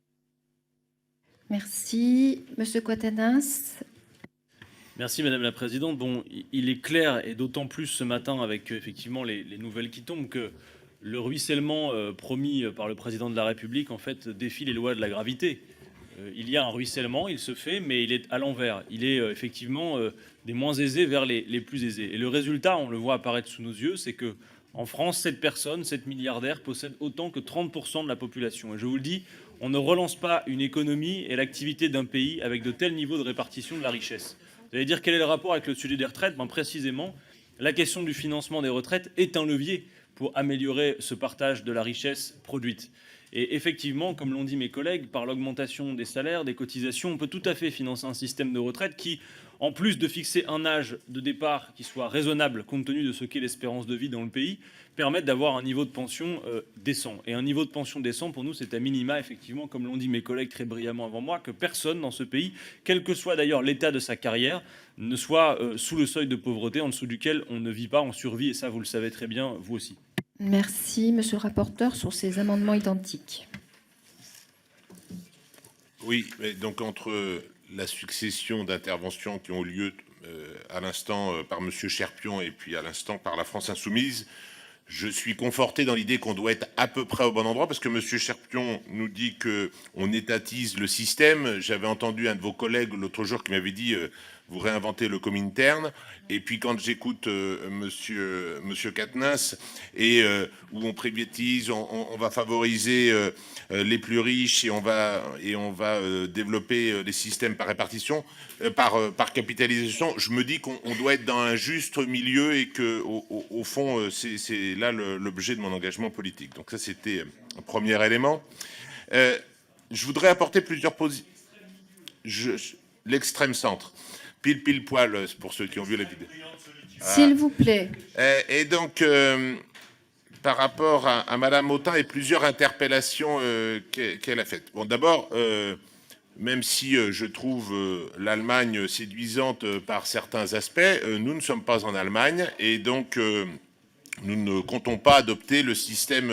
Merci. Monsieur Quatennens. Merci Madame la Présidente. Bon, il est clair, et d'autant plus ce matin avec effectivement les nouvelles qui tombent, que le ruissellement promis par le Président de la République, en fait, défie les lois de la gravité. Il y a un ruissellement, il se fait, mais il est à l'envers. Il est effectivement des moins aisés vers les plus aisés. Et le résultat, on le voit apparaître sous nos yeux, c'est que en France, 7 milliardaires possèdent autant que 30% de la population. Et je vous le dis, on ne relance pas une économie et l'activité d'un pays avec de tels niveaux de répartition de la richesse. Vous allez dire quel est le rapport avec le sujet des retraites ? Précisément, la question du financement des retraites est un levier pour améliorer ce partage de la richesse produite. Et effectivement, comme l'ont dit mes collègues, par l'augmentation des salaires, des cotisations, on peut tout à fait financer un système de retraite qui, en plus de fixer un âge de départ qui soit raisonnable compte tenu de ce qu'est l'espérance de vie dans le pays, permettre d'avoir un niveau de pension décent. Et un niveau de pension décent, pour nous, c'est à minima, effectivement, comme l'ont dit mes collègues très brillamment avant moi, que personne dans ce pays, quel que soit d'ailleurs l'état de sa carrière, ne soit sous le seuil de pauvreté, en dessous duquel on ne vit pas, on survit, et ça, vous le savez très bien, vous aussi. Merci, monsieur le rapporteur, sur ces amendements identiques. Oui, mais donc entre la succession d'interventions qui ont eu lieu à l'instant par monsieur Cherpion et puis à l'instant par la France Insoumise, je suis conforté dans l'idée qu'on doit être à peu près au bon endroit, parce que monsieur Cherpion nous dit qu'on étatise le système. J'avais entendu un de vos collègues l'autre jour qui m'avait dit vous réinventez le Comintern. Et puis quand j'écoute monsieur Quatennens, et où on privatise, on va favoriser les plus riches, et on va développer les systèmes par répartition, par capitalisation, je me dis qu'on doit être dans un juste milieu, et que au fond c'est là l'objet de mon engagement politique. Donc ça, c'était un premier élément. Je voudrais apporter plusieurs positions. L'extrême centre, pile poil, pour ceux qui ont vu la vidéo. S'il vous plaît. Et donc, par rapport à Madame Autain et plusieurs interpellations qu'elle a faites. Bon, d'abord, même si je trouve l'Allemagne séduisante par certains aspects, nous ne sommes pas en Allemagne, et donc nous ne comptons pas adopter le système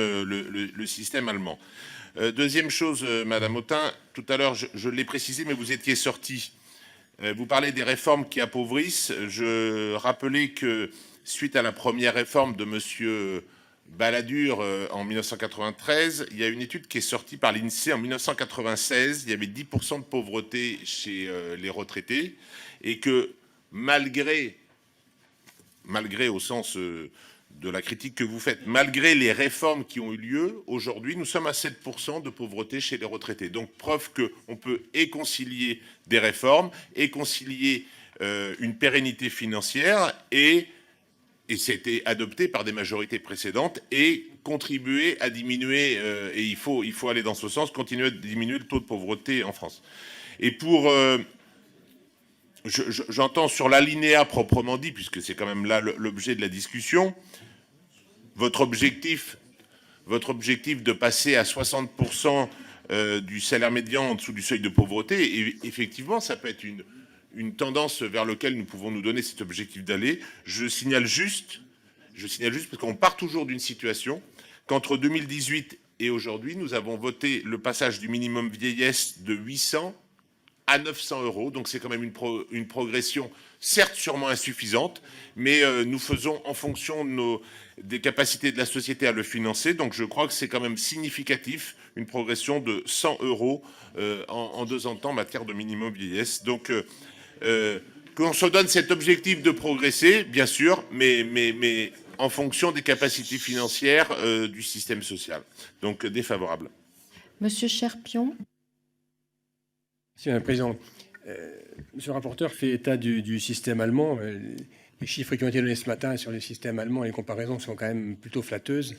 allemand. Deuxième chose, Madame Autain, tout à l'heure, je l'ai précisé, mais vous étiez sortie. Vous parlez des réformes qui appauvrissent. Je rappelais que, suite à la première réforme de monsieur Balladur en 1993, il y a une étude qui est sortie par l'INSEE en 1996. Il y avait 10% de pauvreté chez les retraités, et que malgré au sens de la critique que vous faites, malgré les réformes qui ont eu lieu, aujourd'hui, nous sommes à 7% de pauvreté chez les retraités. Donc, preuve qu'on peut concilier des réformes, concilier une pérennité financière, et c'était adopté par des majorités précédentes, et contribuer à diminuer, et il faut aller dans ce sens, continuer à diminuer le taux de pauvreté en France. Et pour... j'entends sur l'alinéa proprement dit, puisque c'est quand même là l'objet de la discussion, votre objectif de passer à 60% du salaire médian en dessous du seuil de pauvreté, et effectivement, ça peut être une tendance vers laquelle nous pouvons nous donner cet objectif d'aller. Je signale juste, parce qu'on part toujours d'une situation qu'entre 2018 et aujourd'hui, nous avons voté le passage du minimum vieillesse de 800 à 900 euros. Donc c'est quand même une progression, certes sûrement insuffisante, mais nous faisons en fonction des capacités de la société à le financer. Donc je crois que c'est quand même significatif, une progression de 100 euros en 2 ans de temps en matière de minimum vieillesse. Donc qu'on se donne cet objectif de progresser, bien sûr, mais en fonction des capacités financières du système social. Donc défavorable. Monsieur Cherpion. Merci, Madame la Présidente. Monsieur le rapporteur fait état du système allemand. Les chiffres qui ont été donnés ce matin sur les systèmes allemands et les comparaisons sont quand même plutôt flatteuses.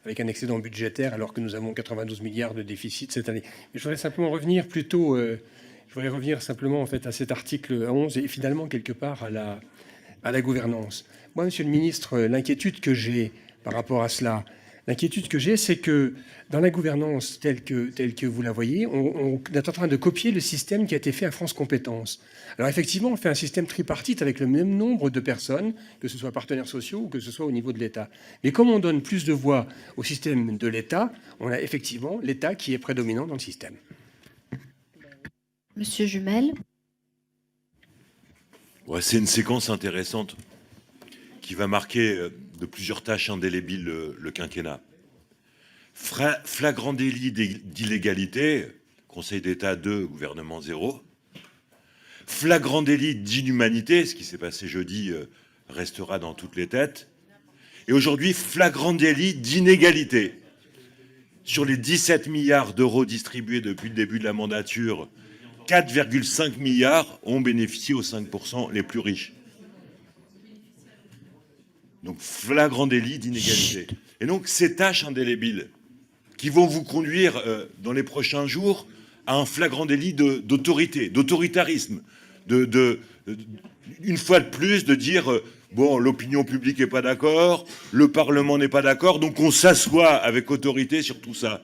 avec un excédent budgétaire alors que nous avons 92 milliards de déficit cette année. Mais je voudrais simplement revenir plutôt, en fait à cet article 11 et finalement quelque part à la gouvernance. Moi, Monsieur le Ministre, l'inquiétude que j'ai par rapport à cela, c'est que dans la gouvernance telle que vous la voyez, on est en train de copier le système qui a été fait à France Compétences. Alors effectivement, on fait un système tripartite avec le même nombre de personnes, que ce soit partenaires sociaux ou que ce soit au niveau de l'État. Mais comme on donne plus de voix au système de l'État, on a effectivement l'État qui est prédominant dans le système. Monsieur Jumel. Ouais, c'est une séquence intéressante qui va marquer de plusieurs tâches indélébiles le quinquennat. Flagrant délit d'illégalité, Conseil d'État 2, gouvernement 0. Flagrant délit d'inhumanité, ce qui s'est passé jeudi restera dans toutes les têtes. Et aujourd'hui, flagrant délit d'inégalité. Sur les 17 milliards d'euros distribués depuis le début de la mandature, 4,5 milliards ont bénéficié aux 5% les plus riches. Donc, flagrant délit d'inégalité. Et donc, ces tâches indélébiles qui vont vous conduire dans les prochains jours à un flagrant délit d'autorité, d'autoritarisme, une fois de plus, de dire bon, l'opinion publique n'est pas d'accord, le Parlement n'est pas d'accord, donc on s'assoit avec autorité sur tout ça,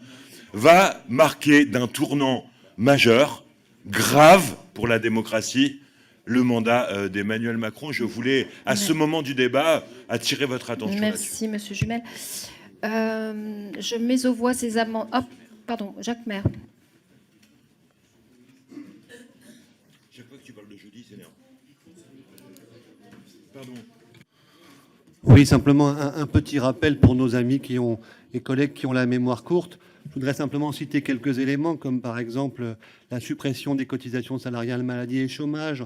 va marquer d'un tournant majeur, grave pour la démocratie, le mandat d'Emmanuel Macron. Je voulais, à ce moment du débat, attirer votre attention là-dessus. Merci, Monsieur Jumel. Je mets aux voix ces amendements. Oh, pardon, Jacques Maire. Chaque fois que tu parles de jeudi, c'est énervant. Pardon. Oui, simplement un petit rappel pour nos amis et collègues qui ont la mémoire courte. Je voudrais simplement citer quelques éléments, comme par exemple la suppression des cotisations salariales maladie et chômage,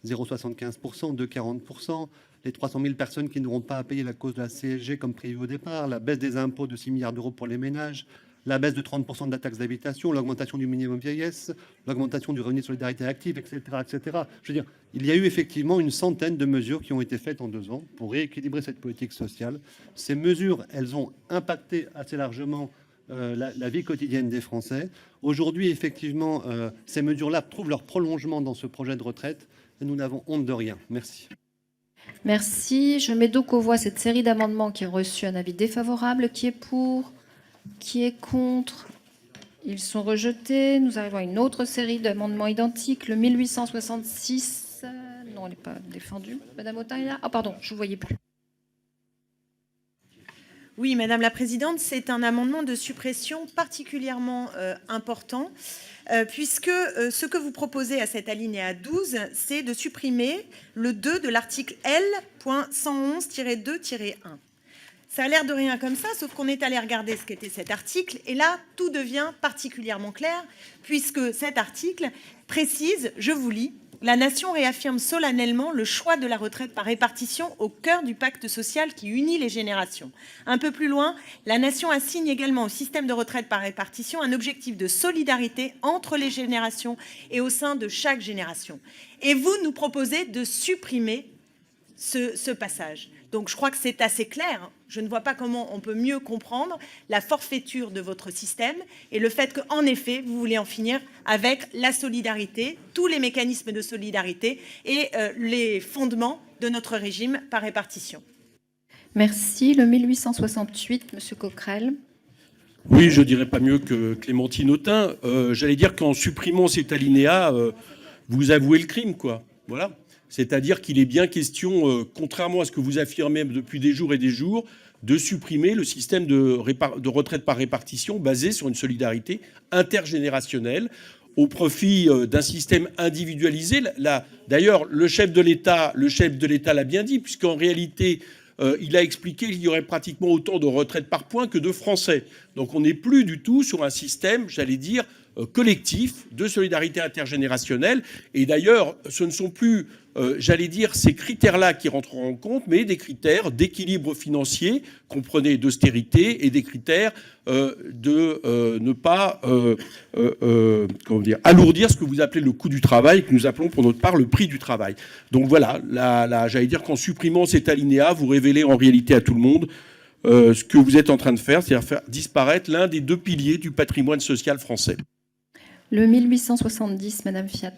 0,75%, 2,40%, les 300 000 personnes qui n'auront pas à payer la cause de la CSG comme prévu au départ, la baisse des impôts de 6 milliards d'euros pour les ménages, la baisse de 30% de la taxe d'habitation, l'augmentation du minimum vieillesse, l'augmentation du revenu de solidarité active, etc., etc. Je veux dire, il y a eu effectivement une centaine de mesures qui ont été faites en 2 ans pour rééquilibrer cette politique sociale. Ces mesures, elles ont impacté assez largement la vie quotidienne des Français. Aujourd'hui, effectivement, ces mesures-là trouvent leur prolongement dans ce projet de retraite et nous n'avons honte de rien. Merci. Merci. Je mets donc aux voix cette série d'amendements qui ont reçu un avis défavorable. Qui est pour? Qui est contre? Ils sont rejetés. Nous arrivons à une autre série d'amendements identiques. Le 1866. Non, il n'est pas défendu. Madame Autain est là. Ah, pardon, je ne vous voyais plus. Oui, Madame la Présidente, c'est un amendement de suppression particulièrement important, puisque ce que vous proposez à cet alinéa 12, c'est de supprimer le 2 de l'article L.111-2-1. Ça a l'air de rien comme ça, sauf qu'on est allé regarder ce qu'était cet article, et là, tout devient particulièrement clair, puisque cet article précise, je vous lis, la nation réaffirme solennellement le choix de la retraite par répartition au cœur du pacte social qui unit les générations. Un peu plus loin, la nation assigne également au système de retraite par répartition un objectif de solidarité entre les générations et au sein de chaque génération. Et vous nous proposez de supprimer ce passage. Donc je crois que c'est assez clair. Je ne vois pas comment on peut mieux comprendre la forfaiture de votre système et le fait qu'en effet, vous voulez en finir avec la solidarité, tous les mécanismes de solidarité et les fondements de notre régime par répartition. Merci. Le 1868, Monsieur Coquerel. Oui, je dirais pas mieux que Clémentine Autain. J'allais dire qu'en supprimant cet alinéa, vous avouez le crime, quoi. Voilà. C'est-à-dire qu'il est bien question, contrairement à ce que vous affirmez depuis des jours et des jours, de supprimer le système de retraite par répartition basé sur une solidarité intergénérationnelle au profit d'un système individualisé. D'ailleurs, le chef de l'État l'a bien dit, puisqu'en réalité, il a expliqué qu'il y aurait pratiquement autant de retraites par point que de Français. Donc on n'est plus du tout sur un système, j'allais dire, collectif de solidarité intergénérationnelle. Et d'ailleurs, ce ne sont plus, j'allais dire, ces critères-là qui rentreront en compte, mais des critères d'équilibre financier, comprenez d'austérité, et des critères de ne pas alourdir ce que vous appelez le coût du travail, que nous appelons pour notre part le prix du travail. Donc voilà, j'allais dire qu'en supprimant cet alinéa, vous révélez en réalité à tout le monde ce que vous êtes en train de faire, c'est-à-dire faire disparaître l'un des deux piliers du patrimoine social français. Le 1870, Madame Fiat.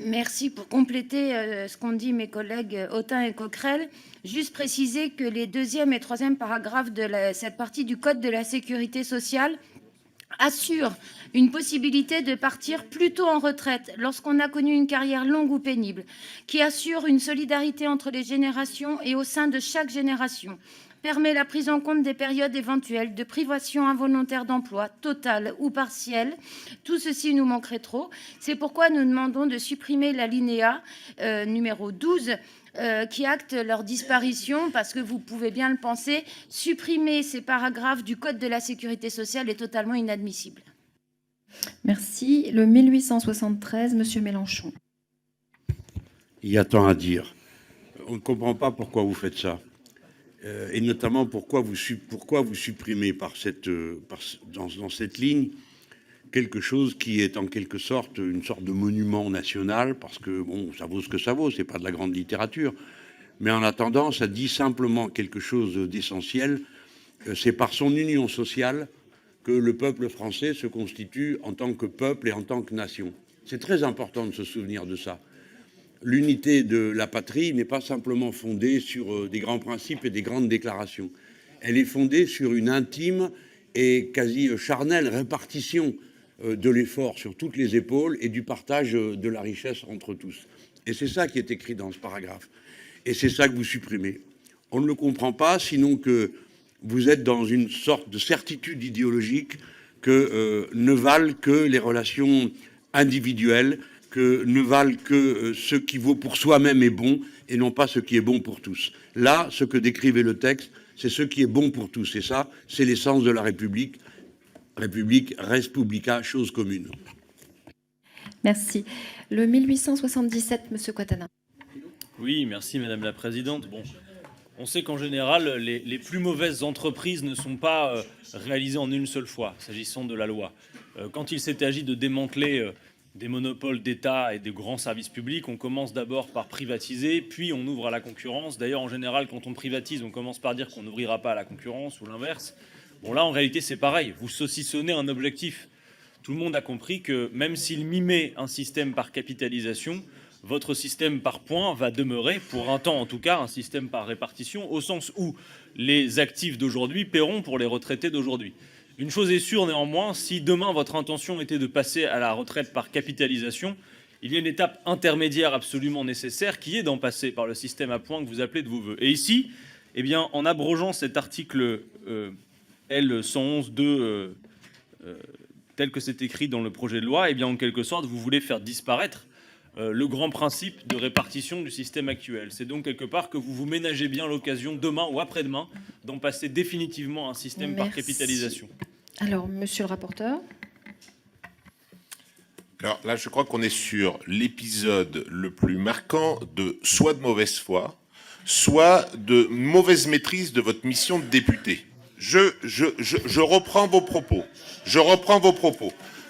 Merci pour compléter ce qu'ont dit mes collègues Autain et Coquerel. Juste préciser que les 2e et 3e paragraphes de cette partie du Code de la sécurité sociale assurent une possibilité de partir plus tôt en retraite lorsqu'on a connu une carrière longue ou pénible, qui assure une solidarité entre les générations et au sein de chaque génération, permet la prise en compte des périodes éventuelles de privation involontaire d'emploi, totale ou partielle. Tout ceci nous manquerait trop. C'est pourquoi nous demandons de supprimer l'alinéa numéro 12 qui acte leur disparition, parce que vous pouvez bien le penser, supprimer ces paragraphes du Code de la sécurité sociale est totalement inadmissible. Merci. Le 1873, Monsieur Mélenchon. Il y a tant à dire. On ne comprend pas pourquoi vous faites ça. Et notamment pourquoi vous supprimez dans cette ligne quelque chose qui est en quelque sorte une sorte de monument national, parce que bon, ça vaut ce que ça vaut, c'est pas de la grande littérature, mais en attendant, ça dit simplement quelque chose d'essentiel. C'est par son union sociale que le peuple français se constitue en tant que peuple et en tant que nation. C'est très important de se souvenir de ça. L'unité de la patrie n'est pas simplement fondée sur des grands principes et des grandes déclarations. Elle est fondée sur une intime et quasi charnelle répartition de l'effort sur toutes les épaules et du partage de la richesse entre tous. Et c'est ça qui est écrit dans ce paragraphe. Et c'est ça que vous supprimez. On ne le comprend pas, sinon que vous êtes dans une sorte de certitude idéologique que ne valent que les relations individuelles, que ne valent que ce qui vaut pour soi-même est bon et non pas ce qui est bon pour tous. Là, ce que décrivait le texte, c'est ce qui est bon pour tous. Et ça, c'est l'essence de la République. République, res publica, chose commune. Merci. Le 1877, Monsieur Quatana. Oui, merci Madame la Présidente. Bon, on sait qu'en général, les plus mauvaises entreprises ne sont pas réalisées en une seule fois, s'agissant de la loi. Quand il s'est agi de démanteler des monopoles d'État et des grands services publics, on commence d'abord par privatiser, puis on ouvre à la concurrence. D'ailleurs, en général, quand on privatise, on commence par dire qu'on n'ouvrira pas à la concurrence ou l'inverse. Bon, là, en réalité, c'est pareil. Vous saucissonnez un objectif. Tout le monde a compris que même s'il mimait un système par capitalisation, votre système par points va demeurer, pour un temps en tout cas, un système par répartition, au sens où les actifs d'aujourd'hui paieront pour les retraités d'aujourd'hui. Une chose est sûre néanmoins, si demain votre intention était de passer à la retraite par capitalisation, il y a une étape intermédiaire absolument nécessaire qui est d'en passer par le système à points que vous appelez de vos voeux. Et ici, eh bien, en abrogeant cet article L111.2 tel que c'est écrit dans le projet de loi, eh bien, en quelque sorte, vous voulez faire disparaître le grand principe de répartition du système actuel. C'est donc quelque part que vous vous ménagez bien l'occasion, demain ou après-demain, d'en passer définitivement à un système par capitalisation. Alors, monsieur le rapporteur. Alors là, je crois qu'on est sur l'épisode le plus marquant de soit de mauvaise foi, soit de mauvaise maîtrise de votre mission de député. Je reprends vos propos. Je reprends vos propos.